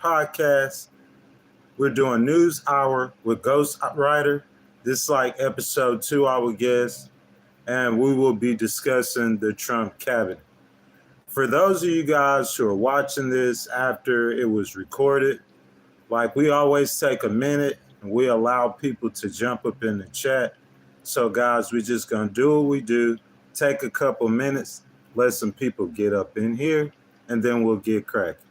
podcast. We're doing News Hour with Ghostwriter. This is like episode 2, I would guess. And we will be discussing the Trump cabinet. For those of you guys who are watching this after it was recorded, like we always take a minute and we allow people to jump up in the chat. So guys, we're just going to do what we do. Take a couple minutes, let some people get up in here, and then we'll get cracking.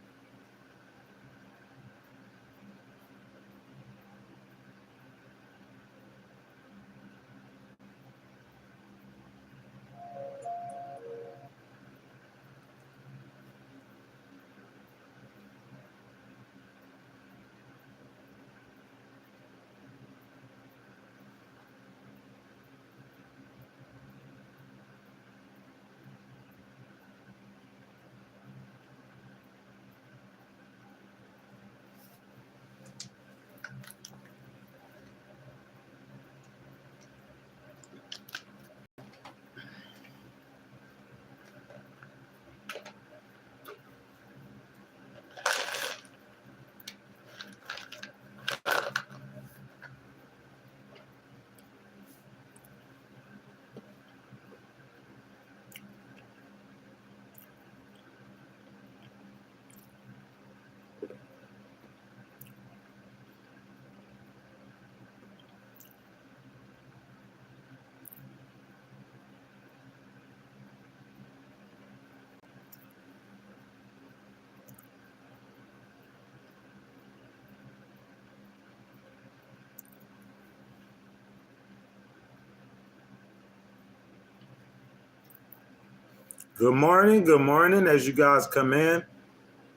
Good morning. Good morning. As you guys come in,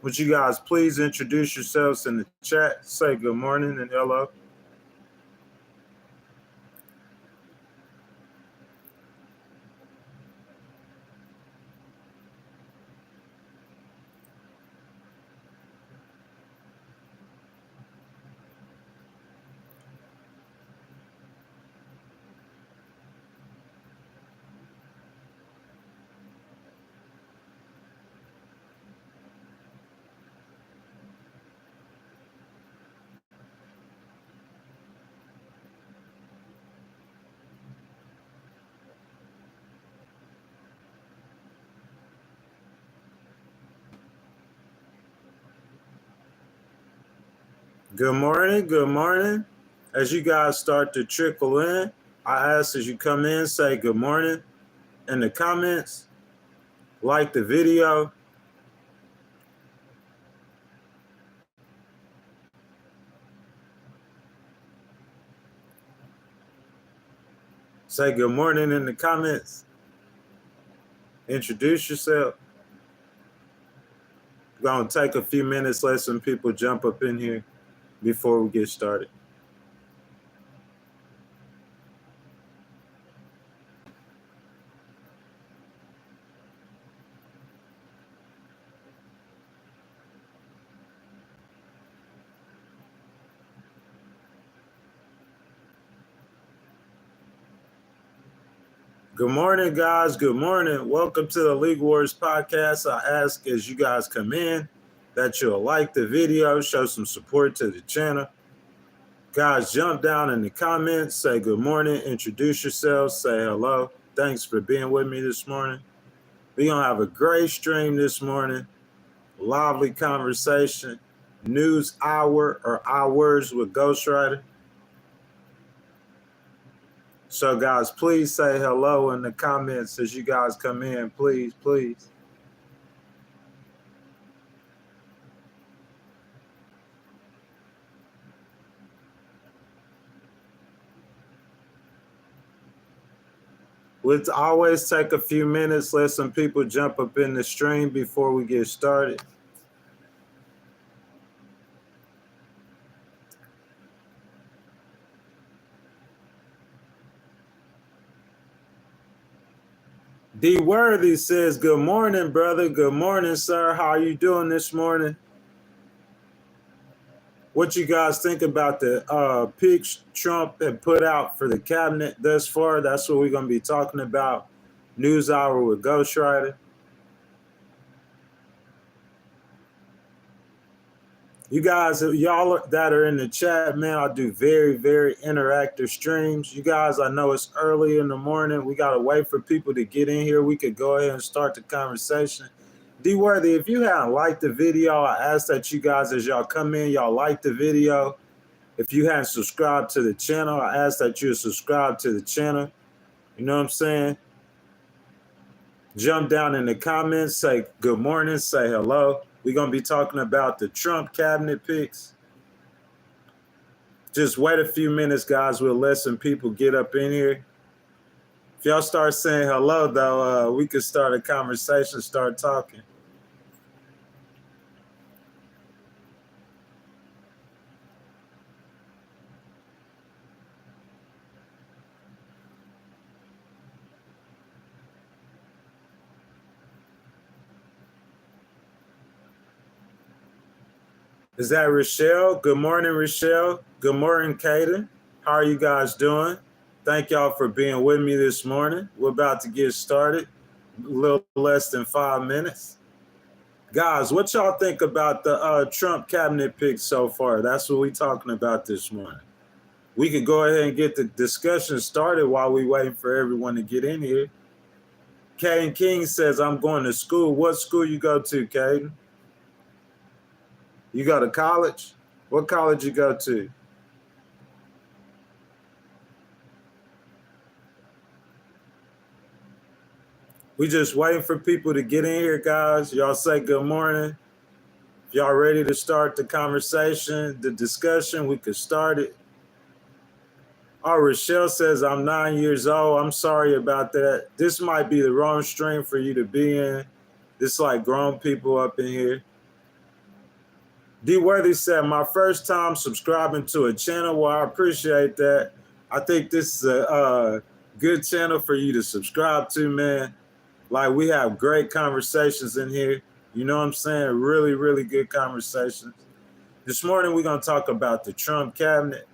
would you guys please introduce yourselves in the chat? Say good morning and hello. Good morning. Good morning. As you guys start to trickle in, I ask as you come in, say good morning in the comments, like the video. Say good morning in the comments. Introduce yourself. Gonna take a few minutes, let some people jump up in here before we get started. Good morning, guys. Good morning. Welcome to the League Wars podcast. I ask as you guys come in that you'll like the video, show some support to the channel. Guys, jump down in the comments, say good morning, introduce yourselves, say hello. Thanks for being with me this morning. We're going to have a great stream this morning, lively conversation, news hour or hours with Ghostwriter. So, guys, please say hello in the comments as you guys come in. Please, please. Let's always take a few minutes, let some people jump up in the stream before we get started. D Worthy says, good morning, brother. Good morning, sir. How are you doing this morning? What you guys think about the picks Trump had put out for the cabinet thus far? That's what we're going to be talking about. News Hour with Ghostwriter. You guys, y'all that are in the chat, man, I do very, very interactive streams. You guys, I know it's early in the morning. We got to wait for people to get in here. We could go ahead and start the conversation. D-Worthy, if you haven't liked the video, I ask that you guys, as y'all come in, y'all like the video. If you hadn't subscribed to the channel, I ask that you subscribe to the channel. You know what I'm saying? Jump down in the comments, say good morning, say hello. We're going to be talking about the Trump cabinet picks. Just wait a few minutes, guys. We'll let some people get up in here. If y'all start saying hello, though, we could start a conversation, start talking. Is that Rochelle? Good morning, Rochelle. Good morning, Kaden. How are you guys doing? Thank y'all for being with me this morning. We're about to get started. A little less than 5 minutes. Guys, what y'all think about the Trump cabinet picks so far? That's what we're talking about this morning. We could go ahead and get the discussion started while we waiting for everyone to get in here. Caden King says, I'm going to school. What school you go to, Caden? You go to college? What college you go to? We just waiting for people to get in here, guys. Y'all say good morning. If y'all ready to start the conversation, the discussion, we could start it. Oh, Rochelle says, I'm 9 years old. I'm sorry about that. This might be the wrong stream for you to be in. It's like grown people up in here. D. Worthy said, my first time subscribing to a channel. Well, I appreciate that. I think this is a good channel for you to subscribe to, man. Like, we have great conversations in here. You know what I'm saying? Really, really good conversations. This morning, we're going to talk about the Trump cabinet.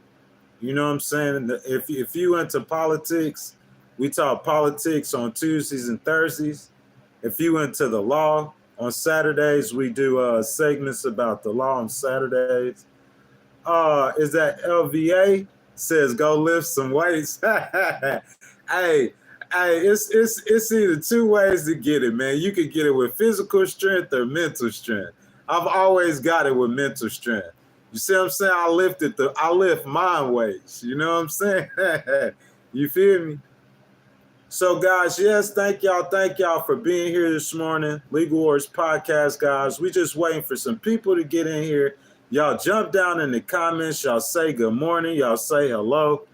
You know what I'm saying? If you into politics, we talk politics on Tuesdays and Thursdays. If you into the law, on Saturdays, we do segments about the law on Saturdays. Is that LVA? Says go lift some weights. Hey, it's either two ways to get it, man. You could get it with physical strength or mental strength. I've always got it with mental strength. You see what I'm saying? I lift mind weights. You know what I'm saying? You feel me? So, guys, yes, thank y'all for being here this morning. Legal Wars Podcast, guys. We just waiting for some people to get in here. Y'all jump down in the comments. Y'all say good morning. Y'all say hello.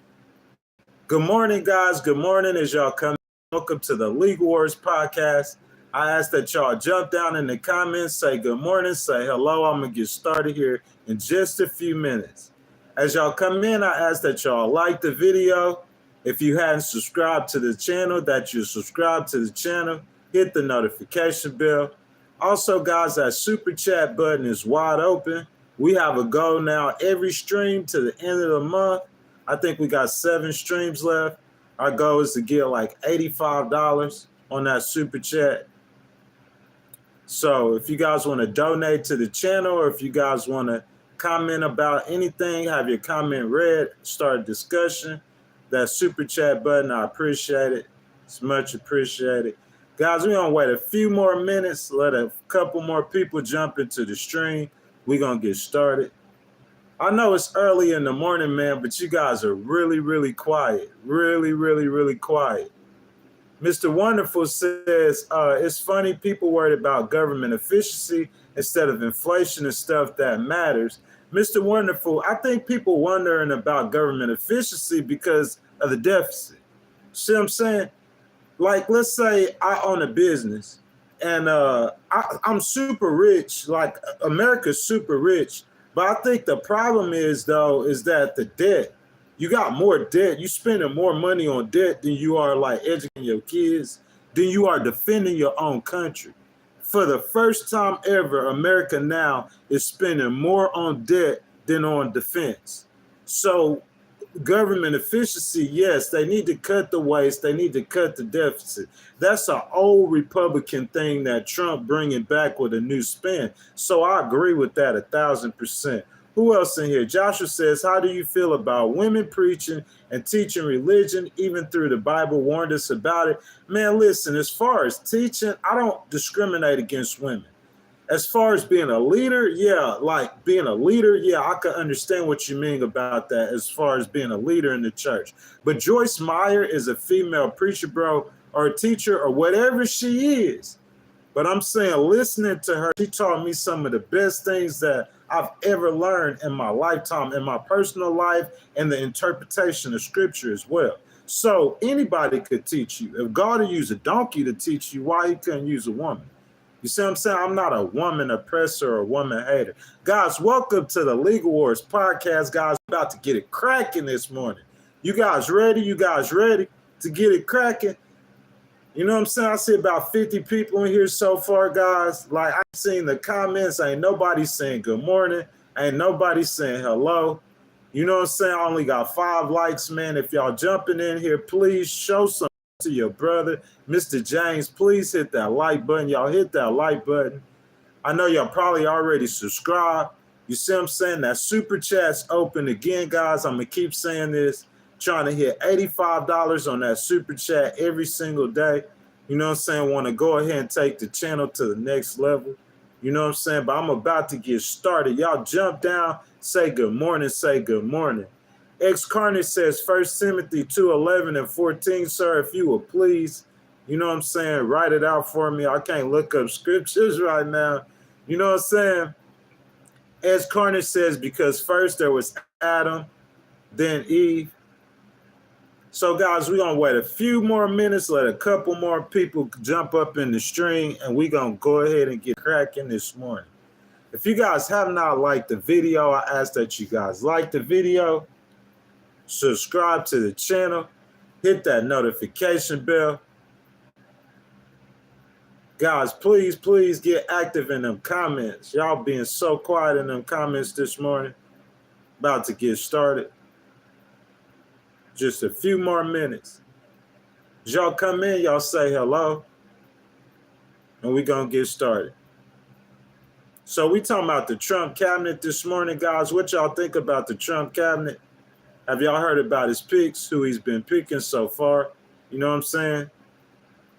Good morning, guys. Good morning as y'all come. Welcome to the Legal Wars Podcast. I ask that y'all jump down in the comments, say good morning, say hello. I'm going to get started here in just a few minutes. As y'all come in, I ask that y'all like the video. If you hadn't subscribed to the channel, that you subscribe to the channel, hit the notification bell. Also, guys, that super chat button is wide open. We have a goal now every stream to the end of the month. I think we got 7 streams left. Our goal is to get like $85 on that super chat. So if you guys want to donate to the channel, or if you guys want to comment about anything, have your comment read, start a discussion, that super chat button, I appreciate it. It's much appreciated. Guys, we're going to wait a few more minutes, let a couple more people jump into the stream. We're going to get started. I know it's early in the morning, man, but you guys are really, really quiet. Really, really, really quiet. Mr. Wonderful says, it's funny people worried about government efficiency instead of inflation and stuff that matters. Mr. Wonderful, I think people wondering about government efficiency because of the deficit. See what I'm saying? Like, let's say I own a business and I'm super rich, like America's super rich. But I think the problem is, though, is that the debt, you got more debt. You spending more money on debt than you are like educating your kids, than you are defending your own country. For the first time ever, America now is spending more on debt than on defense. So government efficiency, yes, they need to cut the waste, they need to cut the deficit. That's an old Republican thing that Trump bringing back with a new spin. So I agree with that 1,000%. Who else in here? Joshua says, how do you feel about women preaching and teaching religion, even through the Bible warned us about it? Man, listen, as far as teaching, I don't discriminate against women. As far as being a leader, yeah, like being a leader, yeah, I can understand what you mean about that as far as being a leader in the church. But Joyce Meyer is a female preacher, bro, or a teacher, or whatever she is. But I'm saying, listening to her, she taught me some of the best things that I've ever learned in my lifetime, in my personal life, and the interpretation of scripture as well. So anybody could teach you. If God would use a donkey to teach you, why he couldn't use a woman? You see what I'm saying? I'm not a woman oppressor or a woman hater. Guys, welcome to the Legal Wars podcast. Guys, about to get it cracking this morning. You guys ready? You guys ready to get it cracking? You know what I'm saying? I see about 50 people in here so far, guys. Like, I've seen the comments. Ain't nobody saying good morning. Ain't nobody saying hello. You know what I'm saying? I only got 5 likes, man. If y'all jumping in here, please show some to your brother, Mr. James. Please hit that like button. Y'all hit that like button. I know y'all probably already subscribed. You see what I'm saying? That super chat's open again, guys. I'm going to keep saying this. Trying to hit $85 on that super chat every single day. You know what I'm saying? Want to go ahead and take the channel to the next level. You know what I'm saying? But I'm about to get started. Y'all jump down, say good morning, say good morning. X Carnage says 1 Timothy 2:11 and 14, sir, if you will please, you know what I'm saying, write it out for me. I can't look up scriptures right now. You know what I'm saying? X Carnage says, because first there was Adam, then Eve. So, guys, we're going to wait a few more minutes, let a couple more people jump up in the stream, and we're going to go ahead and get cracking this morning. If you guys have not liked the video, I ask that you guys like the video. Subscribe to the channel, hit that notification bell. Guys, please get active in them comments. Y'all being so quiet in them comments this morning. About to get started. Just a few more minutes. As y'all come in, y'all say hello, and we're going to get started. So we talking about the Trump cabinet this morning, guys. What y'all think about the Trump cabinet? Have y'all heard about his picks, who he's been picking so far? You know what I'm saying?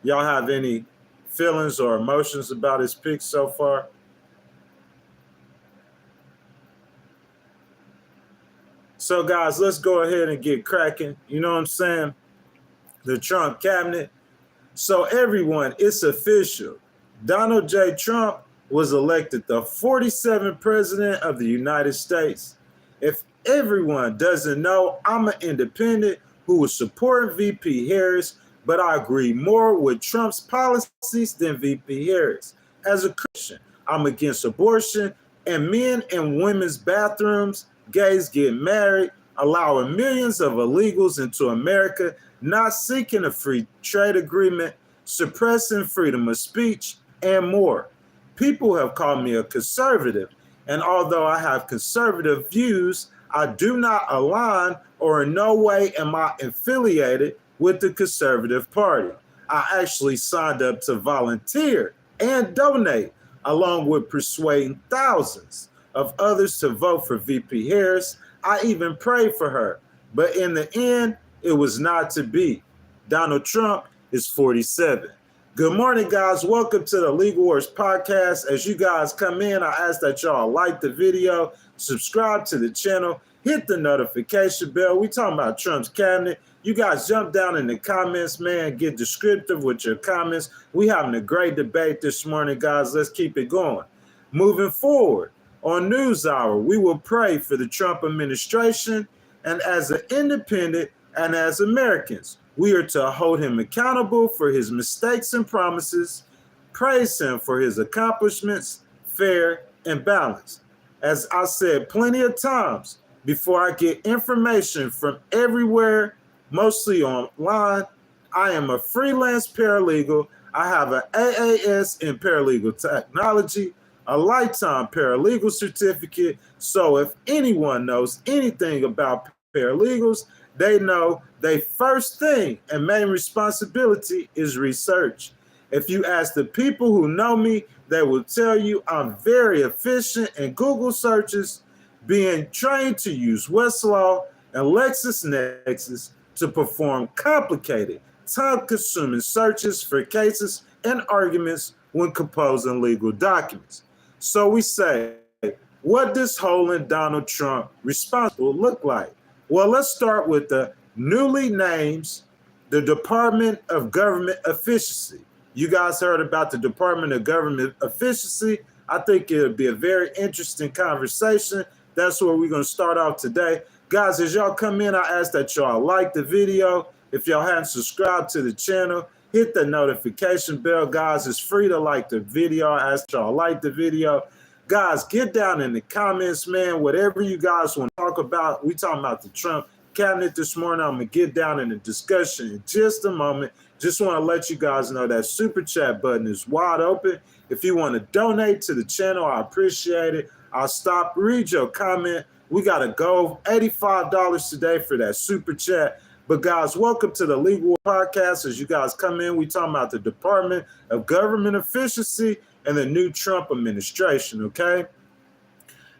Y'all have any feelings or emotions about his picks so far? So, guys, let's go ahead and get cracking. You know what I'm saying? The Trump cabinet. So, everyone, it's official. Donald J. Trump was elected the 47th president of the United States. If everyone doesn't know, I'm an independent who was supporting VP Harris, but I agree more with Trump's policies than VP Harris. As a Christian, I'm against abortion and men in women's bathrooms, gays get married, allowing millions of illegals into America, not seeking a free trade agreement, suppressing freedom of speech, and more. People have called me a conservative, and although I have conservative views, I do not align or in no way am I affiliated with the Conservative Party. I actually signed up to volunteer and donate, along with persuading thousands of others to vote for VP Harris. I even prayed for her, but in the end, it was not to be. Donald Trump is 47. Good morning, guys. Welcome to the Legal Wars podcast. As you guys come in, I ask that y'all like the video, subscribe to the channel, hit the notification bell. We talking about Trump's cabinet. You guys jump down in the comments, man. Get descriptive with your comments. We having a great debate this morning, guys. Let's keep it going. Moving forward, on NewsHour, we will pray for the Trump administration, and as an independent and as Americans, we are to hold him accountable for his mistakes and promises, praise him for his accomplishments, fair and balanced. As I said plenty of times, before I get information from everywhere, mostly online, I am a freelance paralegal. I have an AAS in paralegal technology, a lifetime paralegal certificate. So if anyone knows anything about paralegals, they know their first thing and main responsibility is research. If you ask the people who know me, they will tell you I'm very efficient in Google searches, being trained to use Westlaw and LexisNexis to perform complicated, time-consuming searches for cases and arguments when composing legal documents. So we say, what does holding Donald Trump responsible look like? Well, let's start with the newly named the Department of Government Efficiency. You guys heard about the Department of Government Efficiency. I think it'll be a very interesting conversation. That's where we're going to start off today. Guys, as y'all come in, I ask that y'all like the video. If y'all haven't subscribed to the channel, hit the notification bell. Guys, it's free to like the video. I ask y'all like the video. Guys, get down in the comments, man. Whatever you guys want to talk about. We talking about the Trump cabinet this morning. I'm going to get down in the discussion in just a moment. Just want to let you guys know that super chat button is wide open. If you want to donate to the channel, I appreciate it. I'll stop, read your comment. We got to go $85 today for that super chat. But guys, welcome to the Legal Podcast. As you guys come in, we talking about the Department of Government Efficiency and the new Trump administration, okay?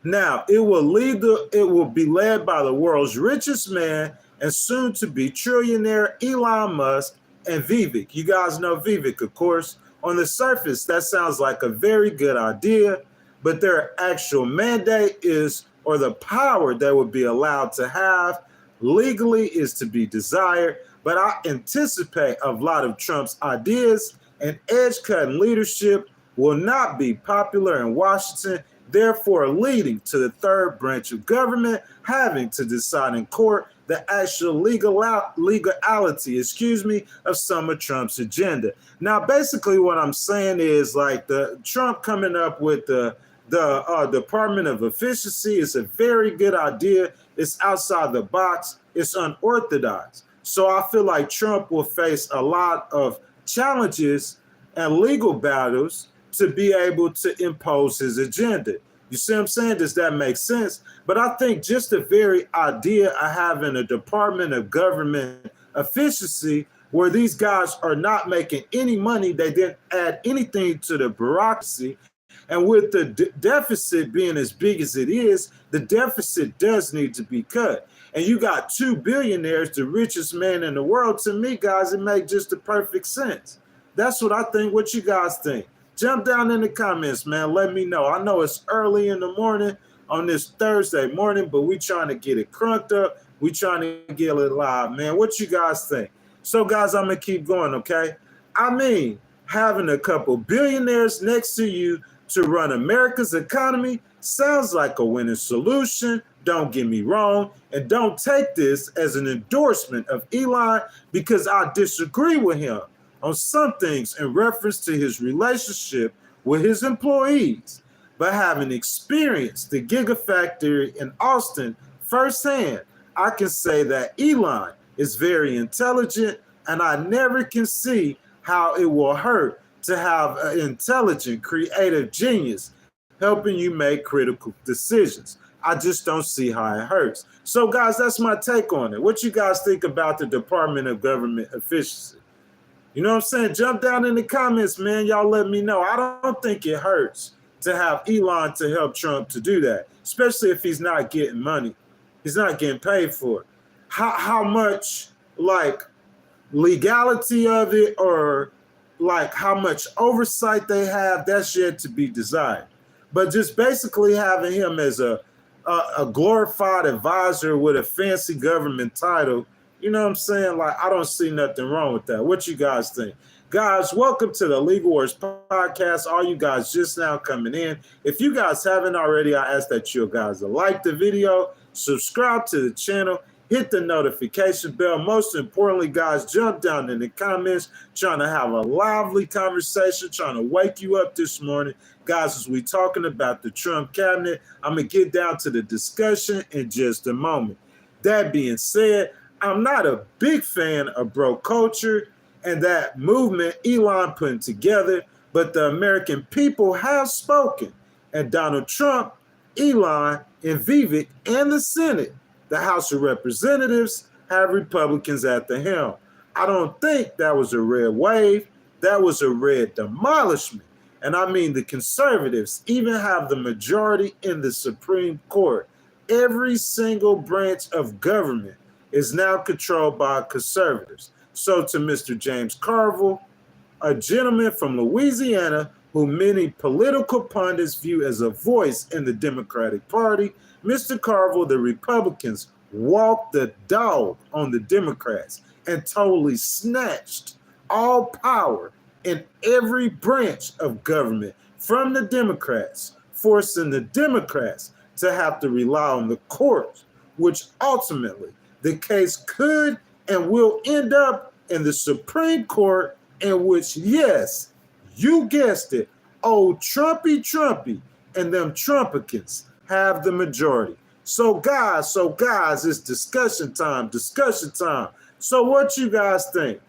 Now, it will be led by the world's richest man and soon to be trillionaire Elon Musk and Vivek. You guys know Vivek, of course. On the surface, that sounds like a very good idea, but their actual mandate is, or the power they would be allowed to have legally, is to be desired. But I anticipate a lot of Trump's ideas and edge-cutting leadership will not be popular in Washington, therefore leading to the third branch of government having to decide in court the actual legality, of some of Trump's agenda. Now, basically what I'm saying is, like, the Trump coming up with the Department of Efficiency is a very good idea. It's outside the box. It's unorthodox. So I feel like Trump will face a lot of challenges and legal battles to be able to impose his agenda. You see what I'm saying? Does that make sense? But I think just the very idea of having a Department of Government Efficiency where these guys are not making any money, they didn't add anything to the bureaucracy. And with the deficit being as big as it is, the deficit does need to be cut. And you got two billionaires, the richest man in the world. To me, guys, it makes just the perfect sense. That's what I think. What you guys think? Jump down in the comments, man. Let me know. I know it's early in the morning on this Thursday morning, but we trying to get it crunked up. We trying to get it live, man. What you guys think? So, guys, I'm going to keep going, okay? I mean, having a couple billionaires next to you to run America's economy sounds like a winning solution. Don't get me wrong. And don't take this as an endorsement of Elon, because I disagree with him on some things in reference to his relationship with his employees. But having experienced the Gigafactory in Austin firsthand, I can say that Elon is very intelligent, and I never can see how it will hurt to have an intelligent, creative genius helping you make critical decisions. I just don't see how it hurts. So, guys, that's my take on it. What you guys think about the Department of Government Efficiency? You know what I'm saying? Jump down in the comments, man. Y'all let me know. I don't think it hurts to have Elon to help Trump to do that, especially if he's not getting money. He's not getting paid for it. How much, like, legality of it, or like how much oversight they have, that's yet to be desired. But just basically having him as a glorified advisor with a fancy government title, you know what I'm saying? Like, I don't see nothing wrong with that. What you guys think? Guys, welcome to the Legal Wars Podcast. All you guys just now coming in. If you guys haven't already, I ask that you guys like the video, subscribe to the channel, hit the notification bell. Most importantly, guys, jump down in the comments, trying to have a lively conversation, trying to wake you up this morning. Guys, as we talking about the Trump cabinet, I'm going to get down to the discussion in just a moment. That being said, I'm not a big fan of bro culture and that movement Elon putting together, but the American people have spoken. And Donald Trump, Elon, and Vivek, and the Senate The House of Representatives have Republicans at the helm. I don't think that was a red wave. That was a red demolishment. And I mean, the conservatives even have the majority in the Supreme Court. Every single branch of government is now controlled by conservatives. So to Mr. James Carville, a gentleman from Louisiana who many political pundits view as a voice in the Democratic Party, Mr. Carville, the Republicans walked the dog on the Democrats and totally snatched all power in every branch of government from the Democrats, forcing the Democrats to have to rely on the courts, which ultimately the case could and will end up in the Supreme Court, in which, yes, you guessed it, old Trumpy and them Trumpicans have the majority. So guys, it's discussion time. So what you guys think?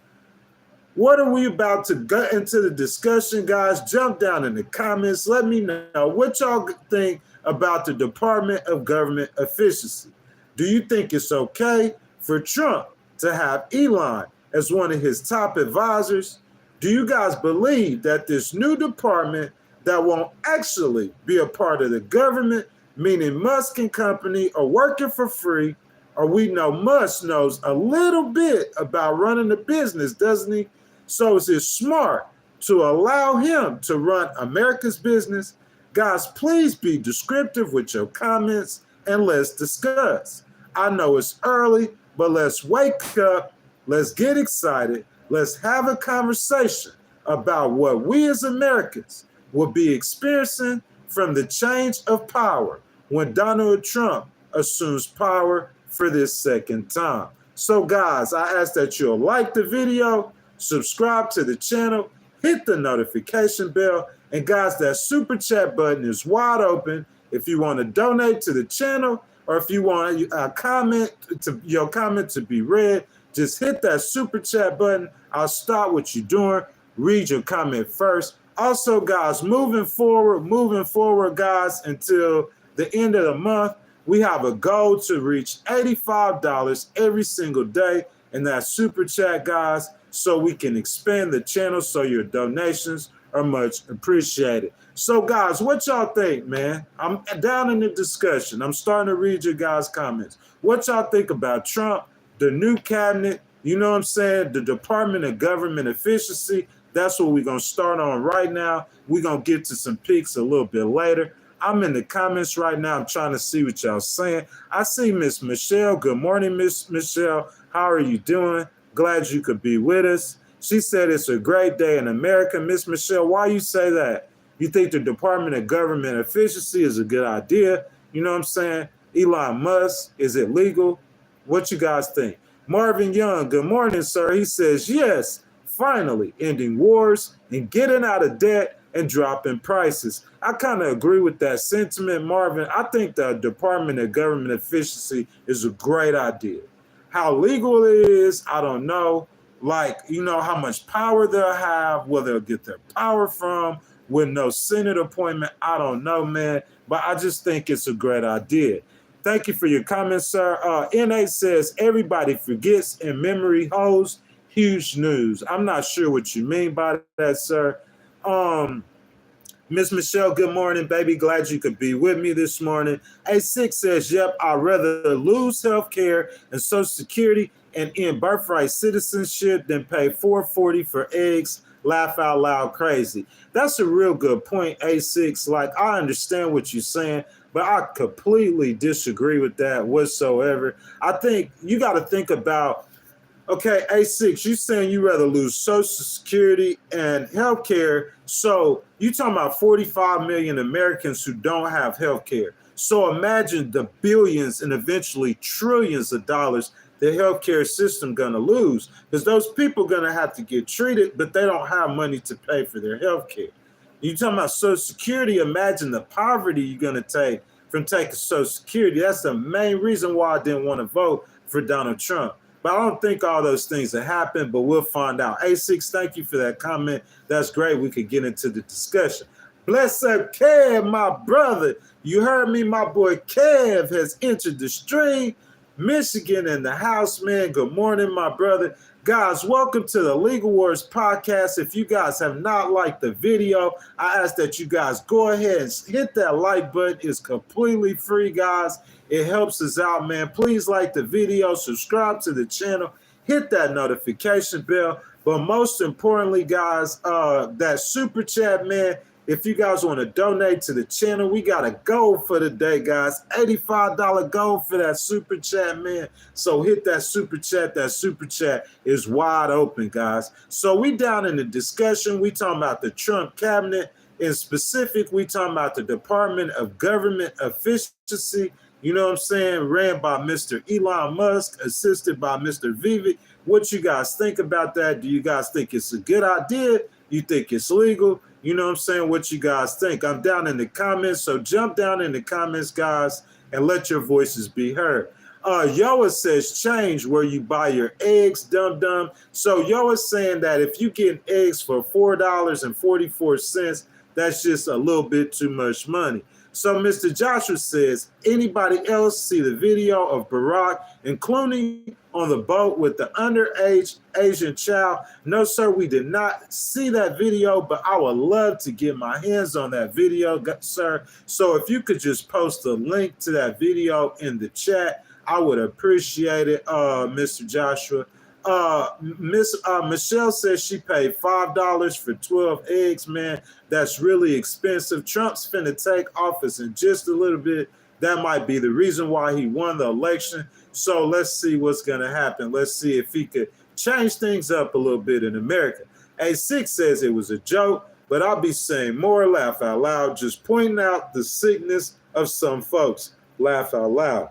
What are we about to get into the discussion, guys? Jump down in the comments. Let me know what y'all think about the Department of Government Efficiency. Do you think it's okay for Trump to have Elon as one of his top advisors? Do you guys believe that this new department that won't actually be a part of the government, meaning Musk and company, are working for free, or we know Musk knows a little bit about running the business, doesn't he? So is it smart to allow him to run America's business? Guys, please be descriptive with your comments and let's discuss. I know it's early, but let's wake up, let's get excited, let's have a conversation about what we as Americans will be experiencing from the change of power when Donald Trump assumes power for this second time. So guys, I ask that you'll like the video, subscribe to the channel, hit the notification bell, and guys, that super chat button is wide open if you want to donate to the channel or if you want your comment to be read. Just hit that super chat button. I'll start what you're doing, read your comment first. Also, guys, moving forward, guys, until the end of the month, we have a goal to reach $85 every single day in that super chat, guys, so we can expand the channel, so your donations are much appreciated. So, guys, what y'all think, man? I'm down in the discussion. I'm starting to read your guys' comments. What y'all think about Trump, the new cabinet, you know what I'm saying, the Department of Government Efficiency? That's what we're going to start on right now. We're going to get to some peaks a little bit later. I'm in the comments right now. I'm trying to see what y'all saying. I see Miss Michelle. Good morning, Miss Michelle. How are you doing? Glad you could be with us. She said it's a great day in America. Miss Michelle, why you say that? You think the Department of Government Efficiency is a good idea? You know what I'm saying? Elon Musk, is it legal? What you guys think? Marvin Young, good morning, sir. He says, yes, finally ending wars and getting out of debt and dropping prices. I kind of agree with that sentiment, Marvin. I think the Department of Government Efficiency is a great idea. How legal it is, I don't know. Like, you know, how much power they'll have, where they'll get their power from, with no Senate appointment, I don't know, man. But I just think it's a great idea. Thank you for your comments, sir. NA says, everybody forgets and memory holds. Huge news. I'm not sure what you mean by that, sir. Miss Michelle, good morning, baby. Glad you could be with me this morning. A6 says, yep, I'd rather lose health care and Social Security and end birthright citizenship than pay $4.40 for eggs. Laugh out loud crazy. That's a real good point, A6. Like, I understand what you're saying, but I completely disagree with that whatsoever. I think you got to think about, okay, A6, you saying you rather lose Social Security and health care. So you talking about 45 million Americans who don't have health care. So imagine the billions and eventually trillions of dollars the healthcare system going to lose, because those people are going to have to get treated, but they don't have money to pay for their healthcare. You talking about Social Security, imagine the poverty you're going to take from taking Social Security. That's the main reason why I didn't want to vote for Donald Trump. But I don't think all those things have happened, but we'll find out. A6, thank you for that comment. That's great. We could get into the discussion. Bless up, Kev, my brother. You heard me, my boy Kev has entered the stream. Michigan in the house, man. Good morning, my brother. Guys, welcome to the Legal Wars podcast. If you guys have not liked the video, I ask that you guys go ahead and hit that like button. It's completely free, guys. It helps us out, man. Please like the video, subscribe to the channel, hit that notification bell. But most importantly, guys, that super chat, man. If you guys want to donate to the channel, we got a goal for the day, guys. $85 goal for that super chat, man. So hit that super chat. That super chat is wide open, guys. So we down in the discussion. We talking about the Trump cabinet. In specific, we talking about the Department of Government Efficiency. You know what I'm saying? Ran by Mr. Elon Musk, assisted by Mr. Vivek. What you guys think about that? Do you guys think it's a good idea? You think it's legal? You know what I'm saying? What you guys think? I'm down in the comments, so jump down in the comments, guys, and let your voices be heard. Yoa says change where you buy your eggs, dum-dum. So Yoa's saying that if you get eggs for $4.44, that's just a little bit too much money. So Mr. Joshua says, anybody else see the video of Barack, including on the boat with the underage Asian child? No, sir, we did not see that video, but I would love to get my hands on that video, sir. So if you could just post a link to that video in the chat, I would appreciate it, Mr. Joshua. Miss Michelle says she paid $5 for 12 eggs, man. That's really expensive. Trump's finna take office in just a little bit. That might be the reason why he won the election. So let's see what's gonna happen. Let's see if he could change things up a little bit in America. A6 says it was a joke, but I'll be saying more laugh out loud, just pointing out the sickness of some folks. Laugh out loud.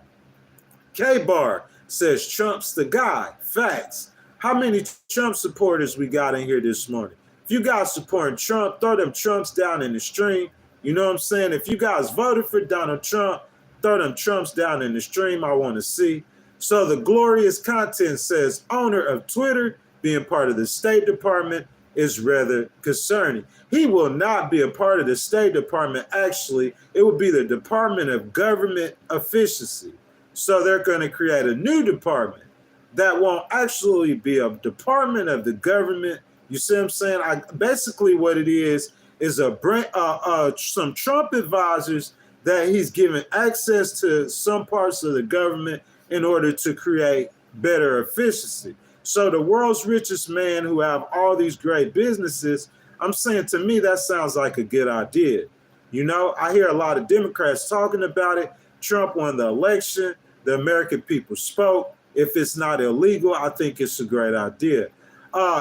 K-Bar says Trump's the guy. Facts. How many Trump supporters we got in here this morning? If you guys supporting Trump, throw them Trumps down in the stream. You know what I'm saying? If you guys voted for Donald Trump, throw them Trumps down in the stream. I want to see. So the glorious content says owner of Twitter being part of the State Department is rather concerning. He will not be a part of the State Department. Actually, it will be the Department of Government Efficiency. So they're going to create a new department that won't actually be a department of the government. You see what I'm saying? Basically what it is some Trump advisors that he's given access to some parts of the government in order to create better efficiency. So the world's richest man who have all these great businesses, I'm saying, to me, that sounds like a good idea. You know, I hear a lot of Democrats talking about it. Trump won the election. The American people spoke. If it's not illegal, I think it's a great idea.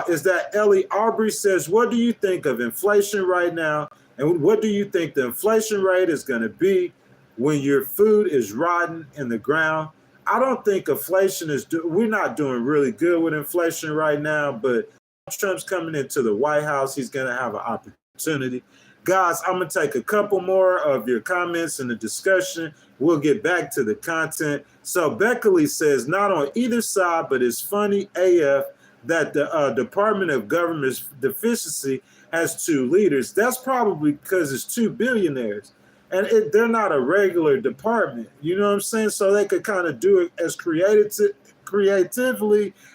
Is that Ellie Aubrey says, what do you think of inflation right now? And what do you think the inflation rate is going to be when your food is rotting in the ground? I don't think inflation we're not doing really good with inflation right now, but Trump's coming into the White House. He's going to have an opportunity. Guys, I'm going to take a couple more of your comments in the discussion. We'll get back to the content. So Beckley says, not on either side, but it's funny AF that the Department of Government Efficiency has two leaders. That's probably because it's two billionaires. And they're not a regular department. You know what I'm saying? So they could kind of do it as creatively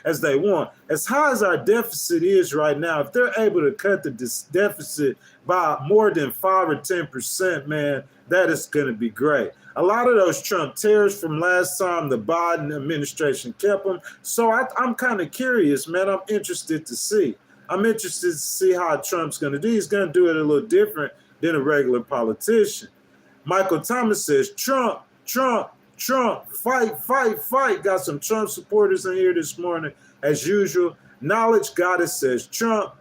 as they want. As high as our deficit is right now, if they're able to cut the deficit by more than 5 or 10%, man, that is going to be great. A lot of those Trump tariffs from last time, the Biden administration kept them. So I'm kind of curious, man. I'm interested to see. I'm interested to see how Trump's going to do. He's going to do it a little different than a regular politician. Michael Thomas says, Trump, fight. Got some Trump supporters in here this morning, as usual. Knowledge Goddess says, Trump.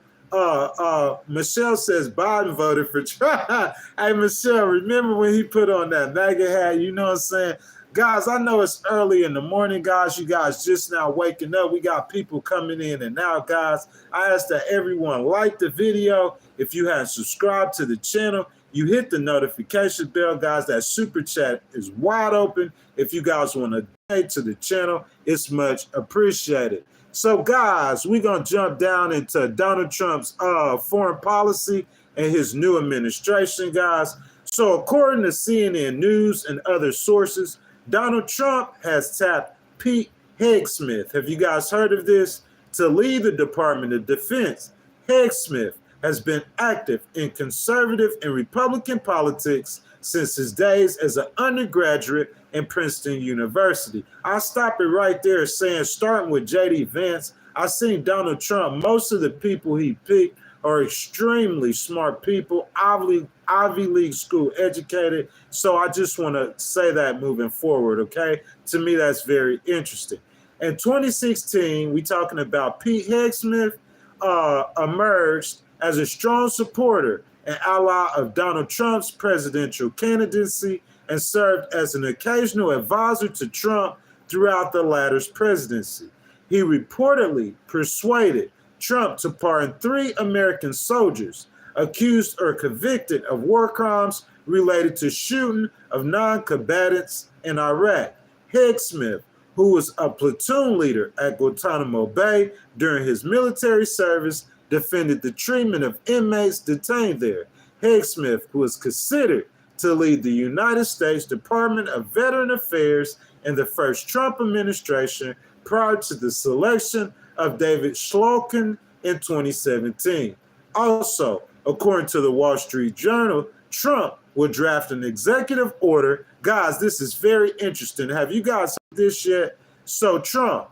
Michelle says, Biden voted for Trump. Hey, Michelle, remember when he put on that MAGA hat? You know what I'm saying? Guys, I know it's early in the morning, guys. You guys just now waking up. We got people coming in and out, guys. I ask that everyone like the video. If you haven't subscribed to the channel, you hit the notification bell, guys. That super chat is wide open. If you guys want to donate to the channel, it's much appreciated. So, guys, we're going to jump down into Donald Trump's foreign policy and his new administration, guys. So, according to CNN News and other sources, Donald Trump has tapped Pete Hegseth. Have you guys heard of this? To lead the Department of Defense, Hegseth has been active in conservative and Republican politics since his days as an undergraduate in Princeton University. I'll stop it right there saying, starting with J.D. Vance, I seen Donald Trump, most of the people he picked are extremely smart people, Ivy League school educated. So I just want to say that moving forward, okay? To me, that's very interesting. In 2016, we talking about Pete Hegseth emerged as a strong supporter and ally of Donald Trump's presidential candidacy and served as an occasional advisor to Trump throughout the latter's presidency. He reportedly persuaded Trump to pardon 3 American soldiers accused or convicted of war crimes related to shooting of non-combatants in Iraq. Hegseth, who was a platoon leader at Guantanamo Bay during his military service, defended the treatment of inmates detained there. Hegseth was considered to lead the United States Department of Veteran Affairs in the first Trump administration prior to the selection of David Shulkin in 2017. Also, according to the Wall Street Journal, Trump will draft an executive order. Guys, this is very interesting. Have you guys heard this yet? So Trump,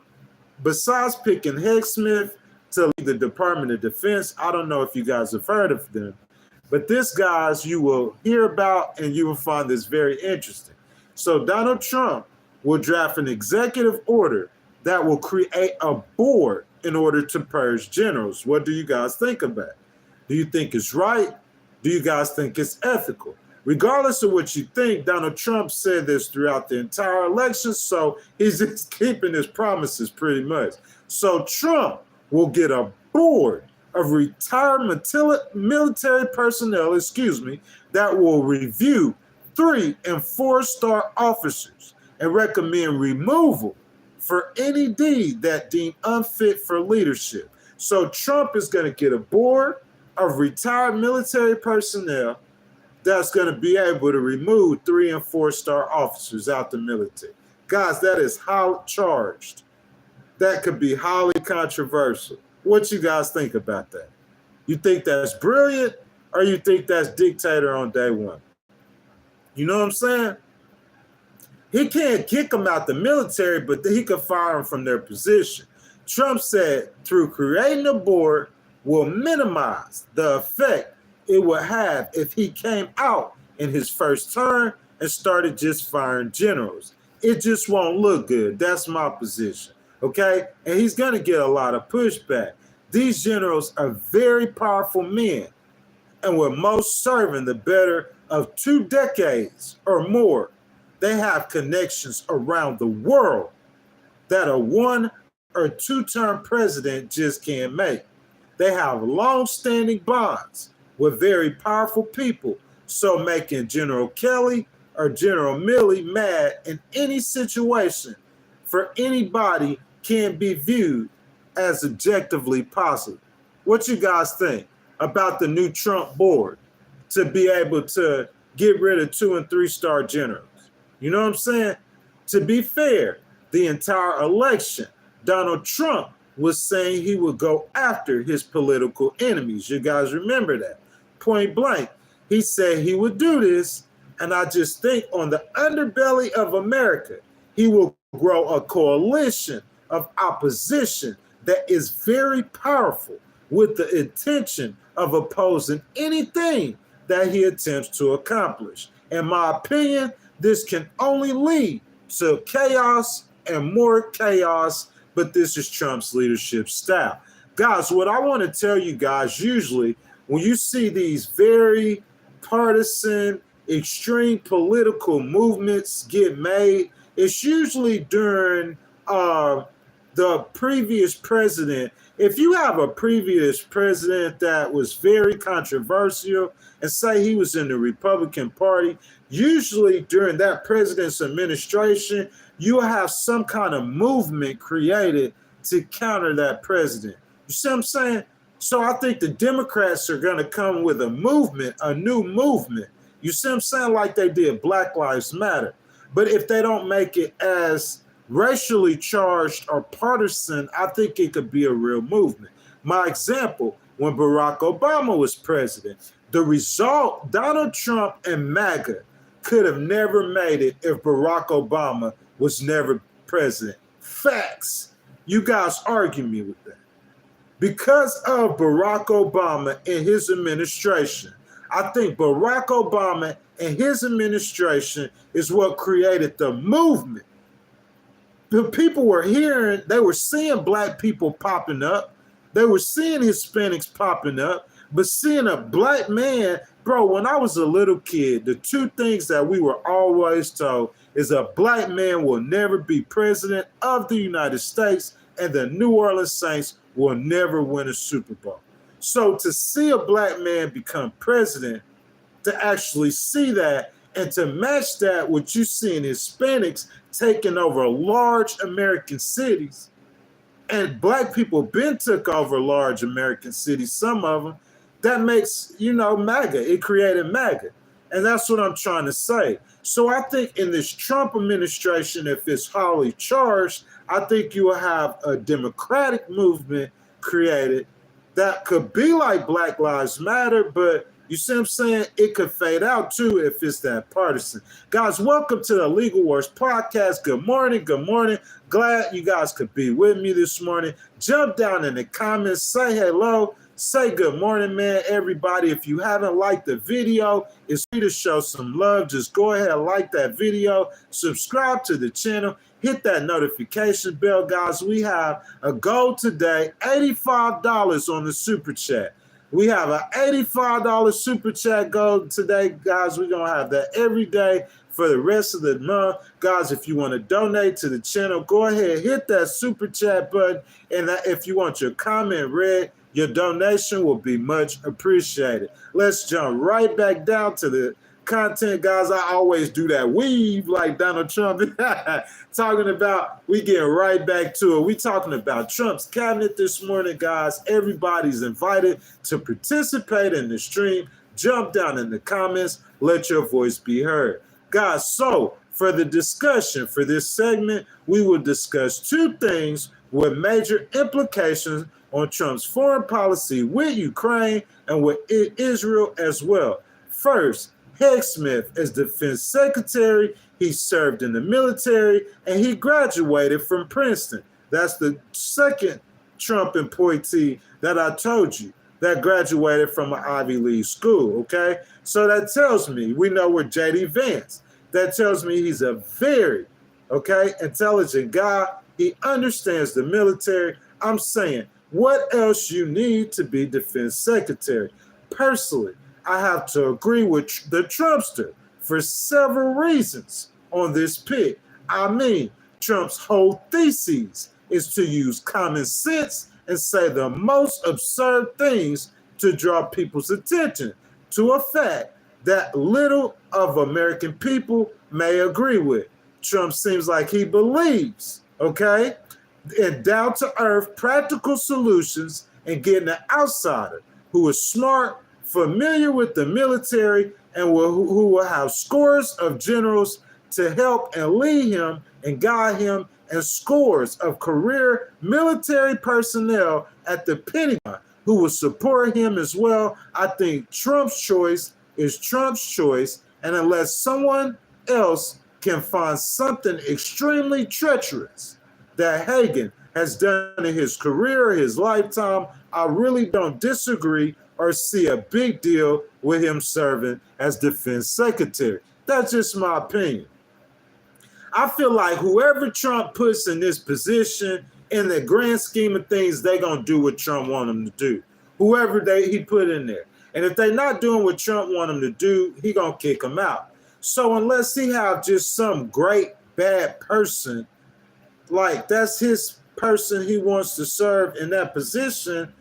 besides picking Hegseth to lead the Department of Defense, I don't know if you guys have heard of them, but this, guys, you will hear about and you will find this very interesting. So Donald Trump will draft an executive order that will create a board in order to purge generals. What do you guys think about it? Do you think it's right? Do you guys think it's ethical? Regardless of what you think, Donald Trump said this throughout the entire election, so he's just keeping his promises pretty much. So Trump will get a board of retired military personnel, that will review 3- and 4-star officers and recommend removal for any deed that deemed unfit for leadership. So Trump is going to get a board of retired military personnel that's going to be able to remove 3- and 4-star officers out the military. Guys, that is highly charged. That could be highly controversial. What you guys think about that? You think that's brilliant, or you think that's dictator on day one? You know what I'm saying? He can't kick them out the military, but he could fire them from their position. Trump said through creating a board will minimize the effect it would have if he came out in his first term and started just firing generals. It just won't look good. That's my position, okay? And he's going to get a lot of pushback. These generals are very powerful men and were most serving the better of 2 decades or more. They have connections around the world that a 1- or 2-term president just can't make. They have long-standing bonds with very powerful people, so making General Kelly or General Milley mad in any situation for anybody can be viewed as objectively positive. What you guys think about the new Trump board to be able to get rid of 2- and 3-star generals? You know what I'm saying? To be fair, the entire election, Donald Trump was saying he would go after his political enemies. You guys remember that? Point blank. He said he would do this, and I just think on the underbelly of America, he will grow a coalition of opposition that is very powerful with the intention of opposing anything that he attempts to accomplish. In my opinion, this can only lead to chaos and more chaos, but this is Trump's leadership style. Guys, what I want to tell you guys, usually when you see these very partisan, extreme political movements get made, it's usually during the previous president. If you have a previous president that was very controversial and say he was in the Republican Party, usually during that president's administration, you have some kind of movement created to counter that president. You see what I'm saying? So I think the Democrats are going to come with a movement, a new movement. You see what I'm saying? Like they did Black Lives Matter. But if they don't make it as racially charged or partisan, I think it could be a real movement. My example, when Barack Obama was president, the result, Donald Trump and MAGA could have never made it if Barack Obama was never president. Facts. You guys argue me with that. Because of Barack Obama and his administration, I think Barack Obama and his administration is what created the movement. The people were hearing, they were seeing black people popping up. They were seeing Hispanics popping up, but seeing a black man, bro, when I was a little kid, the two things that we were always told is a black man will never be president of the United States and the New Orleans Saints will never win a Super Bowl. So to see a black man become president, to actually see that and to match that with you seeing Hispanics taking over large American cities, and black people been took over large American cities, some of them, that makes, MAGA. It created MAGA. And that's what I'm trying to say. So I think in this Trump administration, if it's highly charged, I think you will have a democratic movement created that could be like Black Lives Matter, but you see what I'm saying? It could fade out too if it's that partisan. Guys, welcome to the Legal Wars podcast. Good morning. Good morning. Glad you guys could be with me this morning. Jump down in the comments. Say hello. Say good morning, man. Everybody, if you haven't liked the video, it's free to show some love. Just go ahead and like that video. Subscribe to the channel. Hit that notification bell, guys. We have a goal today, $85 on the Super Chat. We have an $85 Super Chat goal today, guys. We're going to have that every day for the rest of the month. Guys, if you want to donate to the channel, go ahead, hit that Super Chat button. And if you want your comment read, your donation will be much appreciated. Let's jump right back down to the content, guys. I always do that weave like Donald Trump. Talking about, we get right back to it. We talking about Trump's cabinet this morning, guys. Everybody's invited to participate in the stream. Jump down in the comments. Let your voice be heard. Guys, so for the discussion for this segment, we will discuss two things with major implications on Trump's foreign policy with Ukraine and with Israel as well. First, Hank Smith as defense secretary. He served in the military and he graduated from Princeton. That's the second Trump appointee that I told you that graduated from an Ivy League school, okay? So that tells me, we know we're J.D. Vance. That tells me he's a very, intelligent guy. He understands the military. I'm saying, what else you need to be defense secretary? Personally, I have to agree with the Trumpster for several reasons on this pick. I mean, Trump's whole thesis is to use common sense and say the most absurd things to draw people's attention to a fact that little of American people may agree with. Trump seems like he believes, in down-to-earth practical solutions and getting an outsider who is smart, familiar with the military, and who will have scores of generals to help and lead him and guide him, and scores of career military personnel at the Pentagon who will support him as well. I think Trump's choice is Trump's choice, and unless someone else can find something extremely treacherous that Hagan has done in his career, his lifetime, I really don't disagree or see a big deal with him serving as defense secretary. That's just my opinion. I feel like whoever Trump puts in this position, in the grand scheme of things, they're going to do what Trump wants them to do. Whoever he put in there. And if they're not doing what Trump wants them to do, he going to kick them out. So unless he have just some great bad person, like that's his person he wants to serve in that position,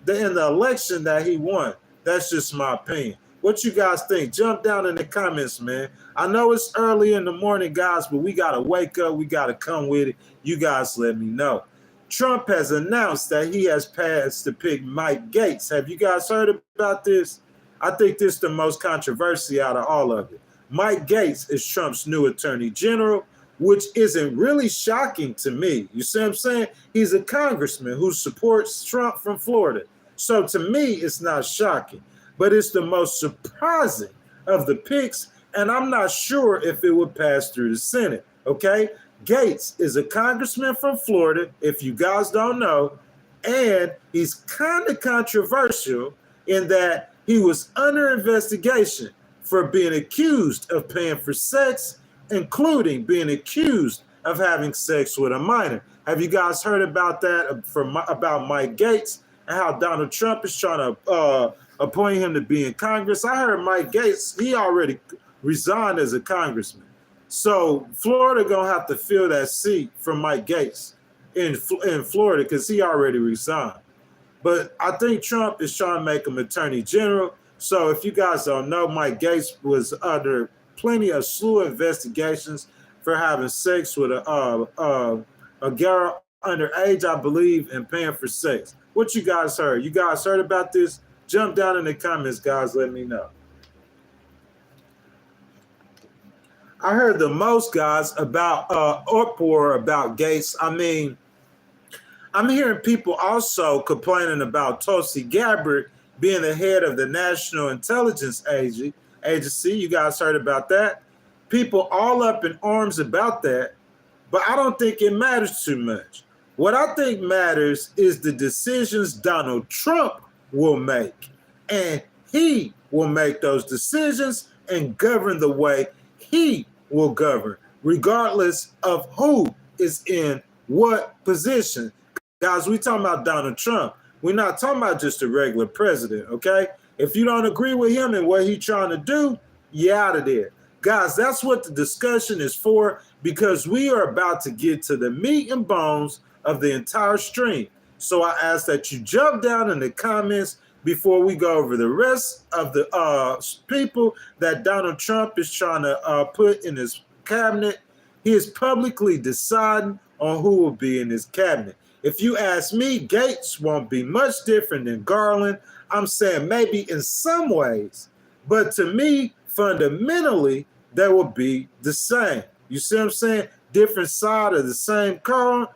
in the election that he won. That's just my opinion. What you guys think? Jump down in the comments, man. I know it's early in the morning, guys, but we got to wake up. We got to come with it. You guys let me know. Trump has announced that he has passed to pick Mike Gates. Have you guys heard about this? I think this is the most controversy out of all of it. Mike Gates is Trump's new attorney general, which isn't really shocking to me. You see what I'm saying? He's a congressman who supports Trump from Florida. So to me, it's not shocking, but it's the most surprising of the picks, and I'm not sure if it would pass through the Senate, okay? Gates is a congressman from Florida, if you guys don't know, and he's kind of controversial in that he was under investigation for being accused of paying for sex, including being accused of having sex with a minor. Have you guys heard about that about Mike Gates and how Donald Trump is trying to appoint him to be in Congress? I heard Mike Gates, he already resigned as a congressman. So Florida gonna have to fill that seat from Mike Gates in Florida because he already resigned. But I think Trump is trying to make him attorney general. So if you guys don't know, Mike Gates was under plenty of slew of investigations for having sex with a girl underage, I believe, and paying for sex. What you guys heard? You guys heard about this? Jump down in the comments, guys. Let me know. I heard the most, guys, about uproar about Gates. I mean, I'm hearing people also complaining about Tulsi Gabbard being the head of the National Intelligence Agency. You guys heard about that? People all up in arms about that, but I don't think it matters too much. What I think matters is the decisions Donald Trump will make, and he will make those decisions and govern the way he will govern, regardless of who is in what position. Guys, we talking about Donald Trump. We're not talking about just a regular president, okay? If you don't agree with him and what he's trying to do, you're out of there. Guys, that's what the discussion is for, because we are about to get to the meat and bones of the entire stream. So I ask that you jump down in the comments before we go over the rest of the people that Donald Trump is trying to put in his cabinet. He is publicly deciding on who will be in his cabinet. If you ask me, Gates won't be much different than Garland. I'm saying maybe in some ways, but to me, fundamentally, they will be the same. You see what I'm saying? Different side of the same coin.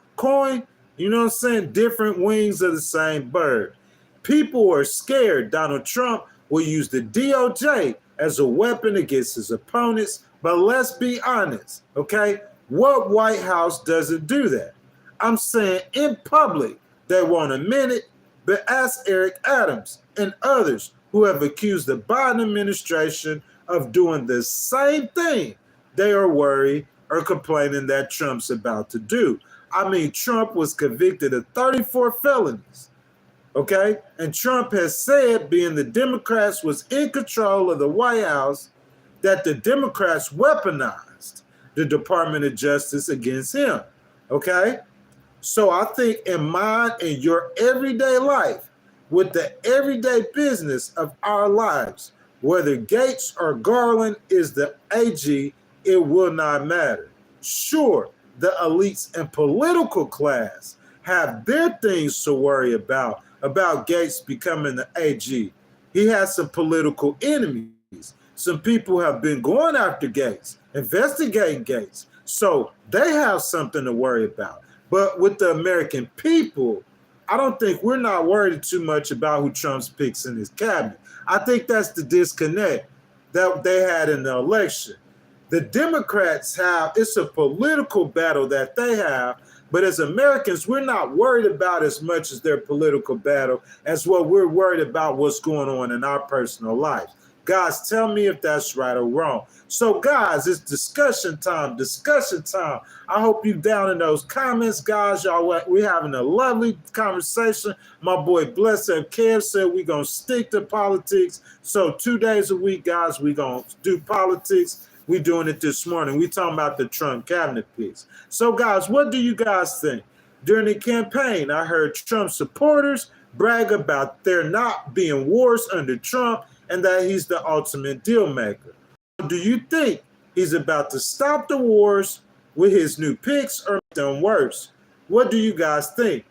You know what I'm saying? Different wings of the same bird. People are scared Donald Trump will use the DOJ as a weapon against his opponents. But let's be honest, okay? What White House doesn't do that? I'm saying in public, they won't admit it, but ask Eric Adams and others who have accused the Biden administration of doing the same thing they are worried or complaining that Trump's about to do. I mean, Trump was convicted of 34 felonies. Okay, and Trump has said, being the Democrats was in control of the White House, that the Democrats weaponized the Department of Justice against him. Okay, so I think in mine and your everyday life, with the everyday business of our lives, whether Gates or Garland is the AG, it will not matter. Sure, the elites and political class have their things to worry about Gates becoming the AG. He has some political enemies. Some people have been going after Gates, investigating Gates. So they have something to worry about. But with the American people, I don't think we're not worried too much about who Trump's picks in his cabinet. I think that's the disconnect that they had in the election. The Democrats have, it's a political battle that they have, but as Americans, we're not worried about as much as their political battle as what we're worried about what's going on in our personal life. Guys, tell me if that's right or wrong. So, guys, it's discussion time, discussion time. I hope you down in those comments, guys. Y'all, we're having a lovely conversation. My boy Blessed Kev said we're going to stick to politics. So 2 days a week, guys, we're going to do politics. We're doing it this morning. We're talking about the Trump cabinet piece. So, guys, what do you guys think? During the campaign, I heard Trump supporters brag about there not being wars under Trump and that he's the ultimate deal maker. Do you think he's about to stop the wars with his new picks or make them worse? What do you guys think?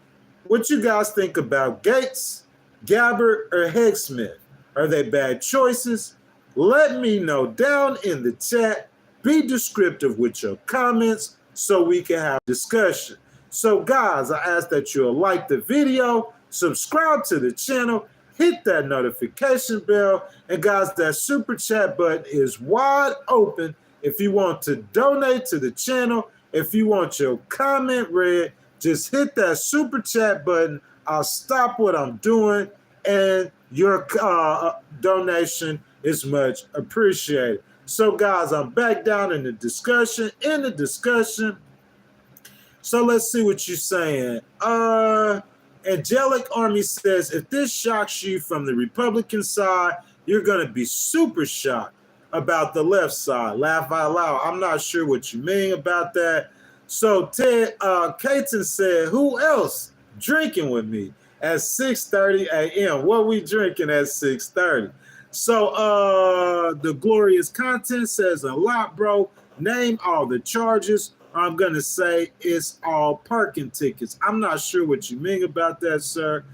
What you guys think about Gates, Gabbard, or Hegsmith? Are they bad choices? Let me know down in the chat. Be descriptive with your comments. so we can have discussion. So guys, I ask that you'll like the video, subscribe to the channel, hit that notification bell, and guys, that super chat button is wide open if you want to donate to the channel. If you want your comment read, just hit that super chat button. I'll stop what I'm doing, and your donation is much appreciated. So guys, I'm back down in the discussion. So let's see what you're saying. Angelic Army says, if this shocks you from the Republican side, you're going to be super shocked about the left side. Laugh out loud. I'm not sure what you mean about that. So Ted Caton said, who else drinking with me at 6:30 a.m.? What we drinking at 6:30? So the glorious content says a lot, bro. Name all the charges. I'm going to say it's all parking tickets. I'm not sure what you mean about that, sir.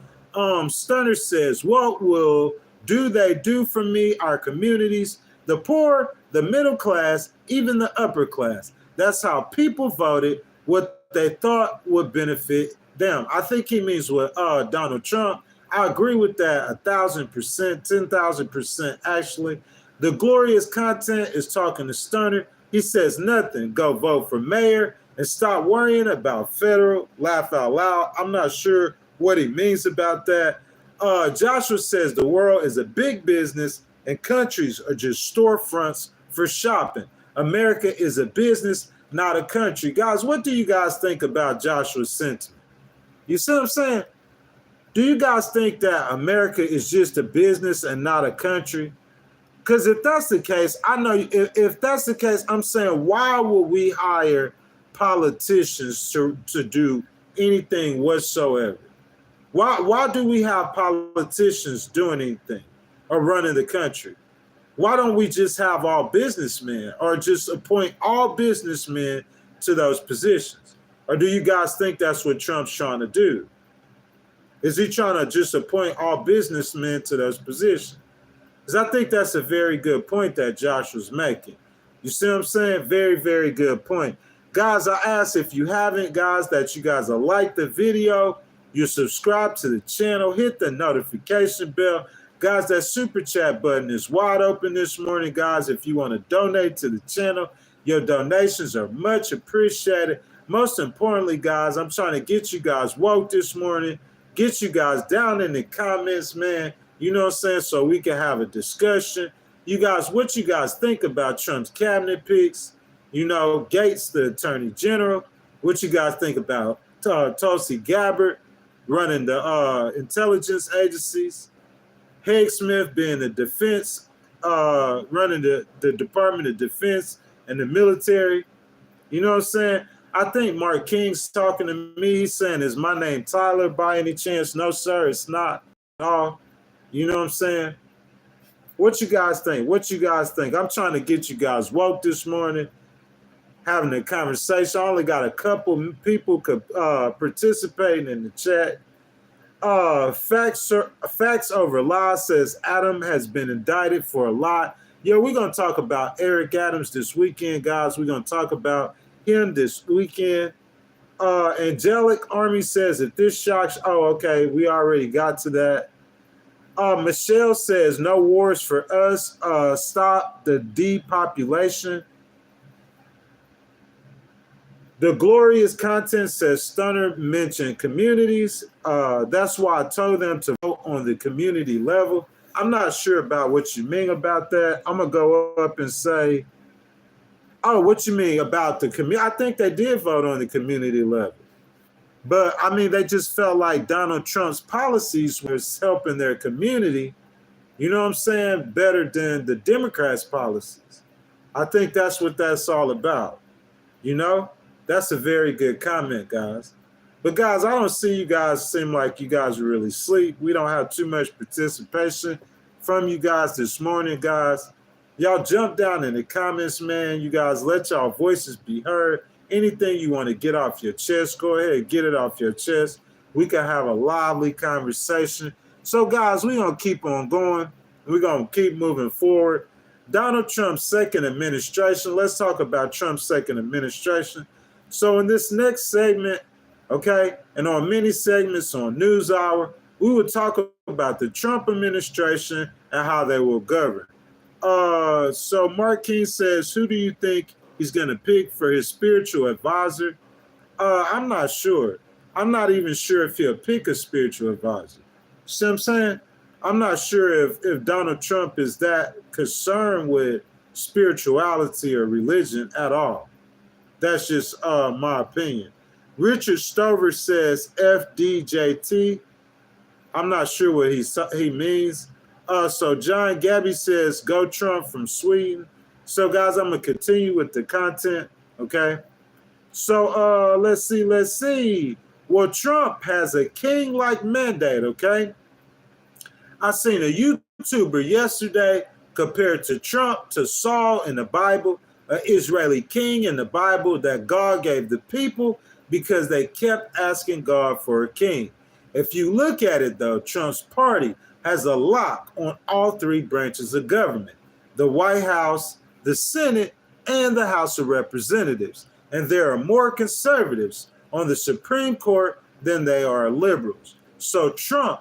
Stunner says, what will they do for me, our communities, the poor, the middle class, even the upper class? That's how people voted what they thought would benefit them. I think he means with Donald Trump. I agree with that 1,000%, 10,000% actually. The glorious content is talking to Stunner. He says nothing. Go vote for mayor and stop worrying about federal. Laugh out loud. I'm not sure what he means about that. Joshua says the world is a big business and countries are just storefronts for shopping. America is a business, not a country. Guys, what do you guys think about Joshua's sentiment? You see what I'm saying? Do you guys think that America is just a business and not a country? Because if that's the case, I know if that's the case, I'm saying, why would we hire politicians to do anything whatsoever? Why do we have politicians doing anything or running the country? Why don't we just have all businessmen or just appoint all businessmen to those positions? Or do you guys think that's what Trump's trying to do? Is he trying to just appoint all businessmen to those positions? Because I think that's a very good point that Josh was making. You see what I'm saying? Very, very good point. Guys, I ask if you haven't, guys, that you guys will like the video, you subscribe to the channel, hit the notification bell. Guys, that super chat button is wide open this morning, guys. If you want to donate to the channel, your donations are much appreciated. Most importantly, guys, I'm trying to get you guys woke this morning, get you guys down in the comments, man. You know what I'm saying? So we can have a discussion. You guys, what you guys think about Trump's cabinet picks? You know, Gates, the attorney general. What you guys think about Tulsi Gabbard running the intelligence agencies? Haig Smith being the defense, running the Department of Defense and the military. You know what I'm saying? I think Mark King's talking to me. He's saying, is my name Tyler by any chance? No, sir, it's not at all. You know what I'm saying? What you guys think? What you guys think? I'm trying to get you guys woke this morning, having a conversation. I only got a couple people participating in the chat. Facts over lies says Adam has been indicted for a lot. Yeah, we're going to talk about Eric Adams this weekend, guys. We're going to talk about him this weekend. Angelic Army says if this shocks, oh, okay, we already got to that. Michelle says no wars for us. Stop the depopulation. The glorious content says Stunner mentioned communities. That's why I told them to vote on the community level. I'm not sure about what you mean about that. I'm going to go up and say, oh, what you mean about the community? I think they did vote on the community level. But, I mean, they just felt like Donald Trump's policies was helping their community, you know what I'm saying, better than the Democrats' policies. I think that's what that's all about, you know? That's a very good comment, guys. But, guys, I don't see you guys seem like you guys are really asleep. We don't have too much participation from you guys this morning, guys. Y'all jump down in the comments, man. You guys let y'all voices be heard. Anything you want to get off your chest, go ahead and get it off your chest. We can have a lively conversation. So, guys, we're going to keep on going. We're going to keep moving forward. Donald Trump's second administration. Let's talk about Trump's second administration. So in this next segment, okay, and on many segments on News Hour, we will talk about the Trump administration and how they will govern. So Mark King says, who do you think he's going to pick for his spiritual advisor? I'm not sure. I'm not even sure if he'll pick a spiritual advisor. See what I'm saying? I'm not sure if Donald Trump is that concerned with spirituality or religion at all. That's just my opinion. Richard Stover says FDJT. I'm not sure what he means. So John Gabby says go Trump from Sweden. So guys, I'm gonna continue with the content. Okay. So let's see. Well, Trump has a king-like mandate. Okay. I seen a YouTuber yesterday compared to Trump to Saul in the Bible, an Israeli king in the Bible that God gave the people because they kept asking God for a king. If you look at it though, Trump's party has a lock on all three branches of government: the White House, the Senate, and the House of Representatives. And there are more conservatives on the Supreme Court than they are liberals. So Trump,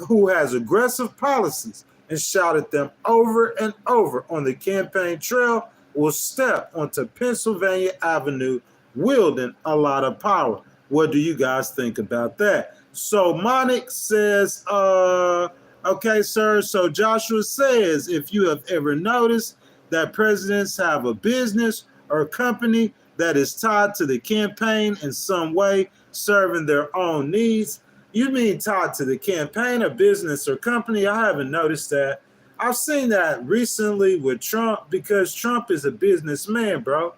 who has aggressive policies and shouted them over and over on the campaign trail, will step onto Pennsylvania Avenue wielding a lot of power. What do you guys think about that? So Monic says, okay, sir. So Joshua says, if you have ever noticed that presidents have a business or a company that is tied to the campaign in some way, serving their own needs. You mean tied to the campaign, or business, or company? I haven't noticed that. I've seen that recently with Trump because Trump is a businessman, bro.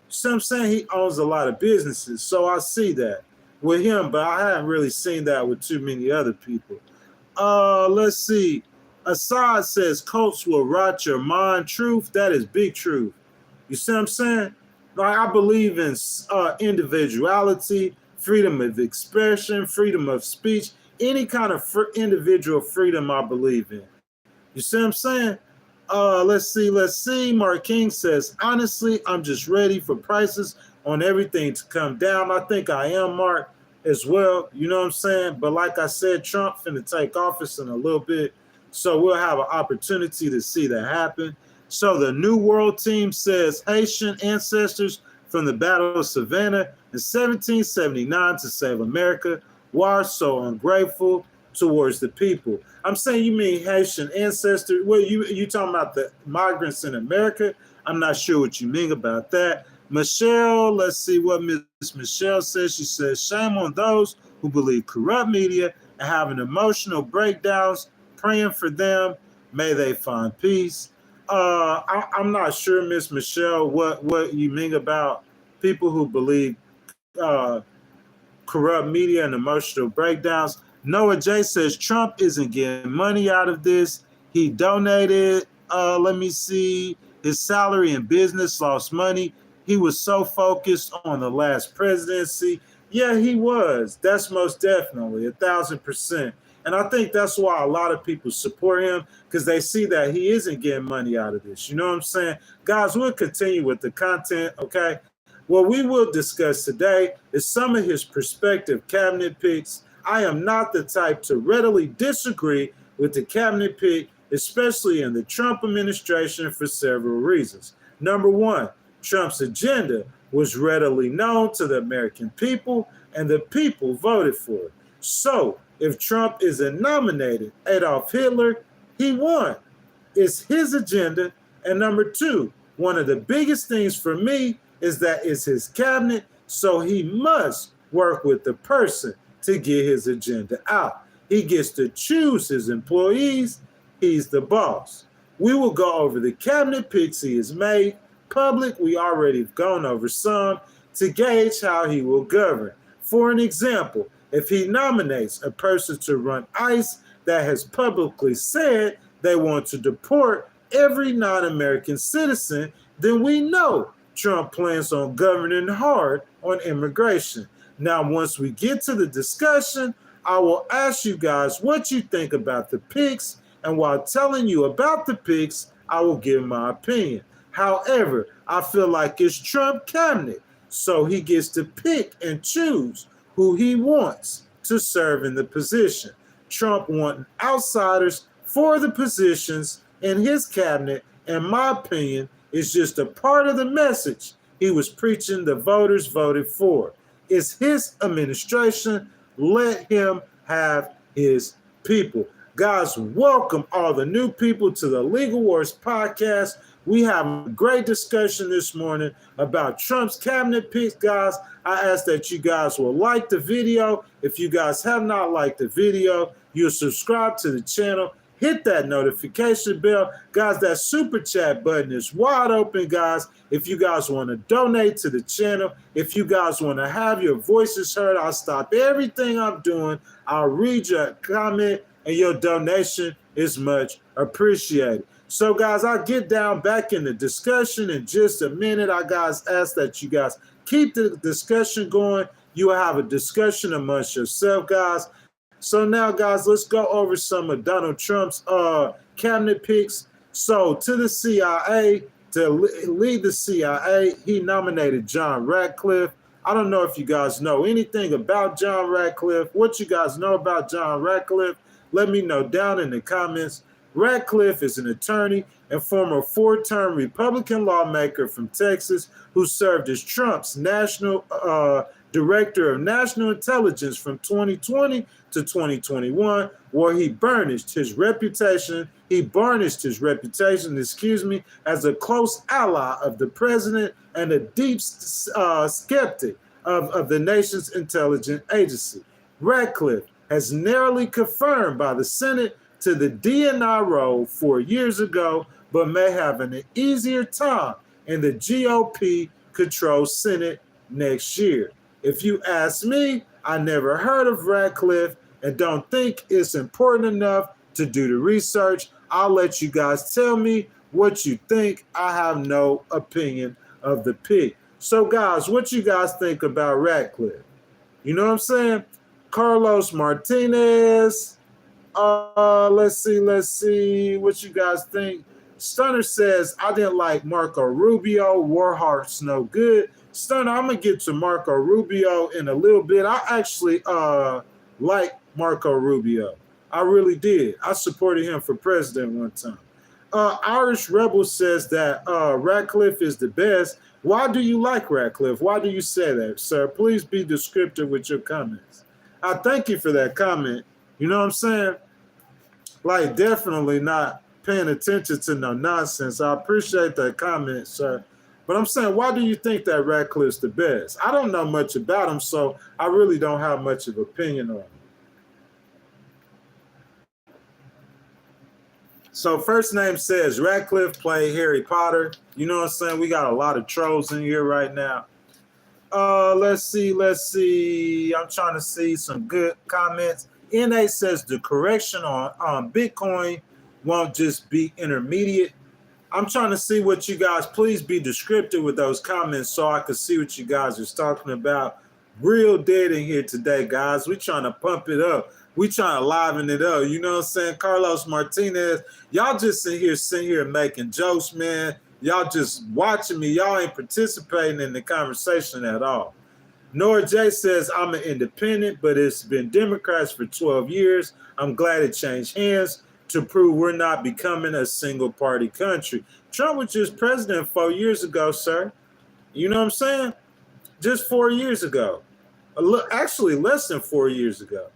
So I'm saying he owns a lot of businesses. So I see that with him, but I haven't really seen that with too many other people. Let's see. Assad says cults will rot your mind. Truth, that is big truth. You see what I'm saying? Like, I believe in individuality, freedom of expression, freedom of speech, any kind of individual freedom I believe in. You see what I'm saying? Let's see. Mark King says, honestly, I'm just ready for prices on everything to come down. I think I am, Mark, as well. You know what I'm saying? But like I said, Trump finna take office in a little bit. So we'll have an opportunity to see that happen. So the New World team says Haitian ancestors from the Battle of Savannah in 1779 to save America. Why are so ungrateful towards the people? I'm saying you mean Haitian ancestors. Well, you talking about the migrants in America? I'm not sure what you mean about that. Michelle, let's see what Miss Michelle says. She says, shame on those who believe corrupt media and having emotional breakdowns, praying for them. May they find peace. I'm not sure, Miss Michelle, what you mean about people who believe corrupt media and emotional breakdowns. Noah J says Trump isn't getting money out of this. He donated, let me see, his salary in business, lost money. He was so focused on the last presidency. Yeah, he was. That's most definitely 1,000%. And I think that's why a lot of people support him, because they see that he isn't getting money out of this. You know what I'm saying? Guys, we'll continue with the content, okay? What we will discuss today is some of his prospective cabinet picks. I am not the type to readily disagree with the cabinet pick, especially in the Trump administration, for several reasons. Number one, Trump's agenda was readily known to the American people, and the people voted for it. So, if Trump isn't nominated Adolf Hitler, he won. It's his agenda. And number two, one of the biggest things for me is that it's his cabinet, so he must work with the person to get his agenda out. He gets to choose his employees. He's the boss. We will go over the cabinet picks he has made public. We already have gone over some to gauge how he will govern. For an example, if he nominates a person to run ICE that has publicly said they want to deport every non-American citizen, then we know Trump plans on governing hard on immigration. Now, once we get to the discussion, I will ask you guys what you think about the picks, and while telling you about the picks, I will give my opinion. However, I feel like it's Trump cabinet, So he gets to pick and choose who he wants to serve in the position. Trump wanting outsiders for the positions in his cabinet, in my opinion, is just a part of the message he was preaching the voters voted for. It's his administration. Let him have his people. Guys, welcome all the new people to the Legal Wars podcast. We have a great discussion this morning about Trump's cabinet picks, guys. I ask that you guys will like the video. If you guys have not liked the video, you'll subscribe to the channel. Hit that notification bell. Guys, that super chat button is wide open, guys. If you guys want to donate to the channel, if you guys want to have your voices heard, I'll stop everything I'm doing. I'll read your comment, and your donation is much appreciated. So, guys, I'll get down back in the discussion in just a minute. I guys ask that you guys keep the discussion going. You will have a discussion amongst yourself, guys. So now, guys, let's go over some of Donald Trump's cabinet picks. So to the CIA, to lead the CIA, he nominated John Ratcliffe. I don't know if you guys know anything about John Ratcliffe. What you guys know about John Ratcliffe, let me know down in the comments. Ratcliffe is an attorney and former four-term Republican lawmaker from Texas who served as Trump's national Director of National Intelligence from 2020 to 2021, where he burnished his reputation, as a close ally of the president and a deep skeptic of the nation's intelligence agency. Ratcliffe has narrowly confirmed by the Senate to the DNI role 4 years ago, but may have an easier time in the GOP-controlled Senate next year. If you ask me, I never heard of Ratcliffe and don't think it's important enough to do the research. I'll let you guys tell me what you think. I have no opinion of the pick. So, guys, what you guys think about Ratcliffe? You know what I'm saying? Carlos Martinez. Let's see what you guys think. Stunner says, I didn't like Marco Rubio. Warhart's no good. Stunner, I'm going to get to Marco Rubio in a little bit. I actually like Marco Rubio. I really did. I supported him for president one time. Irish Rebel says that Ratcliffe is the best. Why do you like Ratcliffe? Why do you say that, sir? Please be descriptive with your comments. I thank you for that comment. You know what I'm saying? Like, definitely not paying attention to no nonsense. I appreciate that comment, sir. But I'm saying, why do you think that Ratcliffe's the best? I don't know much about him, so I really don't have much of an opinion on him. So First Name says Ratcliffe played Harry Potter. You know what I'm saying? We got a lot of trolls in here right now. Let's see. I'm trying to see some good comments. NA says the correction on Bitcoin won't just be intermediate. I'm trying to see what you guys, please be descriptive with those comments so I can see what you guys are talking about. Real dead in here today, guys. We trying to pump it up. We trying to liven it up. You know what I'm saying? Carlos Martinez, y'all just sitting here making jokes, man. Y'all just watching me. Y'all ain't participating in the conversation at all. Nora J says, I'm an independent, but it's been Democrats for 12 years. I'm glad it changed hands to prove we're not becoming a single party country. Trump was just president 4 years ago, sir. You know what I'm saying? Just 4 years ago. Actually, less than 4 years ago.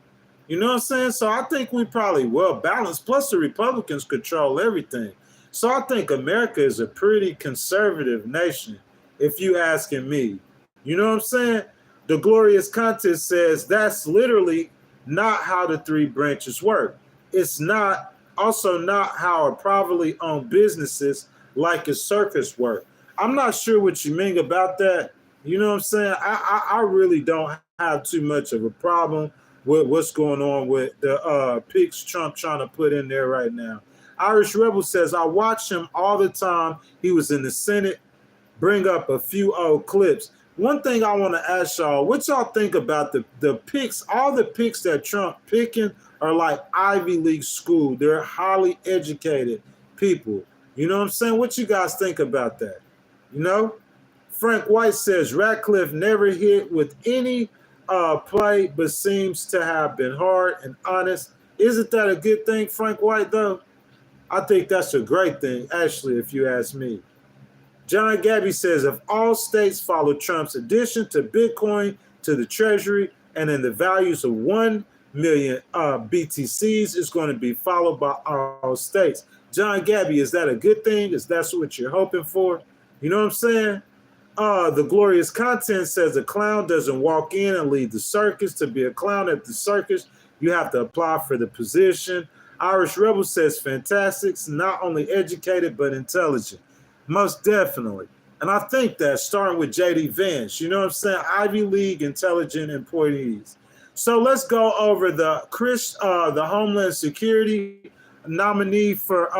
You know what I'm saying? So I think we probably well balanced. Plus the Republicans control everything. So I think America is a pretty conservative nation, if you asking me. You know what I'm saying? The Glorious Content says that's literally not how the three branches work. It's not how a privately owned businesses like a circus work. I'm not sure what you mean about that. You know what I'm saying? I really don't have too much of a problem with what's going on with the picks Trump trying to put in there right now. Irish Rebel says, I watch him all the time. He was in the Senate. Bring up a few old clips. One thing I want to ask y'all, what y'all think about the picks? All the picks that Trump picking are like Ivy League school. They're highly educated people. You know what I'm saying? What you guys think about that? You know? Frank White says Ratcliffe never hit with any play, but seems to have been hard and honest. Isn't that a good thing, Frank White, though? I think that's a great thing, actually, if you ask me. John Gabby says if all states follow Trump's addition to Bitcoin to the Treasury and in the values of 1 million BTCs is going to be followed by all states. John Gabby, is that a good thing? Is that what you're hoping for? You know what I'm saying? The Glorious Content says a clown doesn't walk in and lead the circus. To be a clown at the circus, you have to apply for the position. Irish Rebel says fantastic, not only educated but intelligent. Most definitely. And I think that starting with JD Vance, you know what I'm saying? Ivy League intelligent employees. So let's go over the Homeland Security nominee for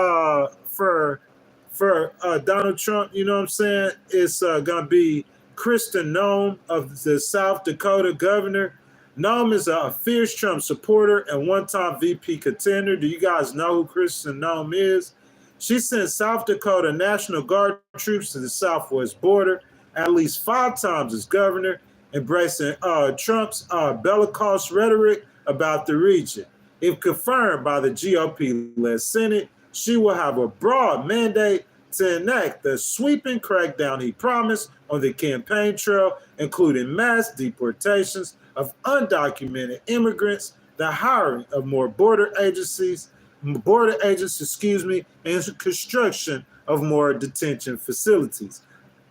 Donald Trump. You know what I'm saying? It's going to be Kristen Noem of the South Dakota governor. Noem is a fierce Trump supporter and one-time VP contender. Do you guys know who Kristen Noem is? She sent South Dakota National Guard troops to the southwest border at least 5 times as governor, embracing Trump's bellicose rhetoric about the region. If confirmed by the GOP-led Senate, she will have a broad mandate to enact the sweeping crackdown he promised on the campaign trail, including mass deportations of undocumented immigrants, the hiring of more border agents, and construction of more detention facilities.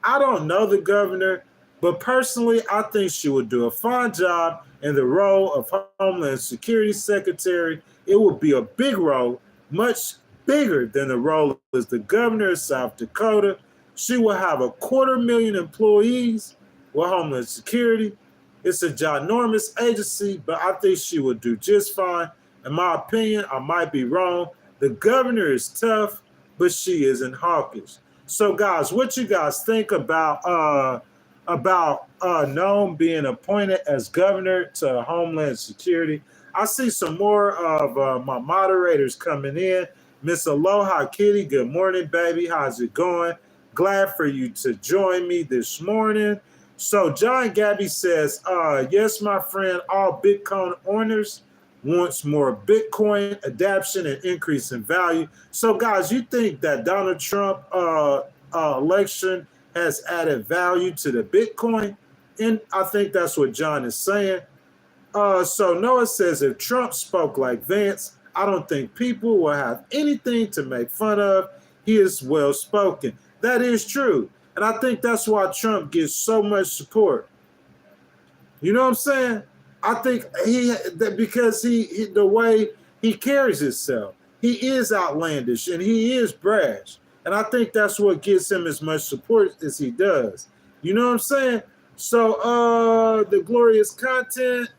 I don't know the governor, but personally, I think she would do a fine job in the role of Homeland Security Secretary. It would be a big role, much bigger than the role as the governor of South Dakota. She will have 250,000 employees with Homeland Security. It's a ginormous agency, but I think she will do just fine. In my opinion, I might be wrong. The governor is tough, but she isn't hawkish. So, guys, what you guys think about Noem being appointed as governor to Homeland Security? I see some more of my moderators coming in. Miss Aloha Kitty, good morning, baby. How's it going? Glad for you to join me this morning. So John Gabby says, yes, my friend, all Bitcoin owners wants more Bitcoin adoption and increase in value. So, guys, you think that Donald Trump election has added value to the Bitcoin? And I think that's what John is saying. So Noah says, if Trump spoke like Vance, I don't think people will have anything to make fun of. He is well-spoken. That is true. And I think that's why Trump gets so much support. You know what I'm saying? I think because the way he carries himself, he is outlandish and he is brash. And I think that's what gives him as much support as he does. You know what I'm saying? So the Glorious Content,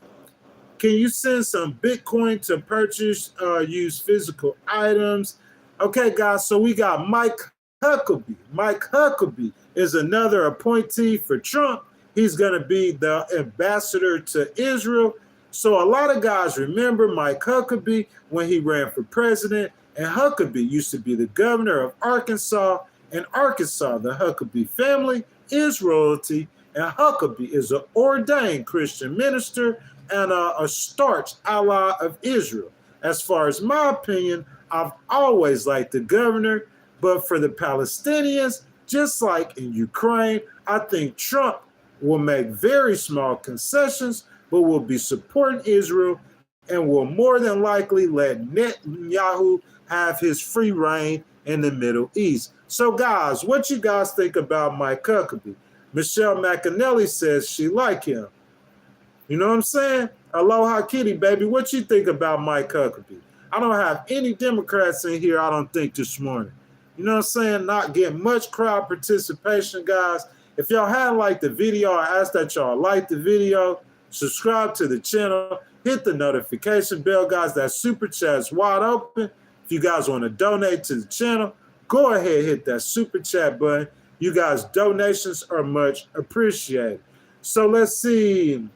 can you send some Bitcoin to purchase, use physical items? Okay, guys, so we got Mike Huckabee. Mike Huckabee is another appointee for Trump. He's going to be the ambassador to Israel. So a lot of guys remember Mike Huckabee when he ran for president. And Huckabee used to be the governor of Arkansas. In Arkansas, the Huckabee family is royalty. And Huckabee is an ordained Christian minister and a staunch ally of Israel. As far as my opinion, I've always liked the governor. But for the Palestinians, just like in Ukraine, I think Trump will make very small concessions, but will be supporting Israel and will more than likely let Netanyahu have his free reign in the Middle East. So, guys, what you guys think about Mike Huckabee? Michelle McAnally says she like him. You know what I'm saying? Aloha Kitty, baby. What you think about Mike Huckabee? I don't have any Democrats in here, I don't think, this morning. You know what I'm saying? Not getting much crowd participation, guys. If y'all hadn't liked the video, I ask that y'all like the video, subscribe to the channel, hit the notification bell, guys. That super chat's wide open. If you guys want to donate to the channel, go ahead, hit that super chat button. You guys' donations are much appreciated. So let's see.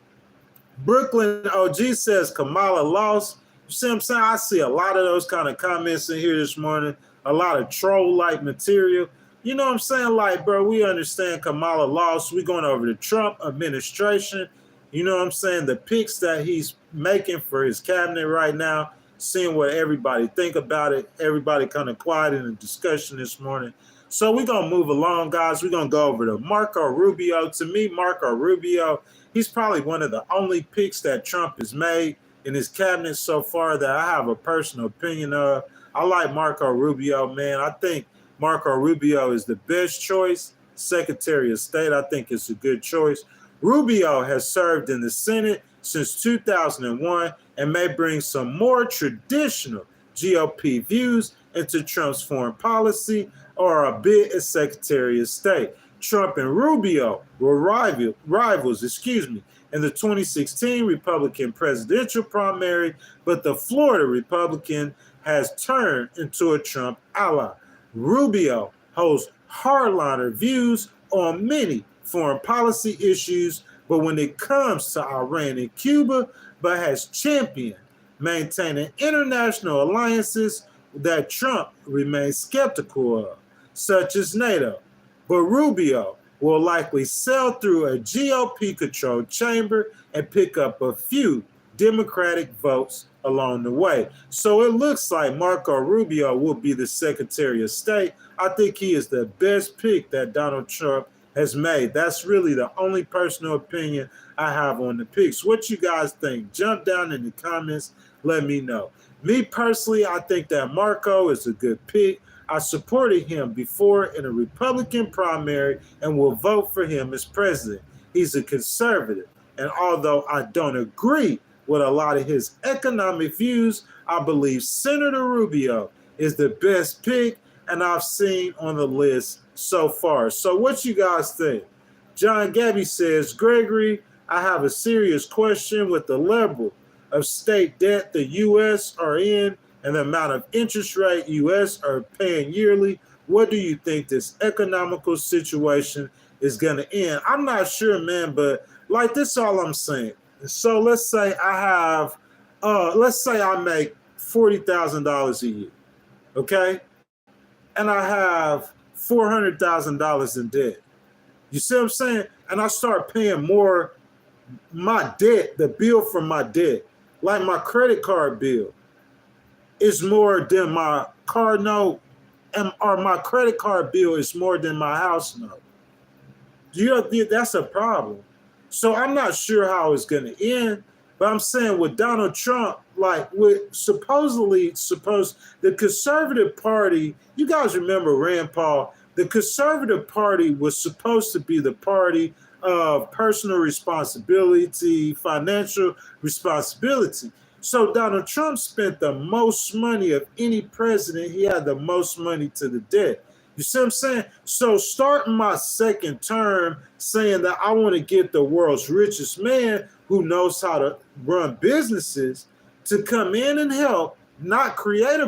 Brooklyn OG says Kamala lost. You see what I'm saying? I see a lot of those kind of comments in here this morning. A lot of troll-like material. You know what I'm saying? Like, bro, we understand Kamala lost. We're going over the Trump administration. You know what I'm saying? The picks that he's making for his cabinet right now, seeing what everybody think about it. Everybody kind of quiet in the discussion this morning. So we're going to move along, guys. We're going to go over to Marco Rubio. To me, Marco Rubio, he's probably one of the only picks that Trump has made in his cabinet so far that I have a personal opinion of. I like Marco Rubio, man. I think Marco Rubio is the best choice. Secretary of State, I think it's a good choice. Rubio has served in the Senate since 2001 and may bring some more traditional GOP views into Trump's foreign policy or a bid as Secretary of State. Trump and Rubio were rivals, in the 2016 Republican presidential primary, but the Florida Republican has turned into a Trump ally. Rubio holds hardliner views on many foreign policy issues, but when it comes to Iran and Cuba, but has championed maintaining international alliances that Trump remains skeptical of, such as NATO. But Rubio will likely sail through a GOP-controlled chamber and pick up a few Democratic votes along the way. So it looks like Marco Rubio will be the Secretary of State. I think he is the best pick that Donald Trump has made. That's really the only personal opinion I have on the picks. What you guys think? Jump down in the comments. Let me know. Me personally, I think that Marco is a good pick. I supported him before in a Republican primary and will vote for him as president. He's a conservative. And although I don't agree with a lot of his economic views, I believe Senator Rubio is the best pick and I've seen on the list so far. So what you guys think? John Gabby says, Gregory, I have a serious question with the level of state debt the U.S. are in and the amount of interest rate U.S. are paying yearly. What do you think this economical situation is going to end? I'm not sure, man, but like this is all I'm saying. So let's say I make $40,000 a year, okay? And I have $400,000 in debt. You see what I'm saying? And I start paying more my debt, the bill for my debt, like my credit card bill is more than my car note, or my credit card bill is more than my house note. That's a problem. So I'm not sure how it's going to end, but I'm saying with Donald Trump, like with the Conservative Party, you guys remember Rand Paul, the Conservative Party was supposed to be the party of personal responsibility, financial responsibility. So Donald Trump spent the most money of any president. He had the most money to the debt. You see what I'm saying? So starting my second term saying that I want to get the world's richest man who knows how to run businesses to come in and help, not create a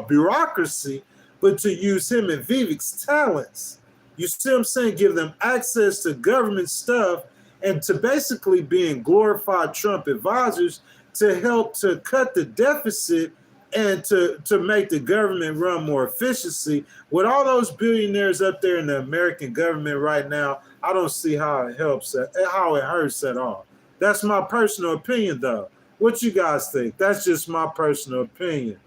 bureaucracy, but to use him and Vivek's talents. You see what I'm saying? Give them access to government stuff and to basically being glorified Trump advisors to help to cut the deficit and to make the government run more efficiency. With all those billionaires up there in the American government right now, I don't see how it hurts at all. That's my personal opinion, though. What you guys think? That's just my personal opinion.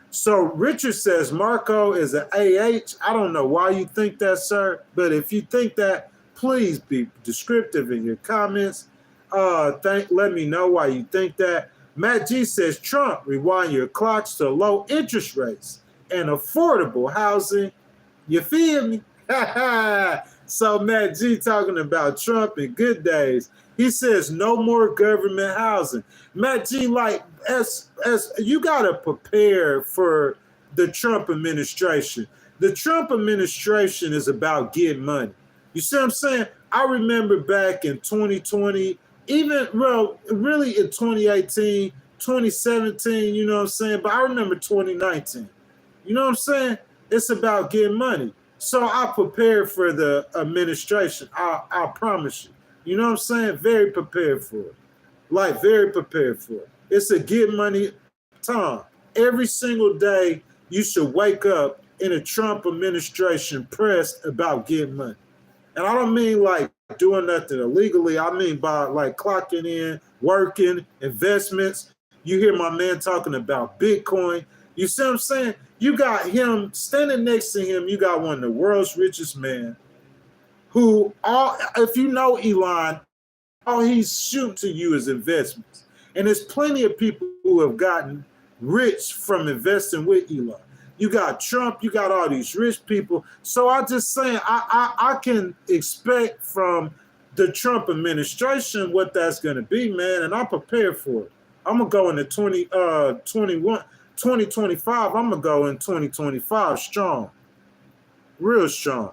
So Richard says Marco is an AH. I don't know why you think that, sir, but if you think that, please be descriptive in your comments. Let me know why you think that. Matt G says, Trump, rewind your clocks to low interest rates and affordable housing. You feel me? So Matt G talking about Trump in good days. He says no more government housing. Matt G, like, as you got to prepare for the Trump administration. The Trump administration is about getting money. You see what I'm saying? I remember back in 2020, really in 2018, 2017, you know what I'm saying? But I remember 2019. You know what I'm saying? It's about getting money. So I prepared for the administration. I promise you. You know what I'm saying? Very prepared for it. Like, very prepared for it. It's a get money time. Every single day, you should wake up in the Trump administration pressed about getting money. And I don't mean like doing nothing illegally. I mean by like clocking in, working, investments. You hear my man talking about Bitcoin. You see what I'm saying? You got him standing next to him. You got one of the world's richest men who, all if you know Elon, all he's shooting to you is investments. And there's plenty of people who have gotten rich from investing with Elon. You got Trump, you got all these rich people. So I just saying, I can expect from the Trump administration what that's going to be, man, and I'm prepared for it. I'm going to go into 2025. I'm going to go in 2025 strong, real strong,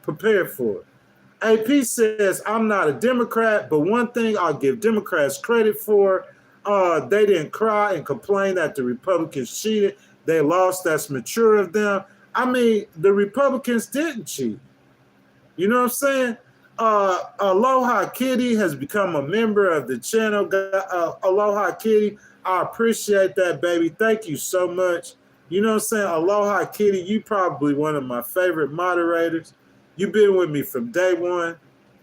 prepared for it. AP says, I'm not a Democrat, but one thing I'll give Democrats credit for, they didn't cry and complain that the Republicans cheated. They lost. That's mature of them. I mean, the Republicans didn't cheat. You know what I'm saying? Aloha Kitty has become a member of the channel. Aloha Kitty, I appreciate that, baby. Thank you so much. You know what I'm saying? Aloha Kitty, you probably one of my favorite moderators. You've been with me from day one.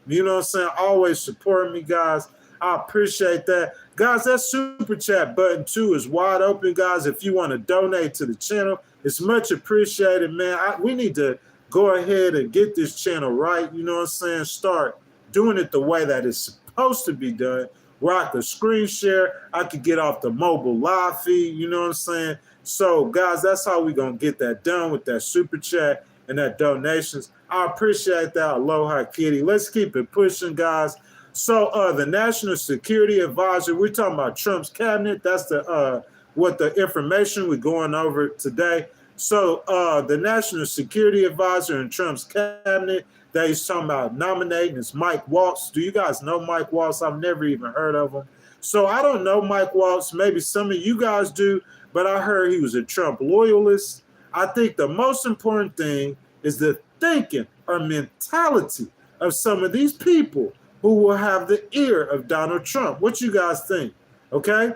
You know what I'm saying? Always supporting me, guys. I appreciate that. Guys, that super chat button too is wide open, guys. If you want to donate to the channel, it's much appreciated, man. We need to go ahead and get this channel right. You know what I'm saying? Start doing it the way that it's supposed to be done, where I could screen share. I could get off the mobile live feed. You know what I'm saying? So, guys, that's how we're going to get that done with that super chat and that donations. I appreciate that. Aloha Kitty. Let's keep it pushing, guys. So the National Security Advisor, we're talking about Trump's cabinet. That's the what the information we're going over today. So the National Security Advisor in Trump's cabinet that he's talking about nominating is Mike Waltz. Do you guys know Mike Waltz? I've never even heard of him. So I don't know Mike Waltz. Maybe some of you guys do, but I heard he was a Trump loyalist. I think the most important thing is the thinking or mentality of some of these people who will have the ear of Donald Trump. What you guys think? Okay?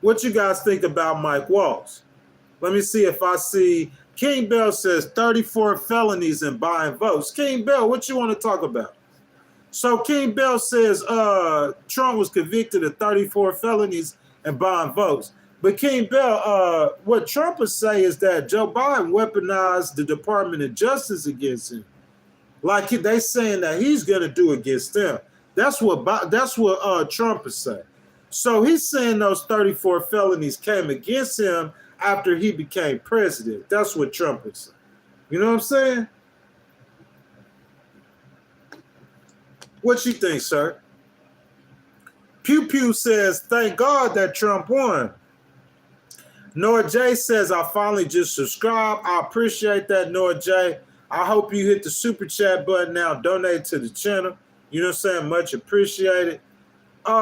What you guys think about Mike Waltz? Let me see if I see. King Bell says 34 felonies and buying votes. King Bell, what you want to talk about? So King Bell says Trump was convicted of 34 felonies and buying votes. But King Bell, what Trump would say is that Joe Biden weaponized the Department of Justice against him. Like they saying that he's going to do against them. That's what Trump is saying. So he's saying those 34 felonies came against him after he became president. That's what Trump is saying. You know what I'm saying? What you think, sir? Pew Pew says, thank God that Trump won. Noah J says, I finally just subscribed. I appreciate that, Noah J. I hope you hit the super chat button now. Donate to the channel. You know what I'm saying? Much appreciated. Joey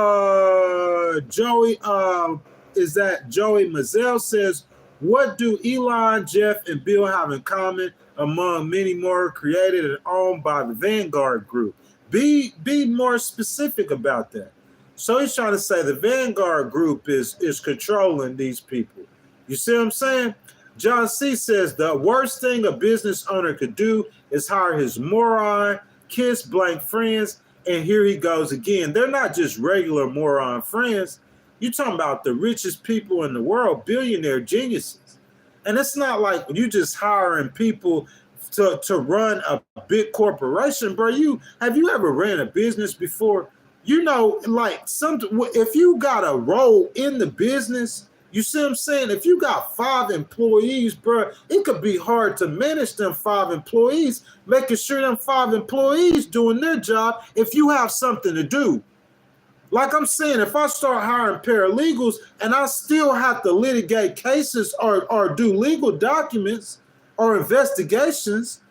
Mazzell says, what do Elon, Jeff, and Bill have in common among many more created and owned by the Vanguard Group? Be more specific about that. So he's trying to say the Vanguard Group is controlling these people. You see what I'm saying? John C. says the worst thing a business owner could do is hire his moron, kiss blank friends, and here he goes again. They're not just regular moron friends. You're talking about the richest people in the world, billionaire geniuses. And it's not like you just hiring people to run a big corporation, bro. Have you ever ran a business before? You know, like if you got a role in the business, you see what I'm saying? If you got 5 employees, bro, it could be hard to manage them 5 employees, making sure them 5 employees doing their job if you have something to do. Like I'm saying, if I start hiring paralegals and I still have to litigate cases or do legal documents or investigations,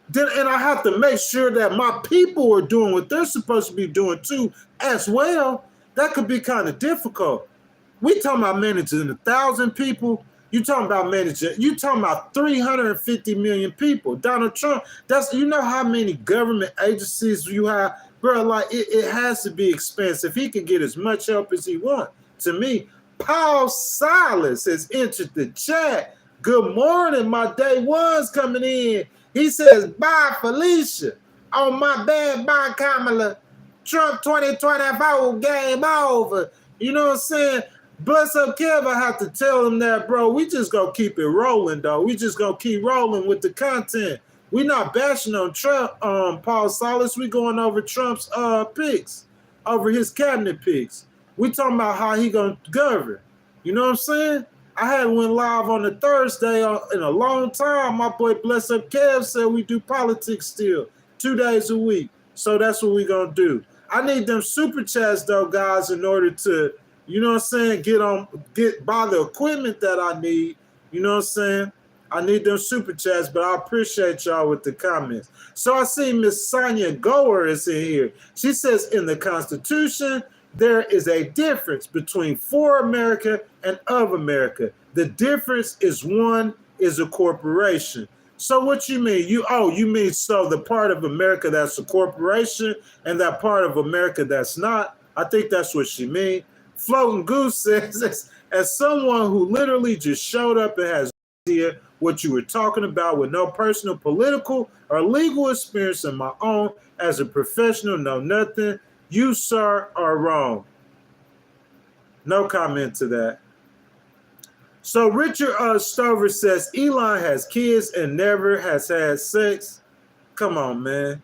then and I have to make sure that my people are doing what they're supposed to be doing too as well, that could be kind of difficult. We talking about managing 1,000 people. You talking about 350 million people. Donald Trump, you know how many government agencies you have, bro. Like it has to be expensive. He can get as much help as he wants. To me, Paul Silas has entered the chat. Good morning, my day one's coming in. He says, bye, Felicia. Oh, my bad, bye, Kamala. Trump 2024, game over. You know what I'm saying? Bless up, Kev. I have to tell him that, bro. We just gonna keep it rolling, though. We just gonna keep rolling with the content. We not bashing on Trump, Paul Salas. We going over Trump's picks, over his cabinet picks. We talking about how he gonna govern. You know what I'm saying? I hadn't went live on a Thursday in a long time. My boy Bless Up Kev said we do politics still, 2 days a week. So that's what we gonna do. I need them super chats though, guys, in order to, you know what I'm saying, get buy the equipment that I need. You know what I'm saying? I need them super chats, but I appreciate y'all with the comments. So I see Miss Sonia Goer is in here. She says in the Constitution, there is a difference between for America and of America. The difference is one is a corporation. So what you mean? You mean so the part of America that's a corporation and that part of America that's not? I think that's what she mean. Floating Goose says, as someone who literally just showed up and has no idea what you were talking about with no personal political or legal experience of my own as a professional, know nothing. You, sir, are wrong. No comment to that. So Richard Stover says Elon has kids and never has had sex. Come on, man.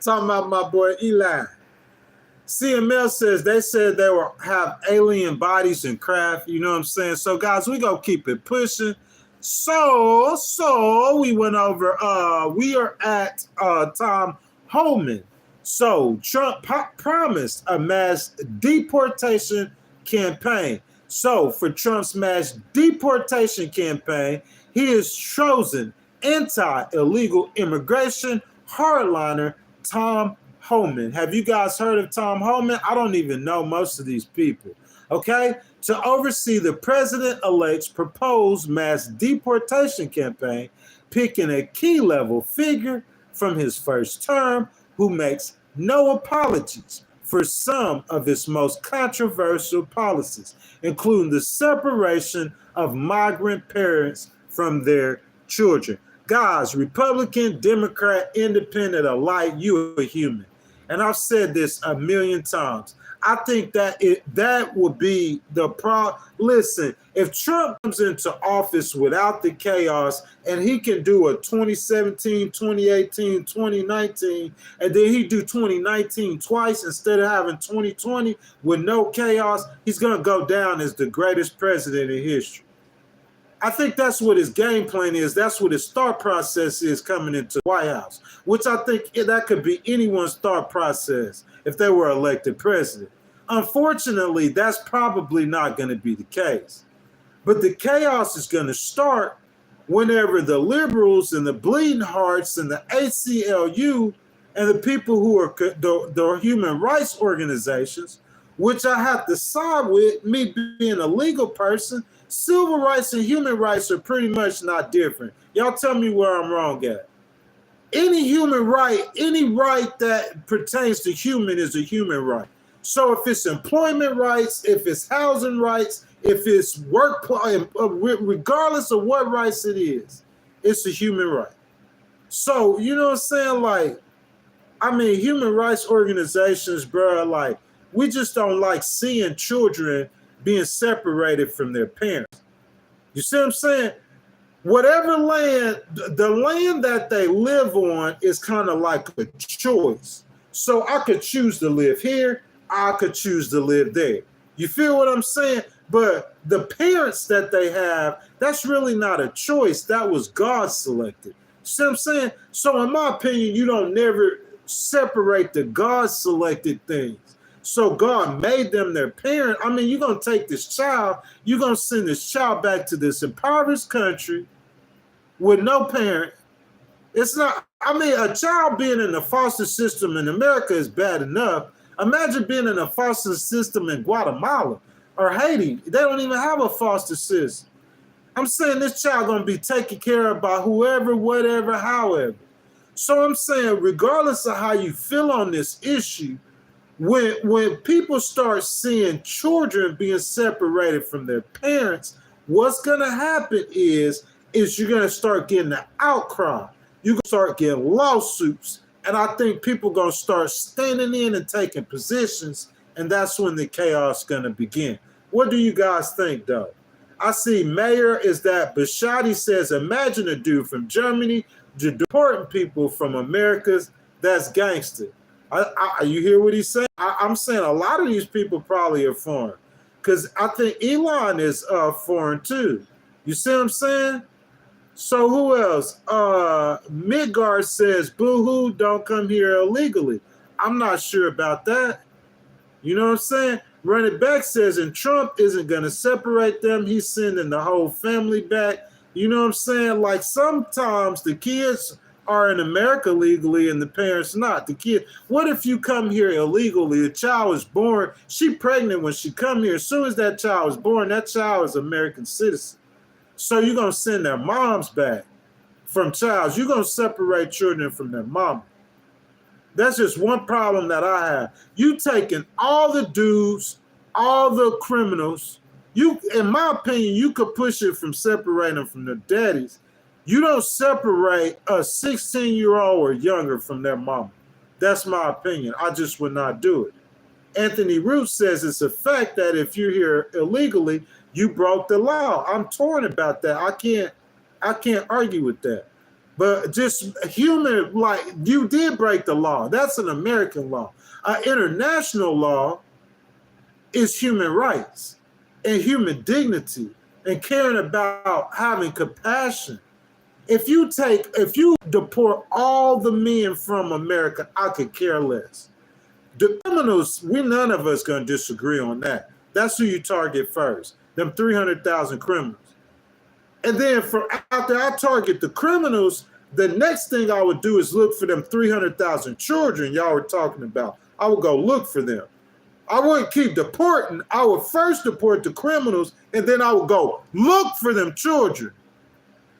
Talking about my boy Elon. CML says they said they will have alien bodies and craft. You know what I'm saying? So, guys, we gonna keep it pushing. So we went over. We are at Tom Homan. So Trump promised a mass deportation campaign. So for Trump's mass deportation campaign, he has chosen anti-illegal immigration hardliner Tom Homan. Have you guys heard of Tom Homan? I don't even know most of these people. Okay? To oversee the president-elect's proposed mass deportation campaign, picking a key level figure from his first term who makes no apologies for some of its most controversial policies, including the separation of migrant parents from their children. Guys, Republican, Democrat, Independent alike, you are human. And I've said this a million times. I think that would be the problem. Listen, if Trump comes into office without the chaos and he can do a 2017, 2018, 2019, and then he do 2019 twice instead of having 2020 with no chaos, he's going to go down as the greatest president in history. I think that's what his game plan is. That's what his thought process is coming into the White House, which I think that could be anyone's thought process if they were elected president. Unfortunately, that's probably not going to be the case. But the chaos is going to start whenever the liberals and the bleeding hearts and the ACLU and the people who are the human rights organizations, which I have to side with, me being a legal person, civil rights and human rights are pretty much not different. Y'all tell me where I'm wrong at. Any human right, any right that pertains to human is a human right. So if it's employment rights, if it's housing rights, if it's work, regardless of what rights it is, it's a human right. So, you know what I'm saying? Like, I mean, human rights organizations, bro, like, we just don't like seeing children being separated from their parents. You see what I'm saying? Whatever land, the land that they live on is kind of like a choice. So I could choose to live here. I could choose to live there. You feel what I'm saying? But the parents that they have, that's really not a choice. That was God selected. See what I'm saying? So in my opinion, you don't never separate the God selected things. So God made them their parent. I mean, you're going to take this child, you're going to send this child back to this impoverished country with no parent. It's not, I mean, a child being in the foster system in America is bad enough. Imagine being in a foster system in Guatemala or Haiti. They don't even have a foster system. I'm saying this child going to be taken care of by whoever, whatever, however. So I'm saying, regardless of how you feel on this issue, when people start seeing children being separated from their parents, what's going to happen is you're going to start getting an outcry. You're going to start getting lawsuits. And I think people are going to start standing in and taking positions. And that's when the chaos is going to begin. What do you guys think, though? I see Mayor is that Bashadi says, imagine a dude from Germany deporting people from Americas. That's gangster. You hear what he's saying? I'm saying a lot of these people probably are foreign. Because I think Elon is foreign too. You see what I'm saying? So who else? Midgard says, boo-hoo, don't come here illegally. I'm not sure about that. You know what I'm saying? Run It Back says, and Trump isn't going to separate them. He's sending the whole family back. You know what I'm saying? Like sometimes the kids are in America legally and the parents not. The kid, what if you come here illegally? The child is born. She pregnant when she come here. As soon as that child is born, that child is American citizen. So you're going to send their moms back from childs. You're going to separate children from their mom. That's just one problem that I have. You taking all the dudes, all the criminals. You, in my opinion, you could push it from separating them from their daddies. You don't separate a 16-year-old or younger from their mama. That's my opinion. I just would not do it. Anthony Root says it's a fact that if you're here illegally, you broke the law. I'm torn about that. I can't argue with that. But just human, like you did break the law. That's an American law. International law is human rights and human dignity and caring about having compassion. If you deport all the men from America, I could care less. The criminals, none of us gonna disagree on that. That's who you target first. Them 300,000 criminals. And then after I target the criminals, the next thing I would do is look for them 300,000 children y'all were talking about. I would go look for them. I wouldn't keep deporting. I would first deport the criminals, and then I would go look for them children.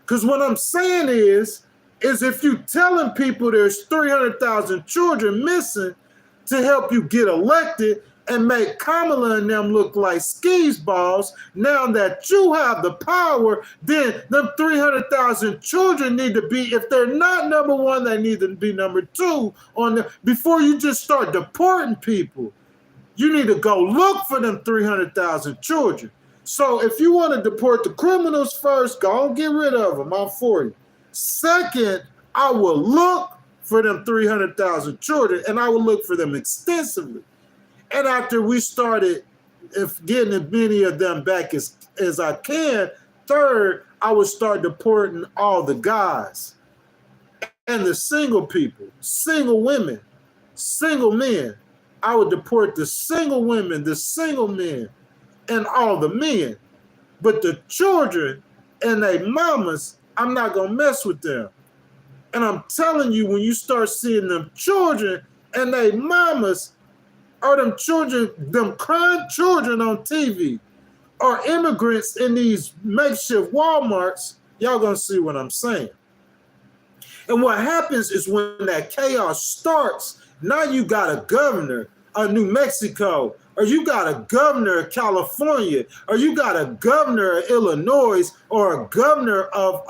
Because what I'm saying is if you telling people there's 300,000 children missing to help you get elected and make Kamala and them look like skis balls, now that you have the power, then them 300,000 children need to be, if they're not number one, they need to be number two before you just start deporting people. You need to go look for them 300,000 children. So if you want to deport the criminals first, go and get rid of them. I'm for you. Second, I will look for them 300,000 children, and I will look for them extensively. And after we started getting as many of them back as I can, third, I would start deporting all the guys and the single people, single women, single men. I would deport the single women, the single men, and all the men. But the children and their mamas, I'm not going to mess with them. And I'm telling you, when you start seeing them children and their mamas, or them children, them crying children on TV, or immigrants in these makeshift Walmarts, y'all gonna see what I'm saying. And what happens is when that chaos starts, now you got a governor of New Mexico, or you got a governor of California, or you got a governor of Illinois, or a governor of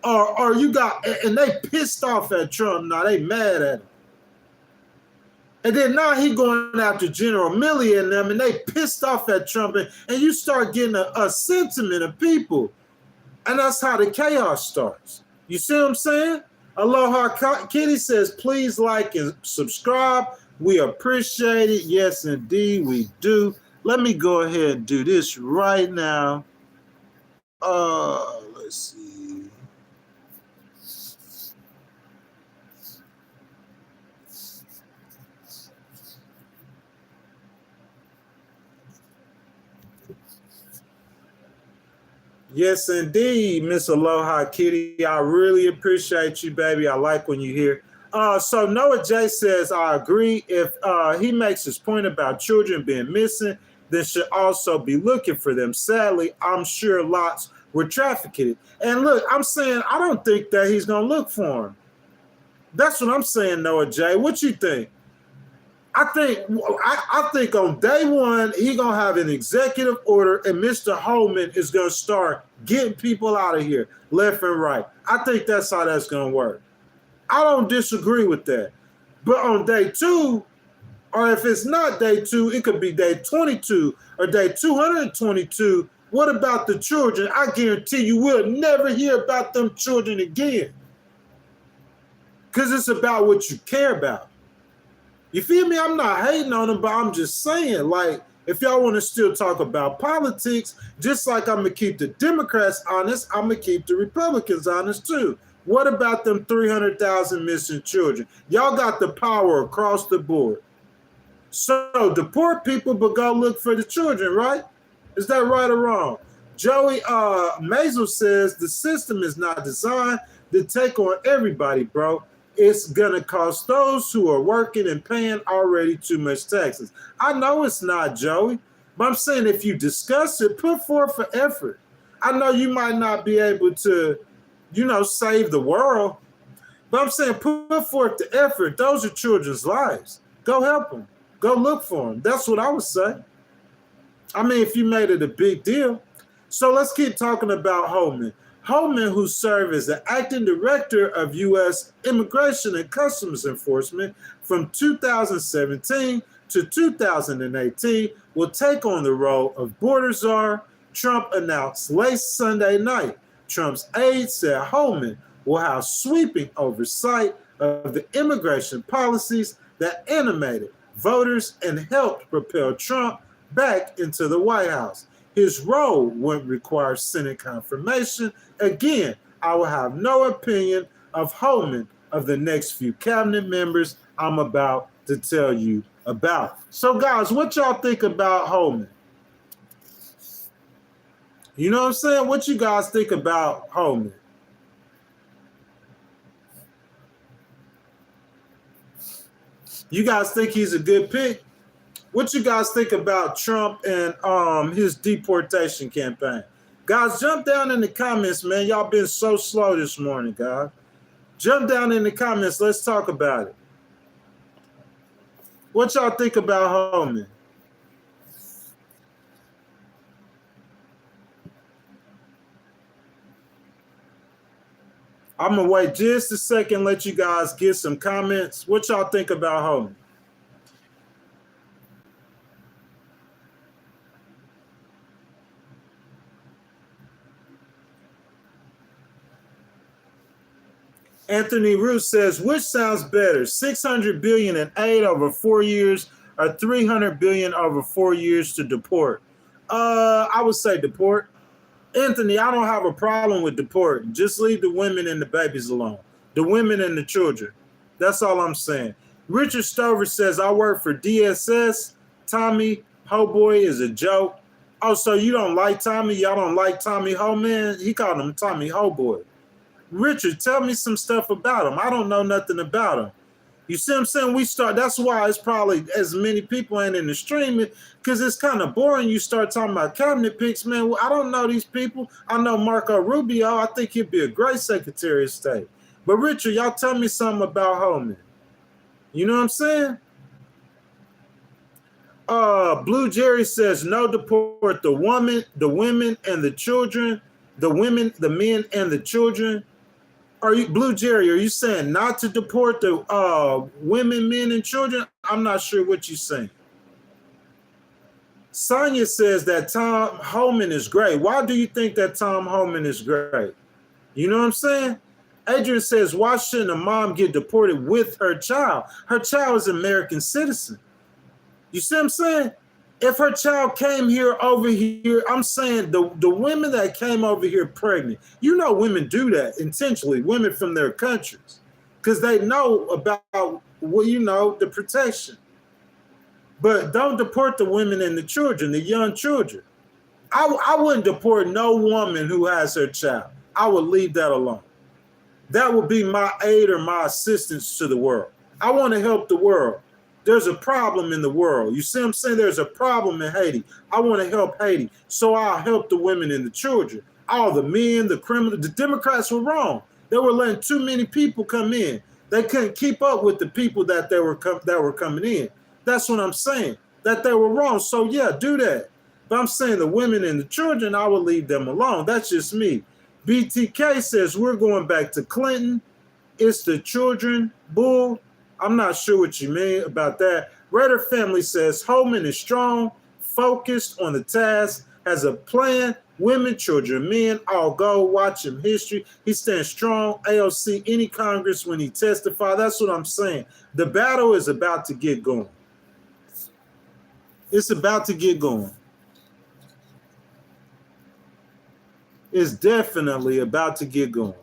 or you got, and they pissed off at Trump. Now they mad at him. And then now he going after General Milley and them, and they pissed off at Trump, and you start getting a sentiment of people. And that's how the chaos starts. You see what I'm saying? Aloha Kitty says, please like and subscribe. We appreciate it. Yes, indeed, we do. Let me go ahead and do this right now. Let's see. Yes, indeed, Miss Aloha Kitty. I really appreciate you, baby. I like when you're here. So Noah J says, I agree. If he makes his point about children being missing, then should also be looking for them. Sadly, I'm sure lots were trafficked. And look, I'm saying I don't think that he's going to look for them. That's what I'm saying, Noah J. What you think? I think on day one he gonna have an executive order, and Mr. Holman is gonna start getting people out of here left and right. I think that's how that's gonna work. I don't disagree with that. But on day two, or if it's not day two, it could be day 22 or day 222. What about the children? I guarantee you we'll never hear about them children again. Because it's about what you care about. You feel me? I'm not hating on them, but I'm just saying, like, if y'all want to still talk about politics, just like I'm going to keep the Democrats honest, I'm going to keep the Republicans honest too. What about them 300,000 missing children? Y'all got the power across the board. So deport people, but go look for the children, right? Is that right or wrong? Joey Mazel says the system is not designed to take on everybody, bro. It's gonna cost those who are working and paying already too much taxes. I know it's not, Joey, but I'm saying if you discuss it, put forth an effort. I know you might not be able to, save the world, but I'm saying put forth the effort. Those are children's lives. Go help them. Go look for them. That's what I would say. I mean, if you made it a big deal. So let's keep talking about Holman. Holman, who served as the acting director of U.S. Immigration and Customs Enforcement from 2017 to 2018, will take on the role of border czar, Trump announced late Sunday night. Trump's aide said Holman will have sweeping oversight of the immigration policies that animated voters and helped propel Trump back into the White House. His role wouldn't require Senate confirmation. Again, I will have no opinion of Holman of the next few cabinet members I'm about to tell you about. So, guys, what y'all think about Holman? You know what I'm saying? What you guys think about Holman? You guys think he's a good pick? What you guys think about Trump and his deportation campaign? Guys, jump down in the comments, man. Y'all been so slow this morning, guys. Jump down in the comments. Let's talk about it. What y'all think about Holman? I'm going to wait just a second, let you guys get some comments. What y'all think about Holman? Anthony Root says, which sounds better, $600 billion in aid over 4 years or $300 billion over 4 years to deport? I would say deport. Anthony, I don't have a problem with deporting. Just leave the women and the babies alone. The women and the children. That's all I'm saying. Richard Stover says, I work for DSS. Tommy Hoboy is a joke. Oh, so you don't like Tommy? Y'all don't like Tommy Homan? He called him Tommy Hoboy. Richard, tell me some stuff about him. I don't know nothing about him. You see what I'm saying? That's why it's probably as many people ain't in the streaming, because it's kind of boring. You start talking about cabinet picks, man. Well, I don't know these people. I know Marco Rubio. I think he'd be a great Secretary of State. But Richard, y'all tell me something about Holman. You know what I'm saying? Blue Jerry says no deport the women, and the children. The women, the men, and the children. Blue Jerry, are you saying not to deport the women, men, and children? I'm not sure what you're saying. Sonia says that Tom Holman is great. Why do you think that Tom Holman is great? You know what I'm saying? Adrian says, why shouldn't a mom get deported with her child? Her child is an American citizen. You see what I'm saying? If her child came here over here, I'm saying the women that came over here pregnant, women do that intentionally, women from their countries, because they know about, the protection. But don't deport the women and the children, the young children. I wouldn't deport no woman who has her child. I would leave that alone. That would be my aid or my assistance to the world. I want to help the world. There's a problem in the world. You see what I'm saying? There's a problem in Haiti. I want to help Haiti. So I'll help the women and the children. All the men, the criminals, the Democrats were wrong. They were letting too many people come in. They couldn't keep up with the people that were coming in. That's what I'm saying, that they were wrong. So yeah, do that. But I'm saying the women and the children, I would leave them alone. That's just me. BTK says we're going back to Clinton. It's the children, bull. I'm not sure what you mean about that. Raider family says Holman is strong, focused on the task, has a plan. Women, children, men, all go. Watch him history. He stands strong. AOC, any Congress when he testify. That's what I'm saying. The battle is about to get going. It's about to get going. It's definitely about to get going.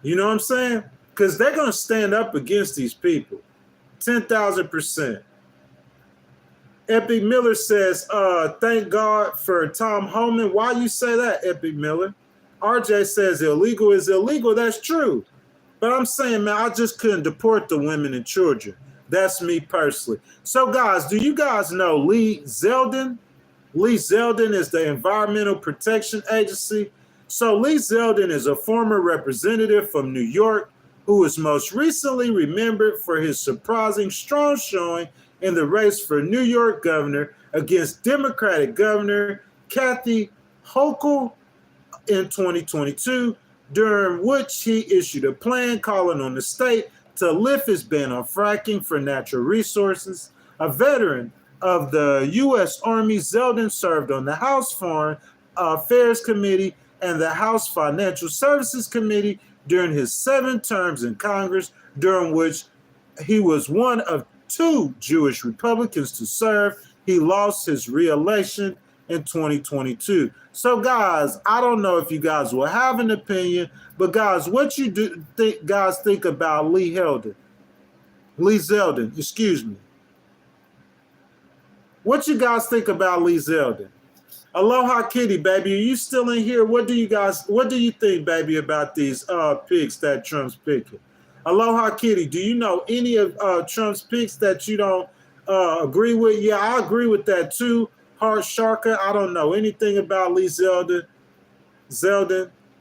You know what I'm saying? Because they're going to stand up against these people. 10,000%. Epic Miller says, thank God for Tom Homan. Why you say that, Epic Miller? RJ says illegal is illegal. That's true. But I'm saying, man, I just couldn't deport the women and children. That's me personally. So, guys, do you guys know Lee Zeldin? Lee Zeldin is the Environmental Protection Agency. So Lee Zeldin is a former representative from New York who is most recently remembered for his surprising strong showing in the race for New York governor against Democratic Governor Kathy Hochul in 2022, during which he issued a plan calling on the state to lift its ban on fracking for natural resources. A veteran of the U.S. Army, Zeldin served on the House Foreign Affairs Committee and the House Financial Services Committee during his 7 terms in Congress, during which he was one of 2 Jewish Republicans to serve. He lost his re-election in 2022. So, guys, I don't know if you guys will have an opinion, but guys, what you do think about Lee Zeldin, excuse me. What you guys think about Lee Zeldin? Aloha Kitty, baby, are you still in here? What do you think, baby, about these picks that Trump's picking? Aloha Kitty, do you know any of Trump's picks that you don't agree with? Yeah, I agree with that too. Hart Sharka, I don't know anything about Lee Zeldin,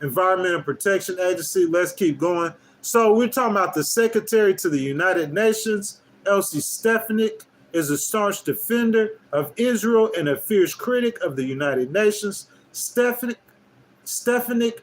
Environmental Protection Agency. Let's keep going. So we're talking about the Secretary to the United Nations, Elsie Stefanik, is a staunch defender of Israel and a fierce critic of the United Nations. Stefanik,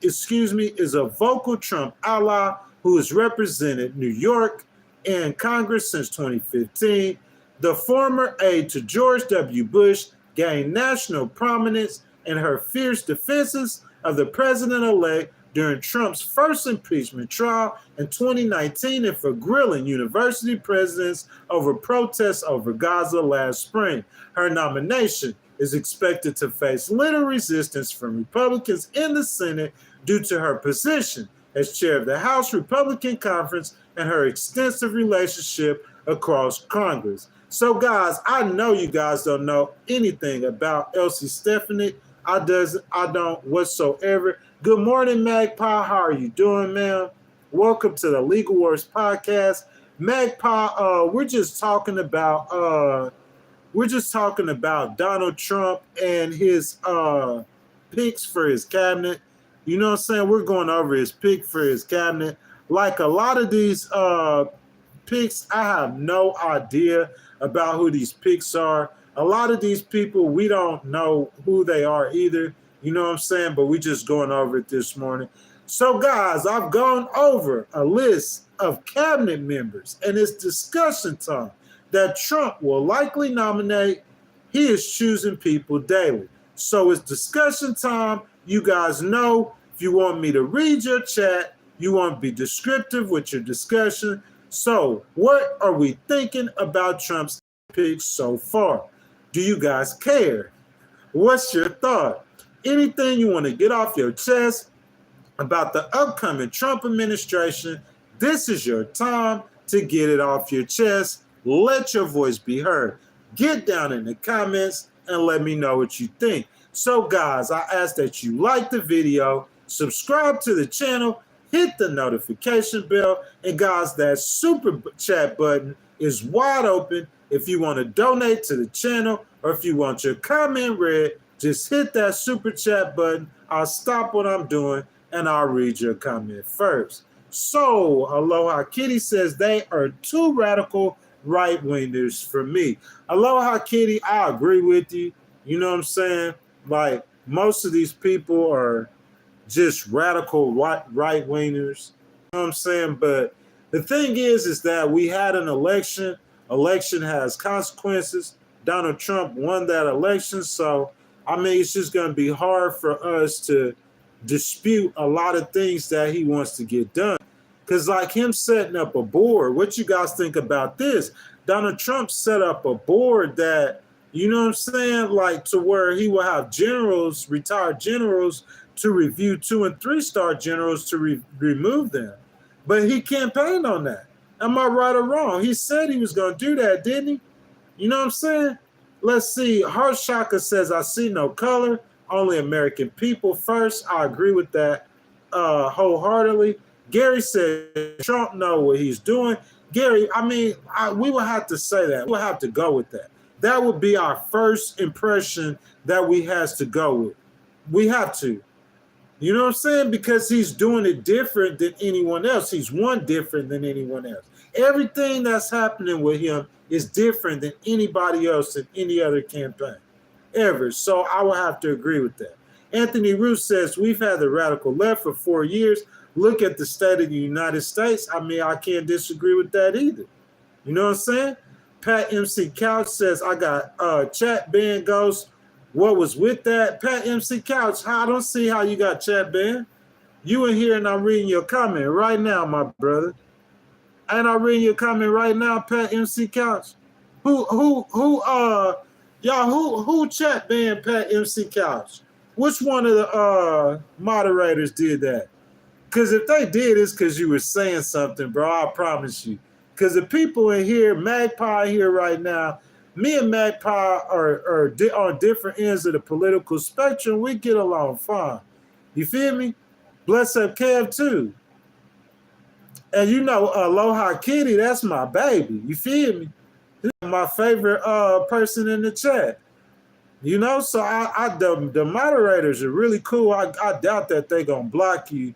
is a vocal Trump ally who has represented New York in Congress since 2015. The former aide to George W. Bush gained national prominence in her fierce defenses of the president-elect during Trump's first impeachment trial in 2019 and for grilling university presidents over protests over Gaza last spring. Her nomination is expected to face little resistance from Republicans in the Senate due to her position as chair of the House Republican Conference and her extensive relationship across Congress. So, guys, I know you guys don't know anything about Elsie Stefanik. I don't whatsoever. Good morning, Magpie. How are you doing, ma'am? Welcome to the Legal Wars podcast. Magpie, we're just talking about Donald Trump and his picks for his cabinet. You know what I'm saying? We're going over his pick for his cabinet. Like a lot of these picks, I have no idea about who these picks are. A lot of these people, we don't know who they are either. You know what I'm saying? But we're just going over it this morning. So, guys, I've gone over a list of cabinet members, and it's discussion time that Trump will likely nominate. He is choosing people daily. So it's discussion time. You guys know, if you want me to read your chat, you want to be descriptive with your discussion. So what are we thinking about Trump's picks so far? Do you guys care? What's your thought? Anything you want to get off your chest about the upcoming Trump administration, this is your time to get it off your chest. Let your voice be heard. Get down in the comments and let me know what you think. So, guys, I ask that you like the video, subscribe to the channel, hit the notification bell, and guys, that super chat button is wide open. If you want to donate to the channel or if you want your comment read, just hit that super chat button. I'll stop what I'm doing and I'll read your comment first. So, Aloha Kitty says they are too radical right-wingers for me. Aloha Kitty, I agree with you. You know what I'm saying? Like, most of these people are just radical right-wingers. You know what I'm saying? But the thing is that we had an election. Election has consequences. Donald Trump won that election. So, I mean, it's just going to be hard for us to dispute a lot of things that he wants to get done. Because, like him setting up a board, what you guys think about this? Donald Trump set up a board that, you know what I'm saying, like to where he will have generals, retired generals, to review 2 and 3-star generals to remove them. But he campaigned on that. Am I right or wrong? He said he was going to do that, didn't he? You know what I'm saying? Let's see. Harshaka says, I see no color, only American people first. I agree with that wholeheartedly. Gary said, Trump know what he's doing. Gary, I mean, we will have to say that. We'll have to go with that. That would be our first impression that we has to go with. We have to. You know what I'm saying? Because he's doing it different than anyone else. He's one different than anyone else. Everything that's happening with him is different than anybody else in any other campaign ever. So I will have to agree with that. Anthony Roos says, we've had the radical left for 4 years. Look at the state of the United States. I mean, I can't disagree with that either. You know what I'm saying? Pat MC Couch says, I got chat ban Ghost. What was with that? Pat MC Couch, I don't see how you got chat ban. You in here and I'm reading your comment right now, my brother. And I'm reading your comment right now, Pat MC Couch. Who chat banned Pat MC Couch? Which one of the moderators did that? Because if they did, it's because you were saying something, bro. I promise you. Because the people in here, Magpie here right now, me and Magpie are on different ends of the political spectrum. We get along fine. You feel me? Bless up Kev too. And you know, Aloha Kitty, that's my baby. You feel me? This is my favorite person in the chat. You know, so the moderators are really cool. I doubt that they're going to block you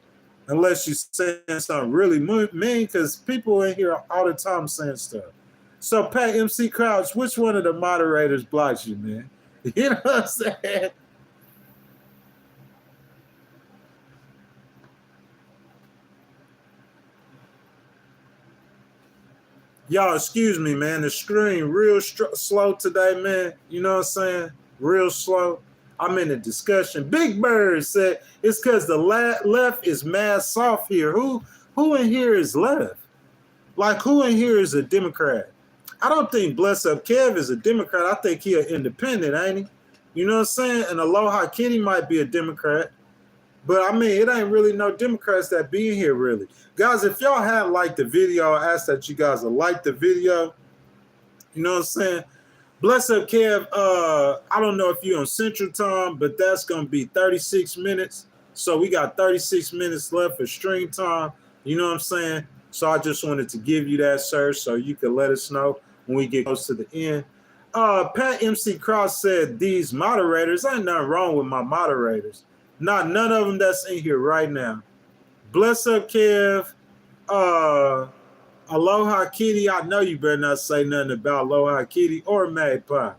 unless you're saying something really mean, because people in here all the time saying stuff. So, Pat MC Crouch, which one of the moderators blocks you, man? You know what I'm saying? Y'all, excuse me, man. The stream real slow today, man. You know what I'm saying? Real slow. I'm in a discussion. Big Bird said it's because the left is mad soft here. Who in here is left? Like, who in here is a Democrat? I don't think Bless Up Kev is a Democrat. I think he an independent, ain't he? You know what I'm saying? And Aloha Kitty might be a Democrat. But, I mean, it ain't really no Democrats that be in here, really. Guys, if y'all haven't liked the video, I ask that you guys will like the video. You know what I'm saying? Bless Up Kev, I don't know if you're on Central Time, but that's going to be 36 minutes. So we got 36 minutes left for stream time. You know what I'm saying? So I just wanted to give you that, sir, so you can let us know when we get close to the end. Pat MC Cross said, these moderators, ain't nothing wrong with my moderators. None of them that's in here right now. Bless Up Kev, Aloha Kitty, I know you better not say nothing about Aloha Kitty or Magpie.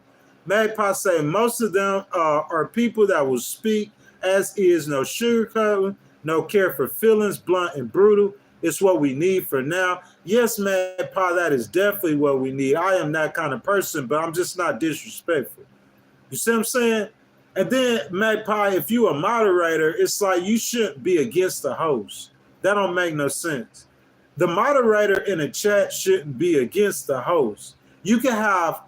Magpie say most of them are people that will speak as is, no sugarcoating, no care for feelings, blunt and brutal. It's what we need for now. Yes, Magpie, that is definitely what we need. I am that kind of person, but I'm just not disrespectful. You see what I'm saying? And then, Magpie, if you a moderator, it's like you shouldn't be against the host. That don't make no sense. The moderator in a chat shouldn't be against the host. You can have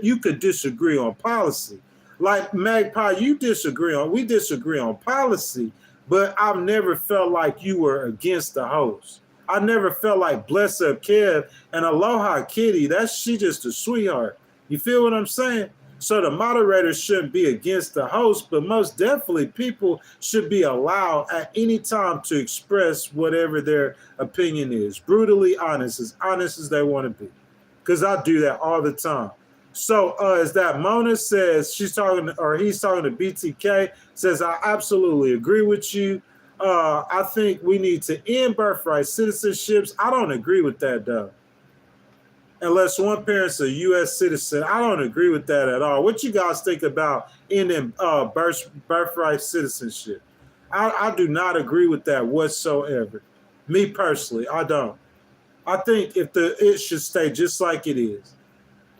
you could disagree on policy. Like Magpie, we disagree on policy, but I've never felt like you were against the host. I never felt like Bless Up Kev and Aloha Kitty, she just a sweetheart. You feel what I'm saying? So the moderators shouldn't be against the host, but most definitely people should be allowed at any time to express whatever their opinion is. Brutally honest as they want to be. Because I do that all the time. So as that Mona says, he's talking to BTK, says, I absolutely agree with you. I think we need to end birthright citizenships. I don't agree with that, though. unless one parent's a U.S. citizen. I don't agree with that at all. What you guys think about ending birthright citizenship? I do not agree with that whatsoever. Me personally, I don't. I think it should stay just like it is.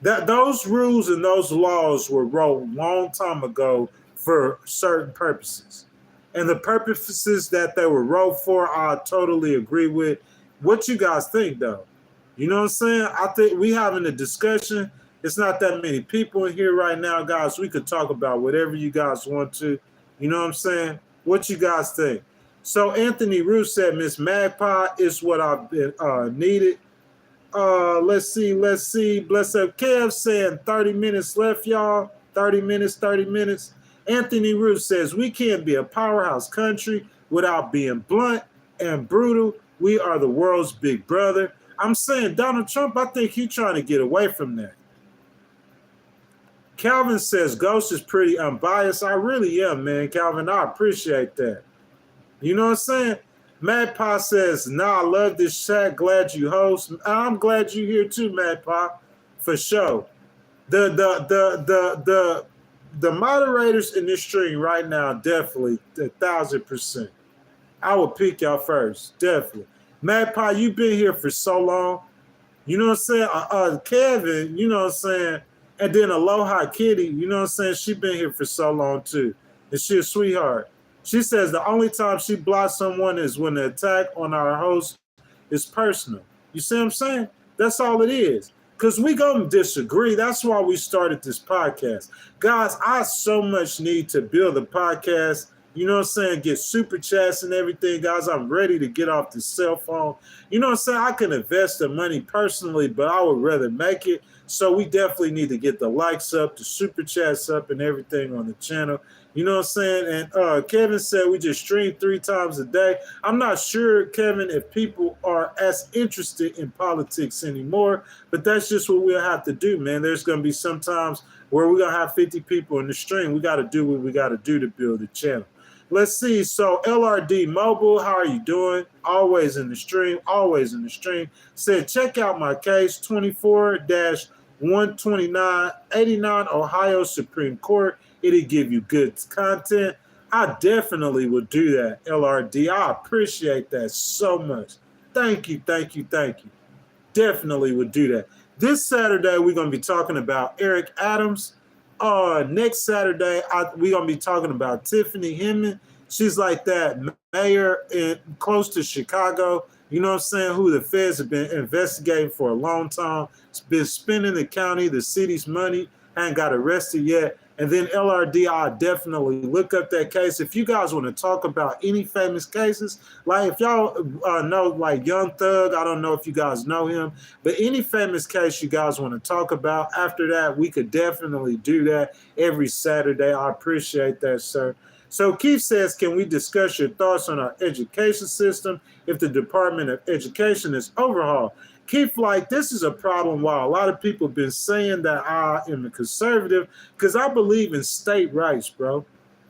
That those rules and those laws were wrote long time ago for certain purposes, and the purposes that they were wrote for, I totally agree with. What you guys think, though? You know what I'm saying? I think we having a discussion. It's not that many people in here right now, guys. We could talk about whatever you guys want to. You know what I'm saying? What you guys think? So Anthony Roos said, Miss Magpie is what I've been needed. Let's see. Bless up Kev saying 30 minutes left, y'all. 30 minutes, 30 minutes. Anthony Roos says, we can't be a powerhouse country without being blunt and brutal. We are the world's big brother. I'm saying Donald Trump, I think he's trying to get away from that. Calvin says, Ghost is pretty unbiased. I really am, man, Calvin. I appreciate that. You know what I'm saying? Magpie says, I love this chat. Glad you host. I'm glad you're here too, Magpie, for sure. The moderators in this stream right now, definitely 1,000%. I will pick y'all first, definitely. Magpie, you've been here for so long. You know what I'm saying? Kevin, you know what I'm saying? And then Aloha Kitty, you know what I'm saying? She been here for so long too. And she a sweetheart. She says the only time she blocks someone is when the attack on our host is personal. You see what I'm saying? That's all it is. Because we going to disagree. That's why we started this podcast. Guys, I so much need to build a podcast. You know what I'm saying? Get super chats and everything. Guys, I'm ready to get off the cell phone. You know what I'm saying? I can invest the money personally, but I would rather make it. So we definitely need to get the likes up, the super chats up, and everything on the channel. You know what I'm saying? And Kevin said we just stream 3 times a day. I'm not sure, Kevin, if people are as interested in politics anymore, but that's just what we'll have to do, man. There's going to be some times where we're going to have 50 people in the stream. We got to do what we got to do to build the channel. Let's see. So LRD Mobile, how are you doing? Always in the stream. Said, check out my case, 24-12989 Ohio Supreme Court. It'll give you good content. I definitely would do that, LRD. I appreciate that so much. Thank you. Definitely would do that. This Saturday, we're going to be talking about Eric Adams. Next Saturday, we're going to be talking about Tiffany Hemming. She's like that mayor close to Chicago, you know what I'm saying, who the feds have been investigating for a long time. It's been spending the county, the city's money, ain't got arrested yet. And then LRD, I definitely look up that case. If you guys want to talk about any famous cases, like if y'all know like Young Thug, I don't know if you guys know him, but any famous case you guys want to talk about, after that, we could definitely do that every Saturday. I appreciate that, sir. So Keith says, can we discuss your thoughts on our education system if the Department of Education is overhauled? Keith, like, this is a problem why a lot of people have been saying that I am a conservative, because I believe in state rights, bro.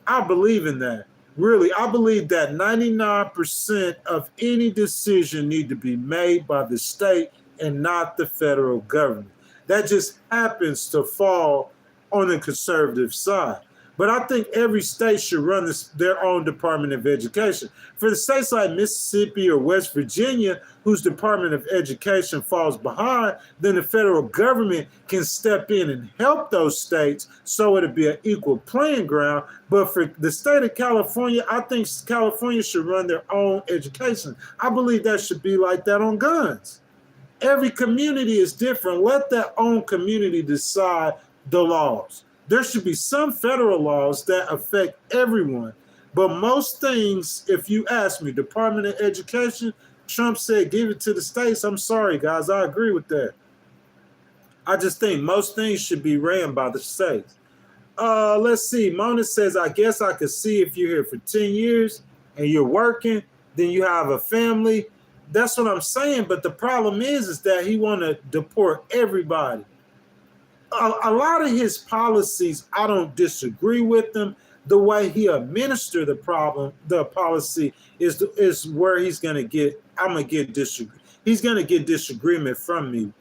I believe in that. Really, I believe that 99% of any decision need to be made by the state and not the federal government. That just happens to fall on the conservative side. But I think every state should run their own Department of Education. For the states like Mississippi or West Virginia, whose Department of Education falls behind, then the federal government can step in and help those states so it'll be an equal playing ground. But for the state of California, I think California should run their own education. I believe that should be like that on guns. Every community is different. Let that own community decide the laws. There should be some federal laws that affect everyone. But most things, if you ask me, Department of Education, Trump said, give it to the states. I'm sorry, guys. I agree with that. I just think most things should be ran by the states. Let's see. Mona says, I guess I could see if you're here for 10 years and you're working, then you have a family. That's what I'm saying. But the problem is that he want to deport everybody. A lot of his policies, I don't disagree with them. The way he administer the policy is where he's going to get. He's going to get disagreement from me.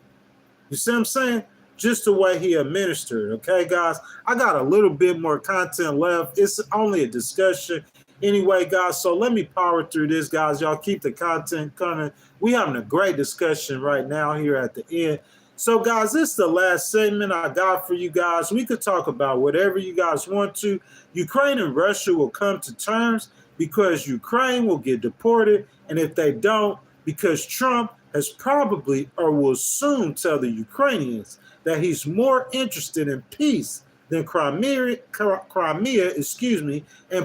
You see what I'm saying? Just the way he administered. Okay, guys, I got a little bit more content left. It's only a discussion anyway, guys. So let me power through this, guys. Y'all keep the content coming. We having a great discussion right now here at the end. So, guys, this is the last segment I got for you guys. We could talk about whatever you guys want to. Ukraine and Russia will come to terms because Ukraine will get deported. And if they don't, because Trump has probably or will soon tell the Ukrainians that he's more interested in peace than Crimea, and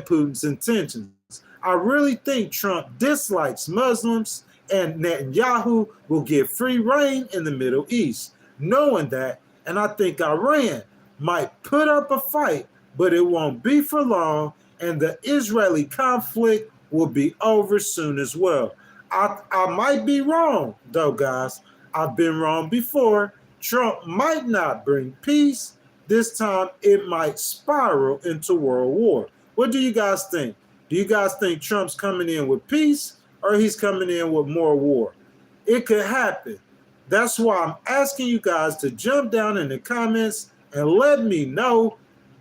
Putin's intentions. I really think Trump dislikes Muslims and Netanyahu will get free reign in the Middle East. Knowing that, and I think Iran might put up a fight, but it won't be for long, and the Israeli conflict will be over soon as well. I might be wrong, though, guys. I've been wrong before. Trump might not bring peace. This time, it might spiral into world war. What do you guys think? Do you guys think Trump's coming in with peace or he's coming in with more war? It could happen. That's why I'm asking you guys to jump down in the comments and let me know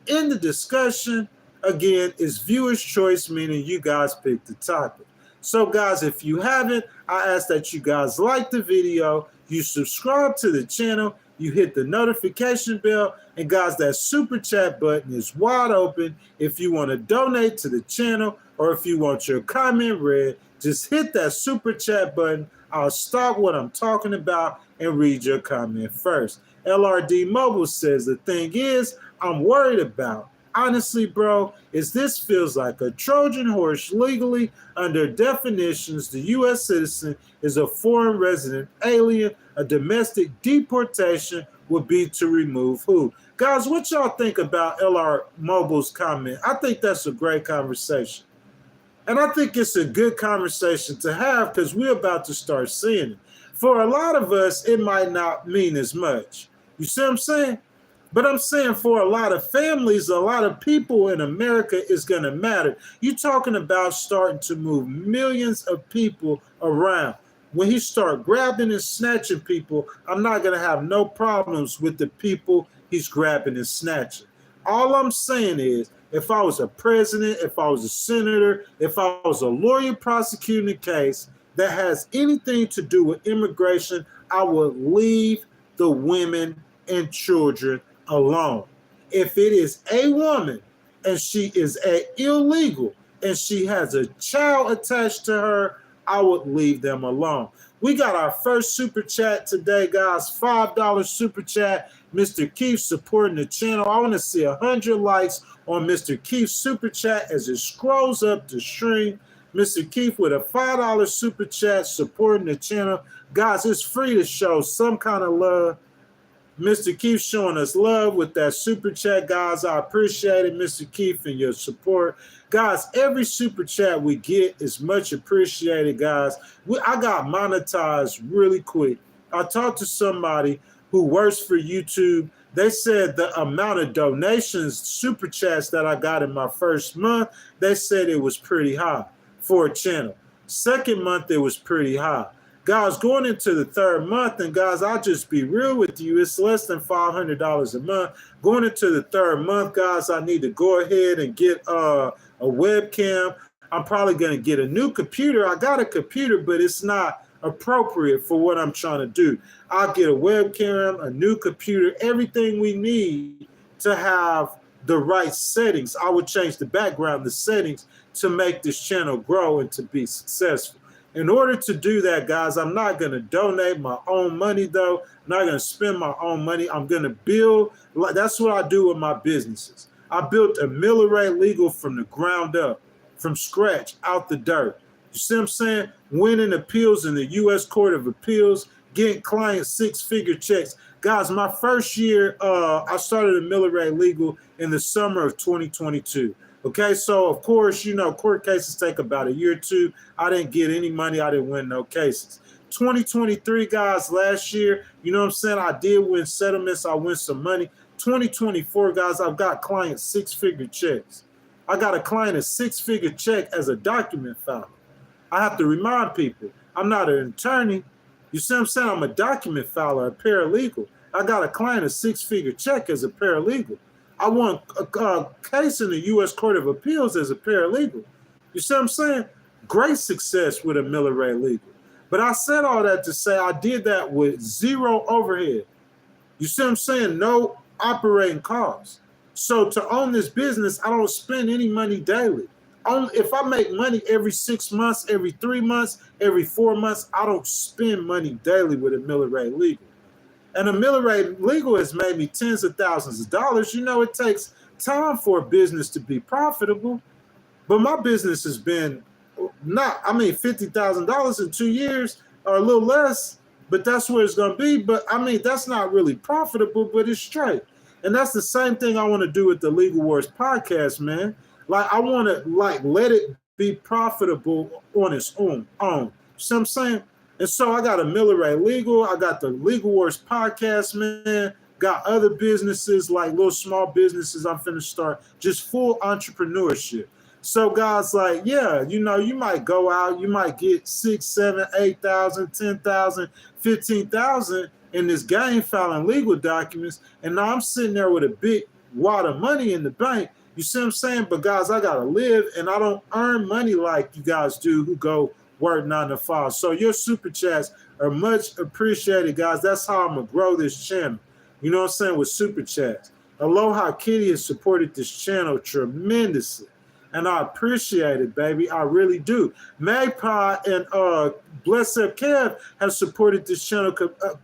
in the discussion. Again, it's viewer's choice, meaning you guys pick the topic. So, guys, if you haven't, I ask that you guys like the video, you subscribe to the channel, you hit the notification bell, and guys, that super chat button is wide open. If you want to donate to the channel or if you want your comment read, just hit that super chat button. I'll stop what I'm talking about and read your comment first. LRD Mobile says, the thing is, I'm worried about, honestly, bro, is this feels like a Trojan horse legally. Under definitions, the U.S. citizen is a foreign resident alien. A domestic deportation would be to remove who? Guys, what y'all think about LR Mobile's comment? I think that's a great conversation. And I think it's a good conversation to have because we're about to start seeing it. For a lot of us, it might not mean as much. You see what I'm saying? But I'm saying for a lot of families, a lot of people in America, it's going to matter. You're talking about starting to move millions of people around. When he start grabbing and snatching people, I'm not going to have no problems with the people he's grabbing and snatching. All I'm saying is, if I was a president, if I was a senator, if I was a lawyer prosecuting a case that has anything to do with immigration, I would leave the women and children alone. If it is a woman and she is illegal and she has a child attached to her, I would leave them alone. We got our first super chat today, guys. $5 super chat. Mr. Keith supporting the channel. I want to see 100 likes on Mr. Keith's super chat as it scrolls up the stream. Mr. Keith with a $5 super chat supporting the channel. Guys, it's free to show some kind of love. Mr. Keith showing us love with that super chat, guys. I appreciate it, Mr. Keith, and your support. Guys, every super chat we get is much appreciated, guys. I got monetized really quick. I talked to somebody who works for YouTube. They said the amount of donations, super chats that I got in my first month, they said it was pretty high for a channel. Second month, it was pretty high. Guys, going into the third month, and guys, I'll just be real with you, it's less than $500 a month. Going into the third month, guys, I need to go ahead and get a webcam. I'm probably going to get a new computer. I got a computer, but it's not appropriate for what I'm trying to do. I'll get a webcam, a new computer, everything we need to have the right settings. I would change the background, the settings, to make this channel grow and to be successful. In order to do that, guys, I'm not going to donate my own money, though. I'm not going to spend my own money. I'm going to build. That's what I do with my businesses. I built a Miller Legal from the ground up, from scratch, out the dirt. You see what I'm saying? Winning appeals in the U.S. Court of Appeals, getting clients six-figure checks. Guys, my first year, I started a Miller Legal in the summer of 2022. Okay, so of course, you know, court cases take about a year or two. I didn't get any money. I didn't win no cases. 2023, guys, last year, you know what I'm saying? I did win settlements. I win some money. 2024, guys, I've got clients six-figure checks. I got a client a six-figure check as a document filer. I have to remind people, I'm not an attorney. You see what I'm saying? I'm a document filer, a paralegal. I got a client a 6-figure check as a paralegal. I won a case in the U.S. Court of Appeals as a paralegal. You see what I'm saying? Great success with a Miller Ray Legal. But I said all that to say I did that with zero overhead. You see what I'm saying? No operating costs. So to own this business, I don't spend any money daily. If I make money every 6 months, every 3 months, every 4 months, I don't spend money daily with a Miller Ray Legal. And a Miller Ray Legal has made me tens of thousands of dollars. You know, it takes time for a business to be profitable. But my business has been $50,000 in 2 years or a little less, but that's where it's going to be. But that's not really profitable, but it's straight. And that's the same thing I want to do with the Legal Wars podcast, man. Like, I want to let it be profitable on its own. See what I'm saying? And so I got a Miller Ray Legal. I got the Legal Wars podcast, man. Got other businesses, like little small businesses I'm finna start. Just full entrepreneurship. So guys, like, yeah, you know, you might go out, you might get 6, 7, 8,000, 10,000, 15,000 in this game filing legal documents. And now I'm sitting there with a big wad of money in the bank. You see what I'm saying? But guys, I gotta live, and I don't earn money like you guys do who go work 9 to 5. So your super chats are much appreciated, guys. That's how I'm gonna grow this channel. You know what I'm saying? With super chats. Aloha Kitty has supported this channel tremendously. And I appreciate it, baby. I really do. Magpie and Bless Up Kev have supported this channel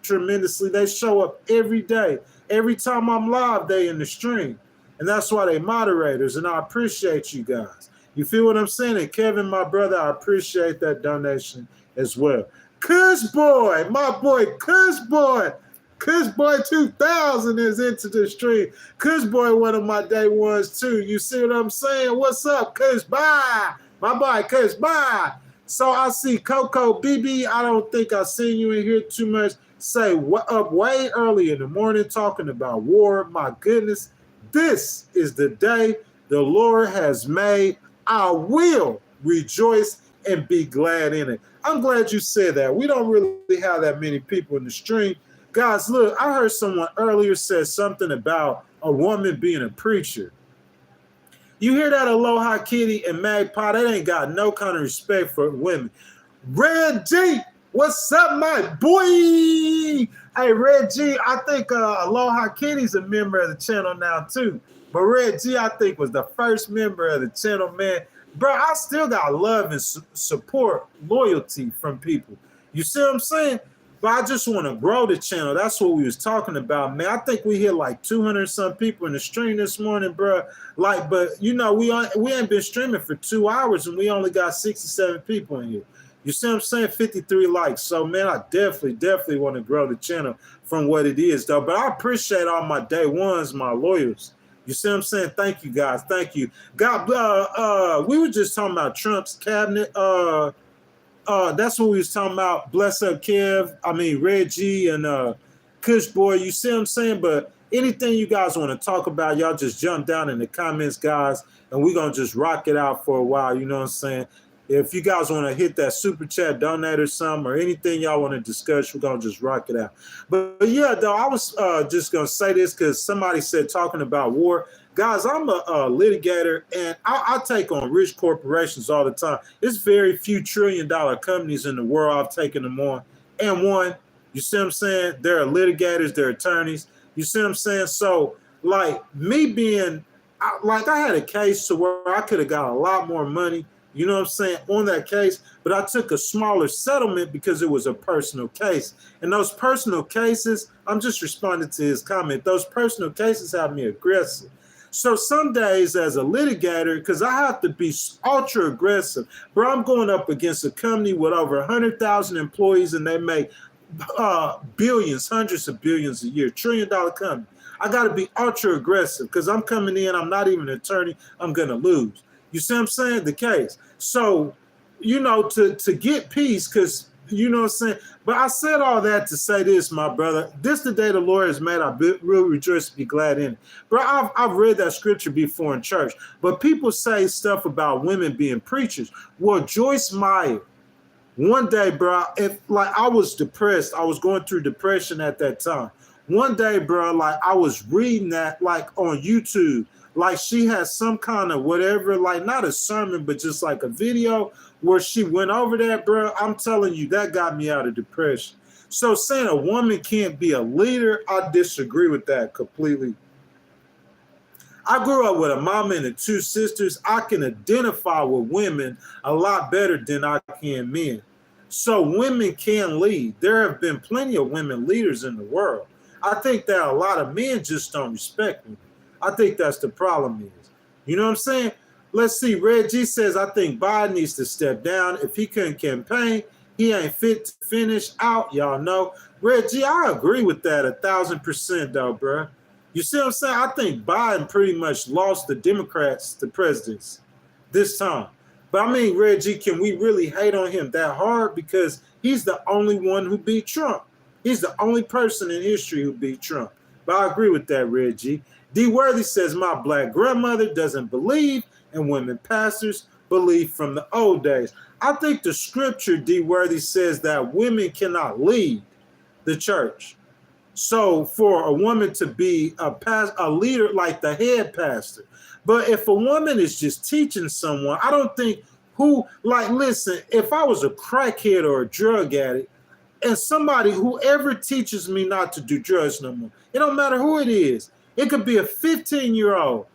tremendously. They show up every day. Every time I'm live, they in the stream. And that's why they moderators. And I appreciate you guys. You feel what I'm saying? And Kevin, my brother, I appreciate that donation as well. Kush Boy, my boy, Kush Boy. Kush Boy 2000 is into the stream. Kush Boy, one of my day ones too. You see what I'm saying? What's up, Kush? Bye. My boy, Kush. Bye. So I see Coco BB. I don't think I seen you in here too much. Say what up way early in the morning talking about war. My goodness, this is the day the Lord has made. I will rejoice and be glad in it. I'm glad you said that. We don't really have that many people in the stream. Guys, look, I heard someone earlier said something about a woman being a preacher. You hear that, Aloha Kitty and Magpie? They ain't got no kind of respect for women. Red G, what's up, my boy? Hey, Red G, I think Aloha Kitty's a member of the channel now, too. But Red G, I think, was the first member of the channel, man. Bro, I still got love and support, loyalty from people. You see what I'm saying? But I just want to grow the channel. That's what we was talking about, man. I think we hit like 200 some people in the stream this morning, bro. Like, but you know, we ain't been streaming for 2 hours and we only got 67 people in here. You see what I'm saying? 53 likes. So, man, I definitely want to grow the channel from what it is, though. But I appreciate all my day ones, my lawyers. You see what I'm saying? Thank you, guys. Thank you. God, we were just talking about Trump's cabinet. That's what we was talking about. Bless Up Kev, Reggie and Kush Boy. You see what I'm saying? But anything you guys want to talk about, y'all just jump down in the comments, guys, and we're going to just rock it out for a while. You know what I'm saying? If you guys want to hit that super chat, donate or something, or anything y'all want to discuss, we're going to just rock it out. But yeah, though, I was just going to say this because somebody said talking about war. Guys, I'm a litigator, and I take on rich corporations all the time. There's very few trillion-dollar companies in the world I've taken them on and won. You see what I'm saying? There are litigators, there are attorneys. You see what I'm saying? So, like, me being, I had a case to where I could have got a lot more money, you know what I'm saying, on that case, but I took a smaller settlement because it was a personal case. And those personal cases, I'm just responding to his comment, those personal cases have me aggressive. So some days as a litigator, because I have to be ultra aggressive, bro, I'm going up against a company with over 100,000 employees and they make billions, hundreds of billions a year, $1 trillion company. I got to be ultra aggressive because I'm coming in, I'm not even an attorney, I'm going to lose. You see what I'm saying? The case. So, you know, to get peace, because, you know what I'm saying? But I said all that to say this, my brother. This the day the Lord has made. I really rejoice to be glad in it. Bro, I've read that scripture before in church. But people say stuff about women being preachers. Well, Joyce Meyer One day, bro, if like I was depressed, I was going through depression at that time. One day, bro, like I was reading that like on YouTube, like she had some kind of whatever, like not a sermon, but just like a video where she went over that, bro. I'm telling you, that got me out of depression. So saying a woman can't be a leader, I disagree with that completely. I grew up with a mama and two sisters. I can identify with women a lot better than I can men. So women can lead. There have been plenty of women leaders in the world. I think that a lot of men just don't respect women. I think that's the problem is. You know what I'm saying? Let's see. Red G says, I think Biden needs to step down. If he couldn't campaign, he ain't fit to finish out. Y'all know. Red G, I agree with that 1,000% though, bro. You see what I'm saying? I think Biden pretty much lost the Democrats the presidency this time. But I mean, Reggie, can we really hate on him that hard? Because he's the only one who beat Trump. He's the only person in history who beat Trump. But I agree with that, Reggie. D. Worthy says, my black grandmother doesn't believe in women pastors, believe from the old days. I think the scripture, D. Worthy, says that women cannot lead the church. So for a woman to be a leader like the head pastor, but if a woman is just teaching someone, I don't think listen, if I was a crackhead or a drug addict and somebody, whoever teaches me not to do drugs no more, it don't matter who it is. It could be a 15-year-old.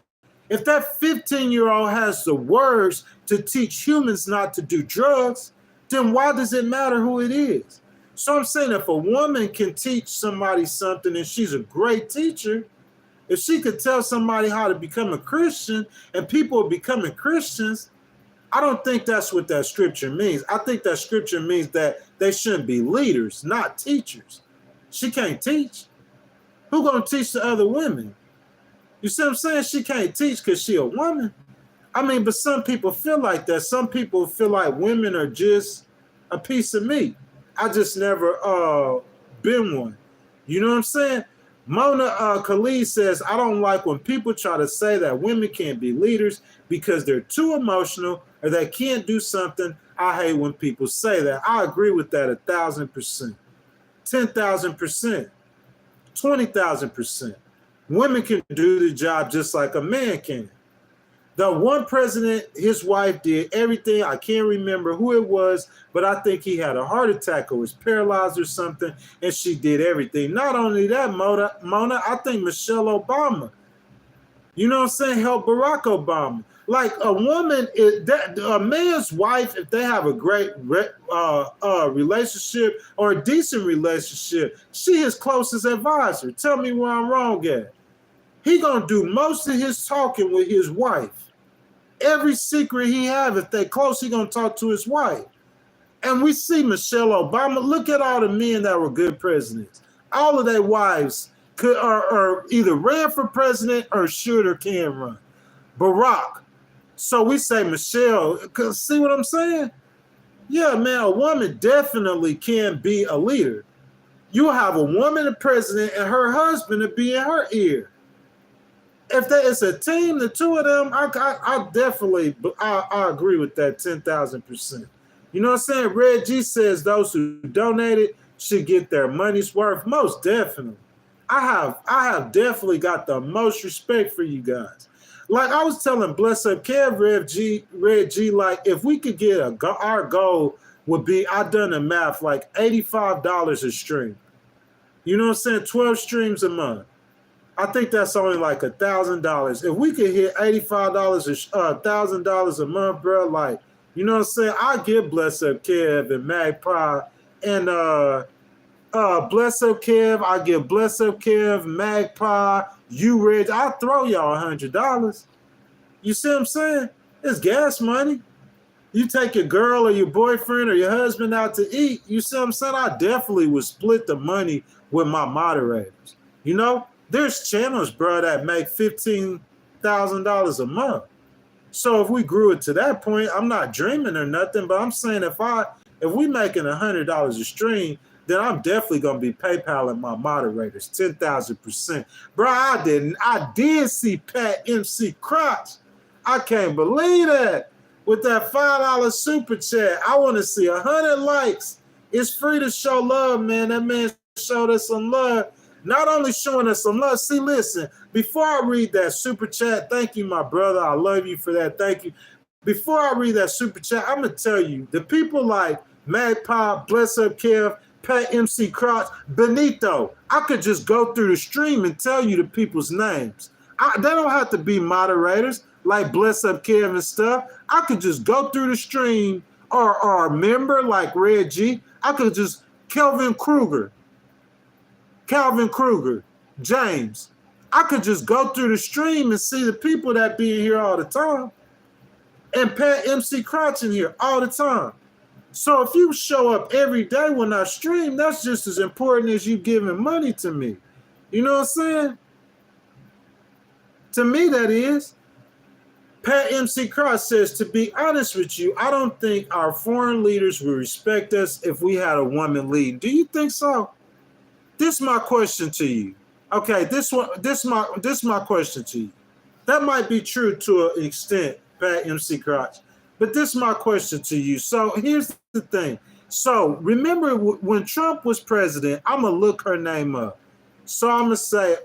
If that 15-year-old has the words to teach humans not to do drugs, then why does it matter who it is? So I'm saying if a woman can teach somebody something and she's a great teacher, if she could tell somebody how to become a Christian and people are becoming Christians, I don't think that's what that scripture means. I think that scripture means that they shouldn't be leaders, not teachers. She can't teach. Who gonna teach the other women? You see what I'm saying? She can't teach because she a woman. I mean, but some people feel like that. Some people feel like women are just a piece of meat. I just never been one. You know what I'm saying? Mona Khalid says, I don't like when people try to say that women can't be leaders because they're too emotional or they can't do something. I hate when people say that. I agree with that 1,000%, 10,000%, 20,000%. Women can do the job just like a man can. The one president, his wife did everything. I can't remember who it was, but I think he had a heart attack or was paralyzed or something, and she did everything. Not only that, Mona, I think Michelle Obama, you know what I'm saying, helped Barack Obama. Like a woman, a man's wife, if they have a great relationship or a decent relationship, she his closest advisor. Tell me where I'm wrong at. He gonna do most of his talking with his wife. Every secret he have, if they close, he gonna talk to his wife. And we see Michelle Obama. Look at all the men that were good presidents. All of their wives are either ran for president or should or can run. Barack. So we say Michelle. Cause see what I'm saying? Yeah, man. A woman definitely can be a leader. You have a woman, a president, and her husband to be in her ear. If it's a team, the two of them, I definitely, I agree with that 10,000%. You know what I'm saying? Red G says those who donated should get their money's worth. Most definitely. I have definitely got the most respect for you guys. Like I was telling Bless Up Kev, Red G, like if we could get our goal would be, I done the math, like $85 a stream. You know what I'm saying? 12 streams a month. I think that's only like $1,000. If we could hit $85, $1,000 a month, bro, like, you know what I'm saying? I give Bless Up Kev and Magpie and Bless Up Kev. I give Bless Up Kev, Magpie, you Reg. I throw y'all $100. You see what I'm saying? It's gas money. You take your girl or your boyfriend or your husband out to eat. You see what I'm saying? I definitely would split the money with my moderators. You know? There's channels, bro, that make $15,000 a month. So if we grew it to that point, I'm not dreaming or nothing, but I'm saying if we making $100 a stream, then I'm definitely gonna be PayPaling my moderators 10,000%. Bro, I did see Pat MC Crotch. I can't believe that. with that $5 super chat. I want to see 100 likes. It's free to show love, man. That man showed us some love. Not only showing us some love. See, listen, before I read that super chat, thank you, my brother. I love you for that. Thank you. Before I read that super chat, I'm going to tell you, the people like Magpie, Bless Up Kev, Pat MC Crotch, Benito, I could just go through the stream and tell you the people's names. They don't have to be moderators like Bless Up Kev and stuff. I could just go through the stream or a member like Red G. I could just Calvin Kruger, James. I could just go through the stream and see the people that be in here all the time. And Pat MC Crotch in here all the time. So if you show up every day when I stream, that's just as important as you giving money to me. You know what I'm saying? To me, that is. Pat MC Crotch says, to be honest with you, I don't think our foreign leaders would respect us if we had a woman lead. Do you think so? This is my question to you. Okay, this my question to you. That might be true to an extent, Pat MC Crotch. But this is my question to you. So here's the thing. So remember when Trump was president, I'm going to look her name up. So I'm going to say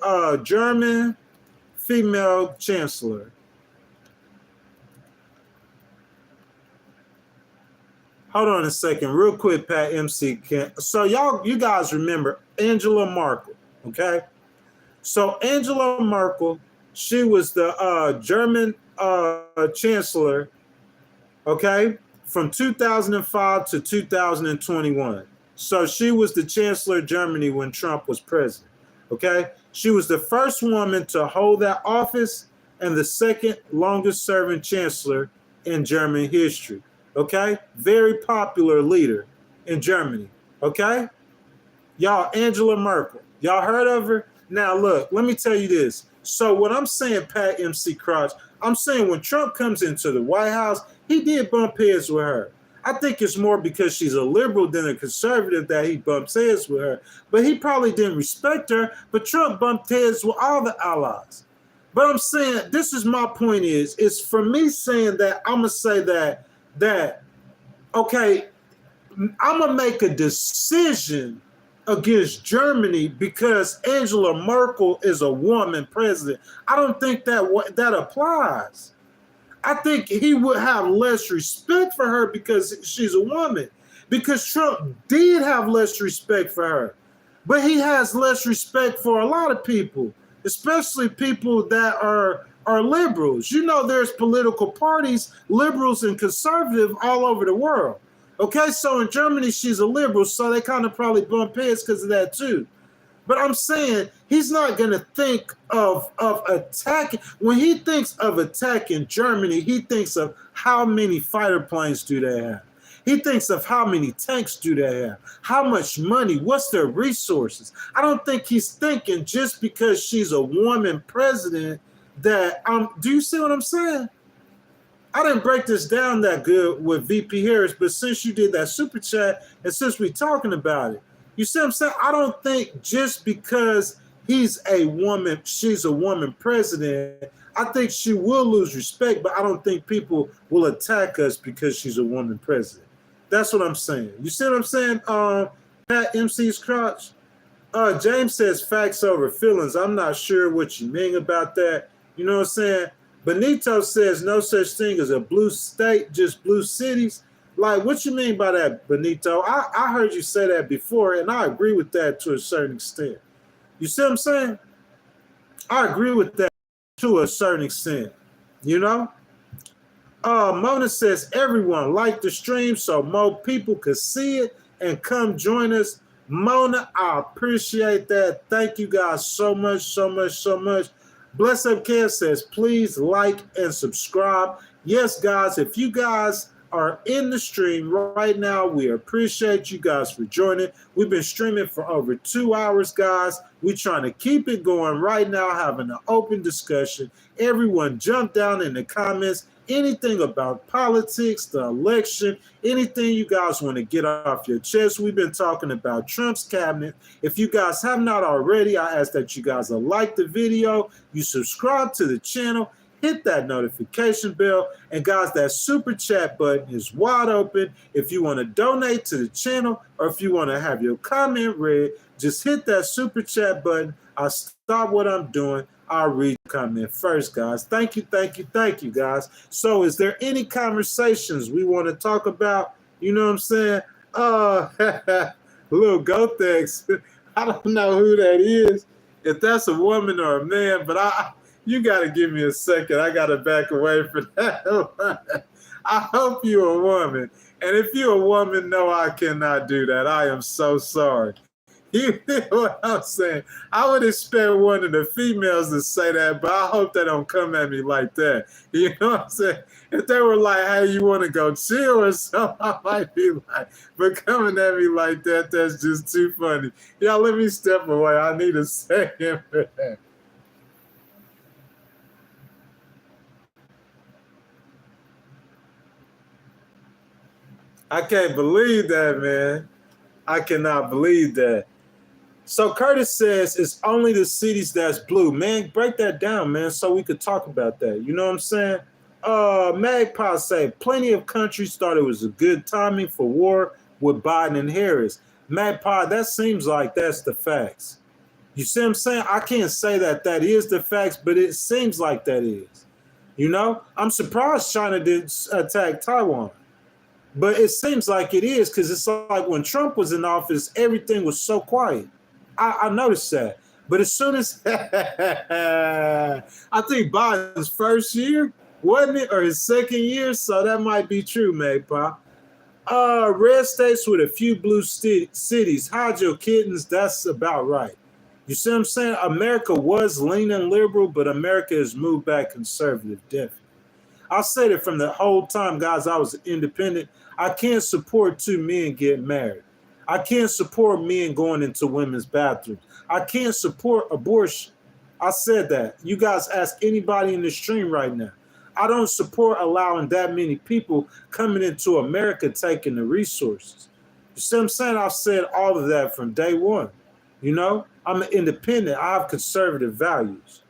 German female chancellor. Hold on a second, real quick, Pat MC. So you guys remember Angela Merkel, okay? So Angela Merkel, she was the German chancellor, okay, from 2005 to 2021. So she was the chancellor of Germany when Trump was president, okay? She was the first woman to hold that office and the second longest serving chancellor in German history, okay? Very popular leader in Germany, okay? Y'all, Angela Merkel, y'all heard of her? Now look, let me tell you this. So when I'm saying Pat MC Crotch, I'm saying when Trump comes into the White House, he did bump heads with her. I think it's more because she's a liberal than a conservative that he bumps heads with her. But he probably didn't respect her, but Trump bumped heads with all the allies. But I'm saying, this is my point is for me saying that, I'm going to say that, okay, I'm going to make a decision against Germany because Angela Merkel is a woman president. I don't think that applies. I think he would have less respect for her because she's a woman. Because Trump did have less respect for her. But he has less respect for a lot of people, especially people that are liberals. You know, there's political parties, liberals and conservative all over the world. Okay, so in Germany, she's a liberal, so they kind of probably bump heads because of that too. But I'm saying he's not going to think of attacking. When he thinks of attacking Germany, he thinks of how many fighter planes do they have. He thinks of how many tanks do they have, how much money, what's their resources. I don't think he's thinking just because she's a woman president that, do you see what I'm saying? I didn't break this down that good with VP Harris, but since you did that super chat and since we're talking about it, you see what I'm saying? I don't think just because she's a woman president, I think she will lose respect, but I don't think people will attack us because she's a woman president. That's what I'm saying. You see what I'm saying, Pat MC's Crotch? James says facts over feelings. I'm not sure what you mean about that. You know what I'm saying? Benito says no such thing as a blue state, just blue cities. Like, what you mean by that, Benito? I heard you say that before, and I agree with that to a certain extent. You see what I'm saying? I agree with that to a certain extent, you know? Mona says, everyone like the stream so more people could see it and come join us. Mona, I appreciate that. Thank you guys so much, so much, so much. Bless Up Kev says, please like and subscribe. Yes, guys, if you guys are in the stream right now, we appreciate you guys for joining. We've been streaming for over 2 hours, guys. We're trying to keep it going right now, having an open discussion. Everyone jump down in the comments. Anything about politics, the election, anything you guys want to get off your chest. We've been talking about Trump's cabinet. If you guys have not already, I ask that you guys like the video, you subscribe to the channel, hit that notification bell. And guys, that super chat button is wide open. If you want to donate to the channel or if you want to have your comment read, just hit that super chat button. I'll stop what I'm doing. I'll read your comment first, guys. Thank you, thank you, thank you, guys. So is there any conversations we want to talk about? You know what I'm saying? Little Gothex. I don't know who that is. If that's a woman or a man, but you got to give me a second. I got to back away from that. I hope you're a woman. And if you're a woman, no, I cannot do that. I am so sorry. You know what I'm saying? I would expect one of the females to say that, but I hope they don't come at me like that. You know what I'm saying? If they were like, hey, you want to go chill or something, I might be like, but coming at me like that, that's just too funny. Y'all, let me step away. I need a second for that. I can't believe that, man. I cannot believe that. So Curtis says it's only the cities that's blue. Man, break that down, man, so we could talk about that. You know what I'm saying? Magpie say plenty of countries thought it was a good timing for war with Biden and Harris. Magpie, that seems like that's the facts. You see what I'm saying? I can't say that that is the facts, but it seems like that is. You know, I'm surprised China didn't attack Taiwan. But it seems like it is because it's like when Trump was in office, everything was so quiet. I noticed that. But as soon as I think Biden's first year, wasn't it? Or his second year? So that might be true, Magpie. Red states with a few blue cities. Hide your kittens. That's about right. You see what I'm saying? America was leaning liberal, but America has moved back conservative, definitely. I said it from the whole time, guys, I was independent. I can't support two men getting married. I can't support men going into women's bathrooms. I can't support abortion. I said that. You guys ask anybody in the stream right now. I don't support allowing that many people coming into America taking the resources. You see what I'm saying? I've said all of that from day one. You know, I'm an independent. I have conservative values.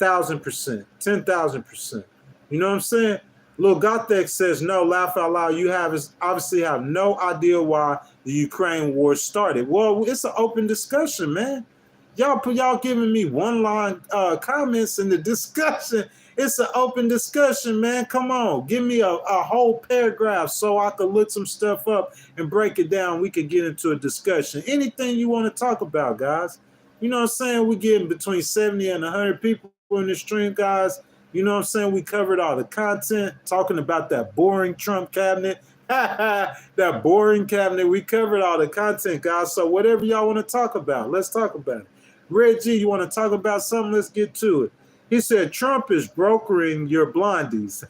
1,000%, 10,000%. You know what I'm saying? Lil Gothex says, no, laugh out loud. You obviously have no idea why the Ukraine war started. Well, it's an open discussion, man. Y'all giving me one line comments in the discussion. It's an open discussion, man. Come on. Give me a whole paragraph so I could look some stuff up and break it down. We could get into a discussion. Anything you want to talk about, guys. You know what I'm saying? We're getting between 70 and 100 people in the stream, guys. You know what I'm saying? We covered all the content, talking about that boring Trump cabinet. That boring cabinet. We covered all the content, guys. So whatever y'all want to talk about, let's talk about it. Reggie, you want to talk about something? Let's get to it. He said, Trump is brokering your blondies.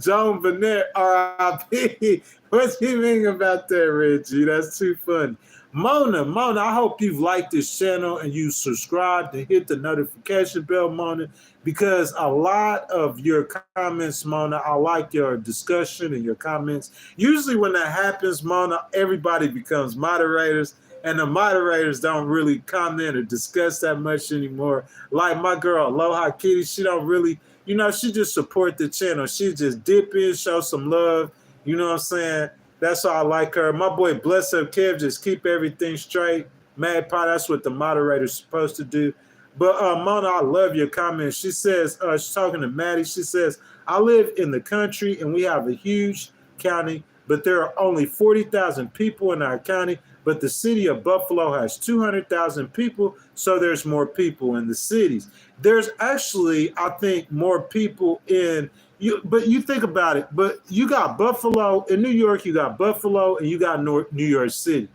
Joan Burnett, R.I.P. What do you mean about that, Reggie? That's too funny. Mona, I hope you've liked this channel and you subscribed and hit the notification bell, Mona, because a lot of your comments, Mona, I like your discussion and your comments. Usually when that happens, Mona, everybody becomes moderators, and the moderators don't really comment or discuss that much anymore. Like my girl, Aloha Kitty, she don't really, you know, she just support the channel. She just dip in, show some love. You know what I'm saying? That's why I like her. My boy Bless Up Kev, just keep everything straight. Magpie, that's what the moderator's supposed to do. But Mona, I love your comments. She says, she's talking to Maddie. She says, I live in the country and we have a huge county, but there are only 40,000 people in our county. But the city of Buffalo has 200,000 people, so there's more people in the cities. There's actually, I think, more people in you. But you think about it. But you got Buffalo in New York. You got Buffalo, and you got New York City.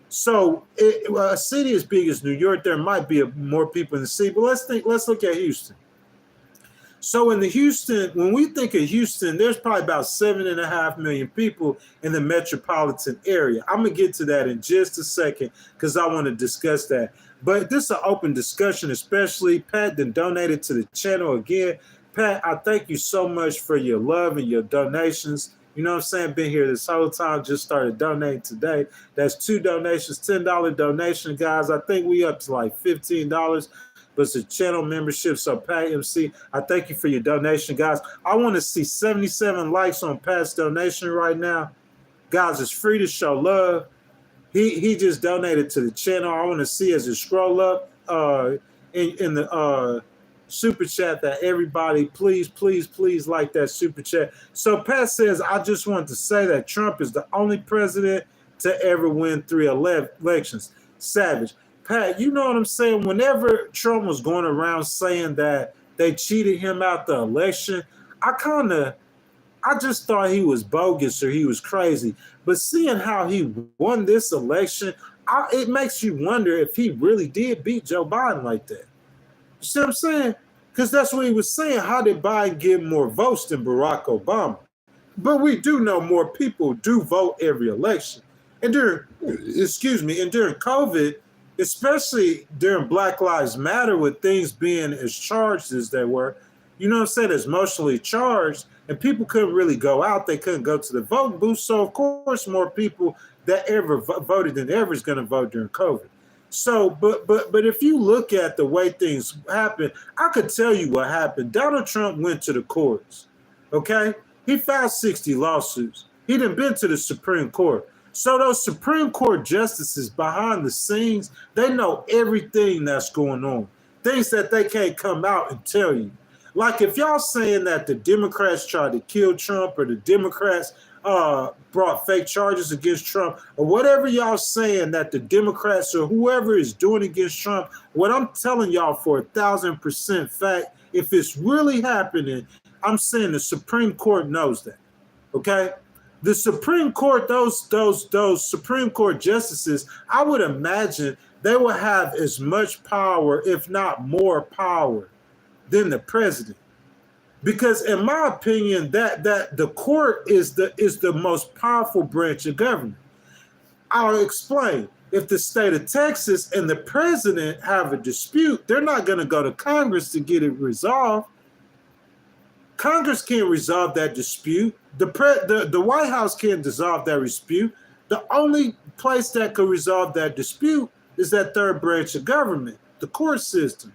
So a city as big as New York, there might be more people in the city. But let's look at Houston. So in the Houston, when we think of Houston, there's probably about 7.5 million people in the metropolitan area. I'm going to get to that in just a second because I want to discuss that. But this is an open discussion, especially Pat that donated to the channel again. Pat, I thank you so much for your love and your donations. You know what I'm saying? Been here this whole time, just started donating today. That's 2 donations, $10 donation, guys. I think we up to like $15. but it's a channel membership. So Pat MC, I thank you for your donation, guys. I want to see 77 likes on Pat's donation right now. Guys, it's free to show love. He just donated to the channel. I want to see as it scroll up in the super chat that everybody please like that super chat. So Pat says, I just want to say that Trump is the only president to ever win 3 elections. Savage. Pat, you know what I'm saying? Whenever Trump was going around saying that they cheated him out the election, I just thought he was bogus or he was crazy. But seeing how he won this election, it makes you wonder if he really did beat Joe Biden like that. You see what I'm saying? Because that's what he was saying. How did Biden get more votes than Barack Obama? But we do know more people do vote every election. And during COVID, especially during Black Lives Matter, with things being as charged as they were, you know what I'm saying, as emotionally charged, and people couldn't really go out. They couldn't go to the voting booth. So, of course, more people that ever voted than ever is going to vote during COVID. So, but if you look at the way things happen, I could tell you what happened. Donald Trump went to the courts, okay? He filed 60 lawsuits. He done been to the Supreme Court. So those Supreme Court justices behind the scenes, they know everything that's going on, things that they can't come out and tell you. Like if y'all saying that the Democrats tried to kill Trump or the Democrats brought fake charges against Trump or whatever y'all saying that the Democrats or whoever is doing against Trump, what I'm telling y'all for 1,000% fact, if it's really happening, I'm saying the Supreme Court knows that, okay? The Supreme Court, those Supreme Court justices, I would imagine they will have as much power, if not more power, than the president. Because in my opinion, that the court is the most powerful branch of government. I'll explain. If the state of Texas and the president have a dispute, they're not going to go to Congress to get it resolved. Congress can't resolve that dispute. The White House can't resolve that dispute. The only place that could resolve that dispute is that third branch of government, the court system.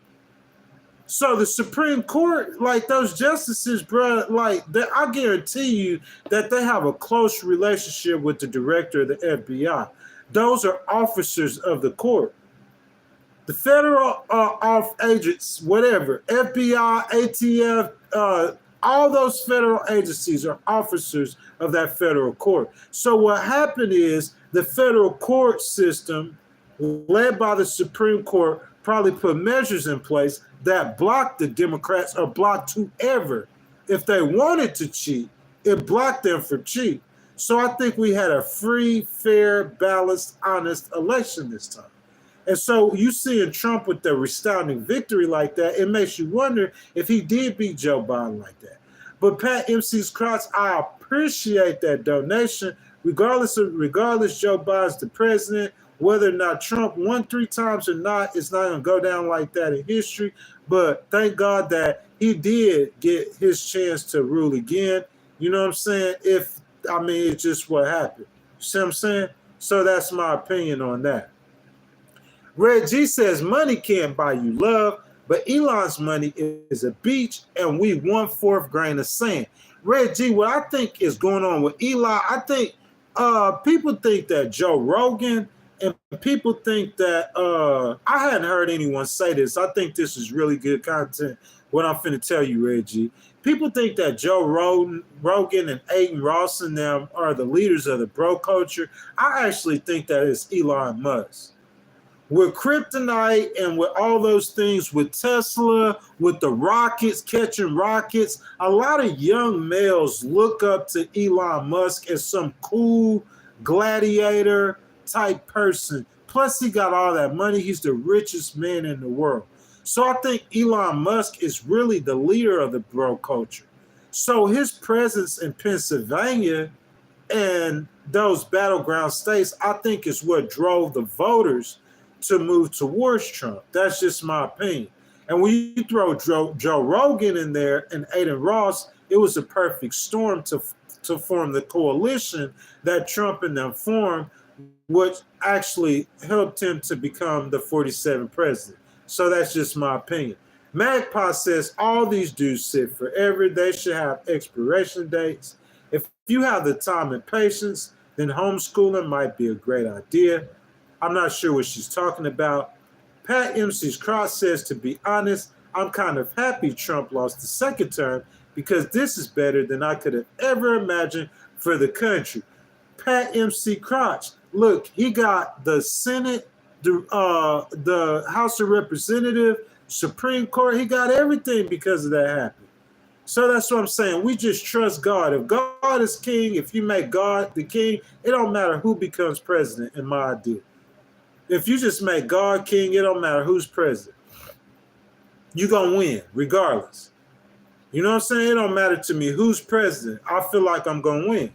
So the Supreme Court, like those justices, bro, like I guarantee you that they have a close relationship with the director of the FBI. Those are officers of the court. The federal agents, whatever, FBI, ATF, all those federal agencies are officers of that federal court. So what happened is the federal court system, led by the Supreme Court, probably put measures in place that blocked the Democrats or blocked whoever. If they wanted to cheat, it blocked them for cheat. So I think we had a free, fair, balanced, honest election this time. And so you seeing Trump with the astounding victory like that, it makes you wonder if he did beat Joe Biden like that. But Pat MC's Cross, I appreciate that donation. Regardless Joe Biden's the president, whether or not Trump won 3 times or not, it's not going to go down like that in history. But thank God that he did get his chance to rule again. You know what I'm saying? It's just what happened. You see what I'm saying? So that's my opinion on that. Red G says money can't buy you love, but Elon's money is a beach and we 1/4 grain of sand. Red G, what I think is going on with Elon, I think people think that Joe Rogan and people think that I hadn't heard anyone say this. I think this is really good content, what I'm finna tell you, Red G. People think that Joe Rogan and Aiden Ross and them are the leaders of the bro culture. I actually think that it's Elon Musk. With kryptonite and with all those things, with Tesla, with the rockets, catching rockets, a lot of young males look up to Elon Musk as some cool gladiator type person. Plus, he got all that money. He's the richest man in the world. So I think Elon Musk is really the leader of the bro culture. So his presence in Pennsylvania and those battleground states, I think is what drove the voters to move towards Trump. That's just my opinion. And when you throw Joe Rogan in there and Aiden Ross, it was a perfect storm to form the coalition that Trump and them formed, which actually helped him to become the 47th president. So that's just my opinion. Magpie says all these dudes sit forever. They should have expiration dates. If you have the time and patience, then homeschooling might be a great idea. I'm not sure what she's talking about. Pat MC's Cross says, to be honest, I'm kind of happy Trump lost the second term because this is better than I could have ever imagined for the country. Pat MC Crotch, look, he got the Senate, the House of Representatives, Supreme Court. He got everything because of that happening. So that's what I'm saying. We just trust God. If God is king, if you make God the king, it don't matter who becomes president, in my idea. If you just make God king, it don't matter who's president. You're going to win, regardless. You know what I'm saying? It don't matter to me who's president. I feel like I'm going to win.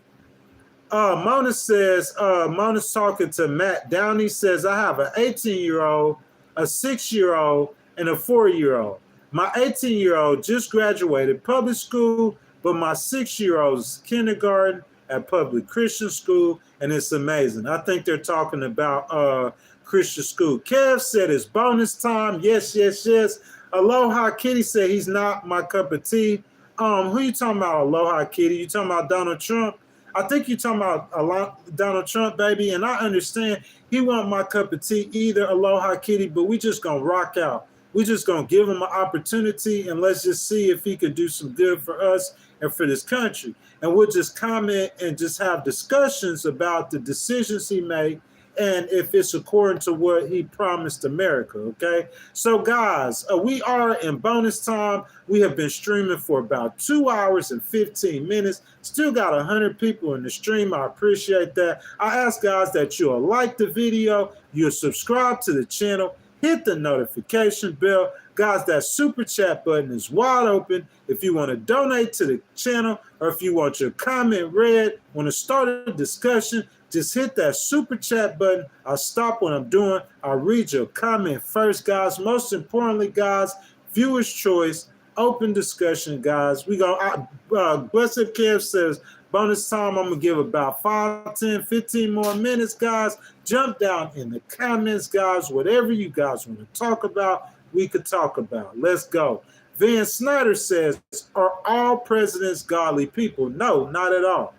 Mona says, Mona's talking to Matt Downey, says, I have an 18-year-old, a 6-year-old, and a 4-year-old. My 18-year-old just graduated public school, but my 6-year-old is kindergarten at public Christian school, and it's amazing. I think they're talking about Christian school. Kev said it's bonus time. Yes, yes, yes. Aloha Kitty said he's not my cup of tea. Who you talking about, Aloha Kitty? You talking about Donald Trump? I think you're talking about Donald Trump, baby, and I understand he wasn't my cup of tea either, Aloha Kitty, but we just going to rock out. We just going to give him an opportunity, and let's just see if he could do some good for us and for this country. And we'll just comment and just have discussions about the decisions he made and if it's according to what he promised America, okay? So, guys, we are in bonus time. We have been streaming for about 2 hours and 15 minutes. Still got 100 people in the stream. I appreciate that. I ask, guys, that you'll like the video, you'll subscribe to the channel, hit the notification bell. Guys, that super chat button is wide open. If you want to donate to the channel or if you want your comment read, want to start a discussion, just hit that super chat button. I'll stop what I'm doing. I'll read your comment first, guys. Most importantly, guys, viewer's choice, open discussion, guys. We go. Blessed Kev says, bonus time, I'm going to give about 5, 10, 15 more minutes, guys. Jump down in the comments, guys. Whatever you guys want to talk about, we could talk about. Let's go. Van Snyder says, are all presidents godly people? No, not at all.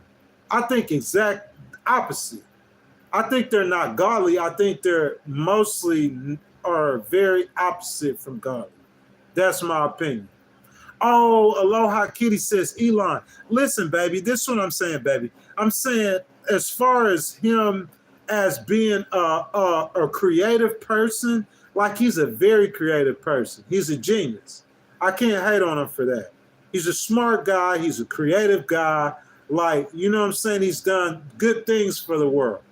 I think exact opposite. I think they're not godly. I think they're mostly are very opposite from godly. That's my opinion. Oh, Aloha Kitty says, Elon, listen, baby, this is what I'm saying, baby. I'm saying as far as him as being a creative person, like he's a very creative person. He's a genius. I can't hate on him for that. He's a smart guy. He's a creative guy. Like, you know what I'm saying? He's done good things for the world.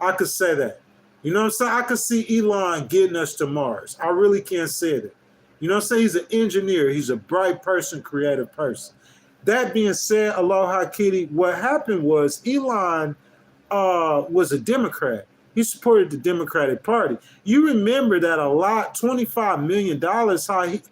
I could say that. You know what I'm saying? I could see Elon getting us to Mars. I really can't say that. You know what I'm saying? He's an engineer. He's a bright person, creative person. That being said, Aloha Kitty, what happened was Elon was a Democrat. He supported the Democratic Party. You remember that a lot, $25 million,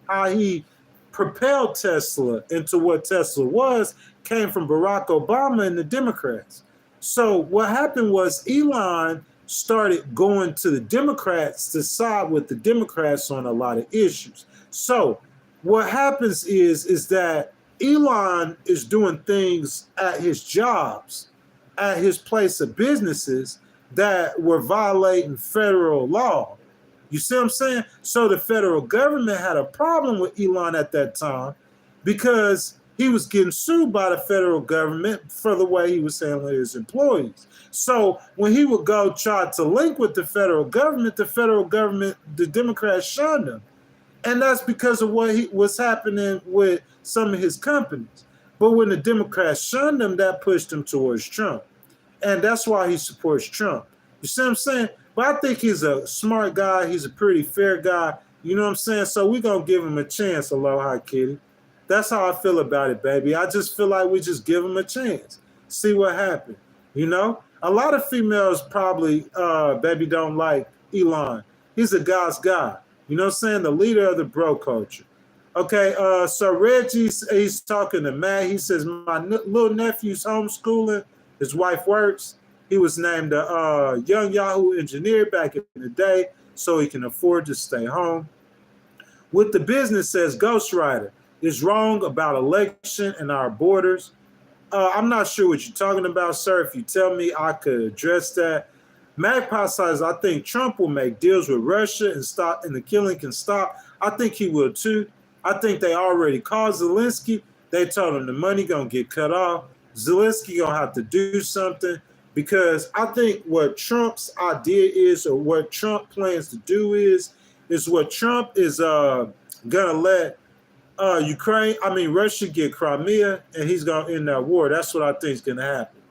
how he propelled Tesla into what Tesla was, came from Barack Obama and the Democrats. So what happened was Elon started going to the Democrats to side with the Democrats on a lot of issues. So what happens is that Elon is doing things at his jobs, at his place of businesses that were violating federal law. You see what I'm saying? So the federal government had a problem with Elon at that time because he was getting sued by the federal government for the way he was handling his employees. So when he would go try to link with the federal government, the Democrats shunned him. And that's because of what was happening with some of his companies. But when the Democrats shunned him, that pushed him towards Trump. And that's why he supports Trump. You see what I'm saying? But I think he's a smart guy. He's a pretty fair guy. You know what I'm saying? So we're going to give him a chance, Aloha Kitty. That's how I feel about it, baby. I just feel like we just give him a chance. See what happens. You know? A lot of females probably, baby, don't like Elon. He's a guy's guy. You know what I'm saying? The leader of the bro culture. Okay, so Reggie, he's talking to Matt. He says, my little nephew's homeschooling. His wife works. He was named a young Yahoo engineer back in the day so he can afford to stay home. With the business, says Ghostwriter, is wrong about election and our borders. I'm not sure what you're talking about, sir. If you tell me, I could address that. Magpie says, I think Trump will make deals with Russia and the killing can stop. I think he will too. I think they already called Zelensky. They told him the money gonna get cut off. Zelensky gonna have to do something because I think what Trump's idea is, or what Trump plans to do is what Trump is gonna let Russia get Crimea, and he's gonna end that war. That's what I think is gonna happen.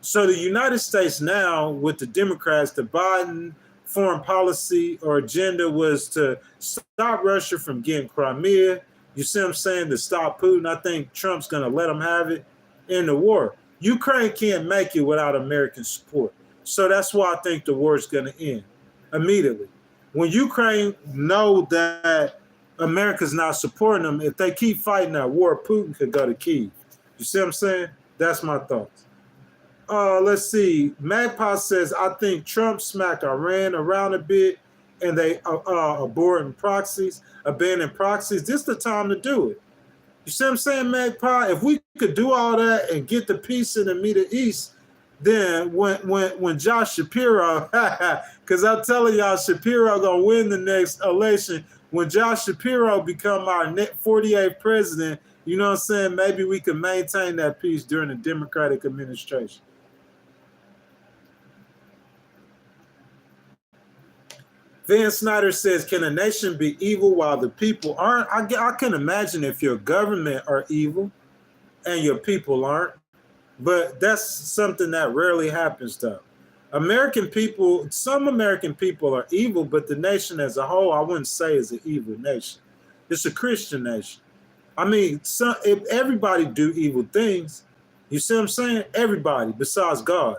So the United States now, with the Democrats, the Biden foreign policy or agenda was to stop Russia from getting Crimea. You see what I'm saying? To stop Putin. I think Trump's going to let them have it in the war. Ukraine can't make it without American support. So that's why I think the war is going to end immediately. When Ukraine know that America's not supporting them, if they keep fighting that war, Putin could go to Kyiv. You see what I'm saying? That's my thoughts. Let's see. Magpie says, I think Trump smacked Iran around a bit and they abandoned proxies. This is the time to do it. You see what I'm saying, Magpie? If we could do all that and get the peace in the Middle East, then when Josh Shapiro, because I'm telling y'all, Shapiro going to win the next election. When Josh Shapiro become our 48th president, you know what I'm saying, maybe we can maintain that peace during the Democratic administration. Van Snyder says, can a nation be evil while the people aren't? I can imagine if your government are evil and your people aren't, but that's something that rarely happens though. Some American people are evil, but the nation as a whole, I wouldn't say is an evil nation. It's a Christian nation. If everybody do evil things, you see what I'm saying? Everybody besides God.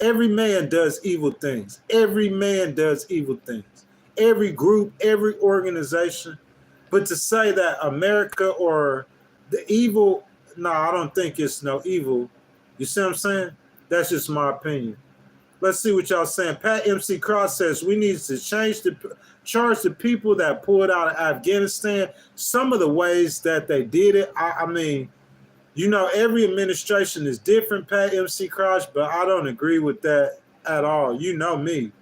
Every man does evil things. Every man does evil things. Every group, every organization. But to say that America or the evil, no, I don't think it's no evil. You see what I'm saying? That's just my opinion. Let's see what y'all saying. Pat MC Cross says we need to charge the people that pulled out of Afghanistan. Some of the ways that they did it, every administration is different, Pat MC Cross, but I don't agree with that at all. You know me.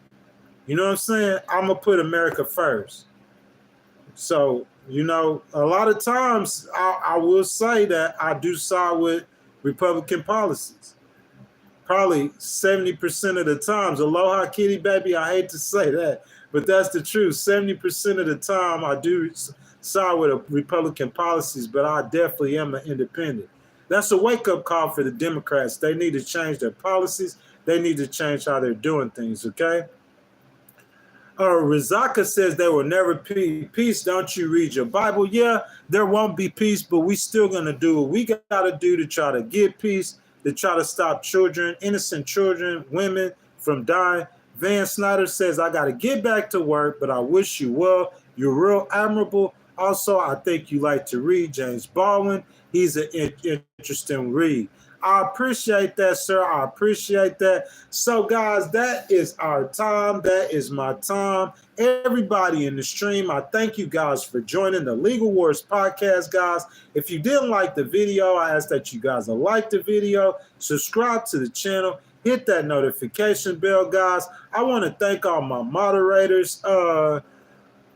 You know what I'm saying? I'm going to put America first. So, a lot of times I will say that I do side with Republican policies. Probably 70% of the times. Aloha kitty baby, I hate to say that, but that's the truth. 70% of the time I do side with Republican policies, but I definitely am an independent. That's a wake-up call for the Democrats. They need to change their policies. They need to change how they're doing things, okay? Rizaka says there will never be peace. Don't you read your Bible? Yeah, there won't be peace, but we still going to do what we got to do to try to get peace, to try to stop innocent children, women from dying. Van Snyder says, I got to get back to work, but I wish you well. You're real admirable. Also, I think you like to read. James Baldwin, he's an interesting read. I appreciate that, sir. I appreciate that. So, guys, that is our time. That is my time. Everybody in the stream, I thank you guys for joining the Legal Wars podcast, guys. If you didn't like the video, I ask that you guys will like the video, subscribe to the channel, hit that notification bell, guys. I want to thank all my moderators.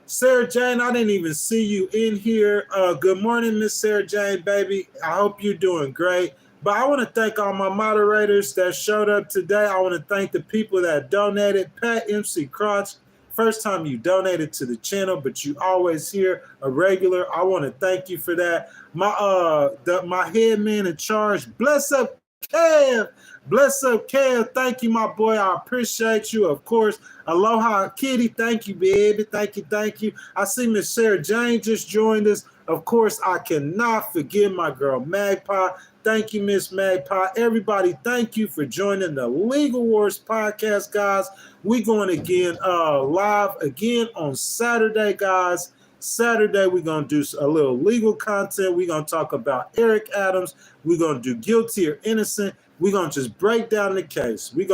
Sarah Jane, I didn't even see you in here. Good morning, Miss Sarah Jane, baby. I hope you're doing great. But I want to thank all my moderators that showed up today. I want to thank the people that donated. Pat MC Crotch, first time you donated to the channel, but you always here, a regular. I want to thank you for that. My head man in charge, bless up, Kev. Bless up, Kev. Thank you, my boy. I appreciate you, of course. Aloha, Kitty. Thank you, baby. Thank you, thank you. I see Miss Sarah Jane just joined us. Of course, I cannot forget my girl, Magpie. Thank you, Miss Magpie. Everybody, thank you for joining the Legal Wars podcast, guys. We're going again live again on Saturday, guys. Saturday, we're going to do a little legal content. We're going to talk about Eric Adams. We're going to do guilty or innocent. We're going to just break down the case. I'm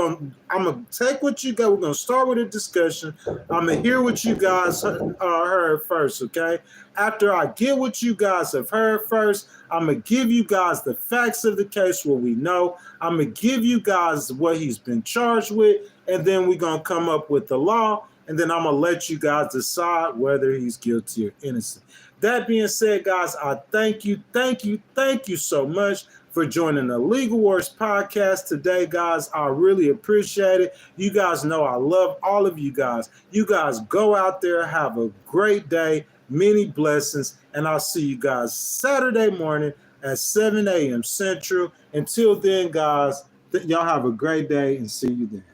going to take what you got. We're going to start with a discussion. I'm going to hear what you guys heard first, okay? After I get what you guys have heard first, I'm going to give you guys the facts of the case, what we know. I'm going to give you guys what he's been charged with, and then we're going to come up with the law, and then I'm going to let you guys decide whether he's guilty or innocent. That being said, guys, I thank you so much for joining the Legal Wars podcast today, guys. I really appreciate it. You guys know I love all of you guys. You guys go out there, have a great day, many blessings, and I'll see you guys Saturday morning at 7 a.m. Central. Until then, guys, y'all have a great day and see you then.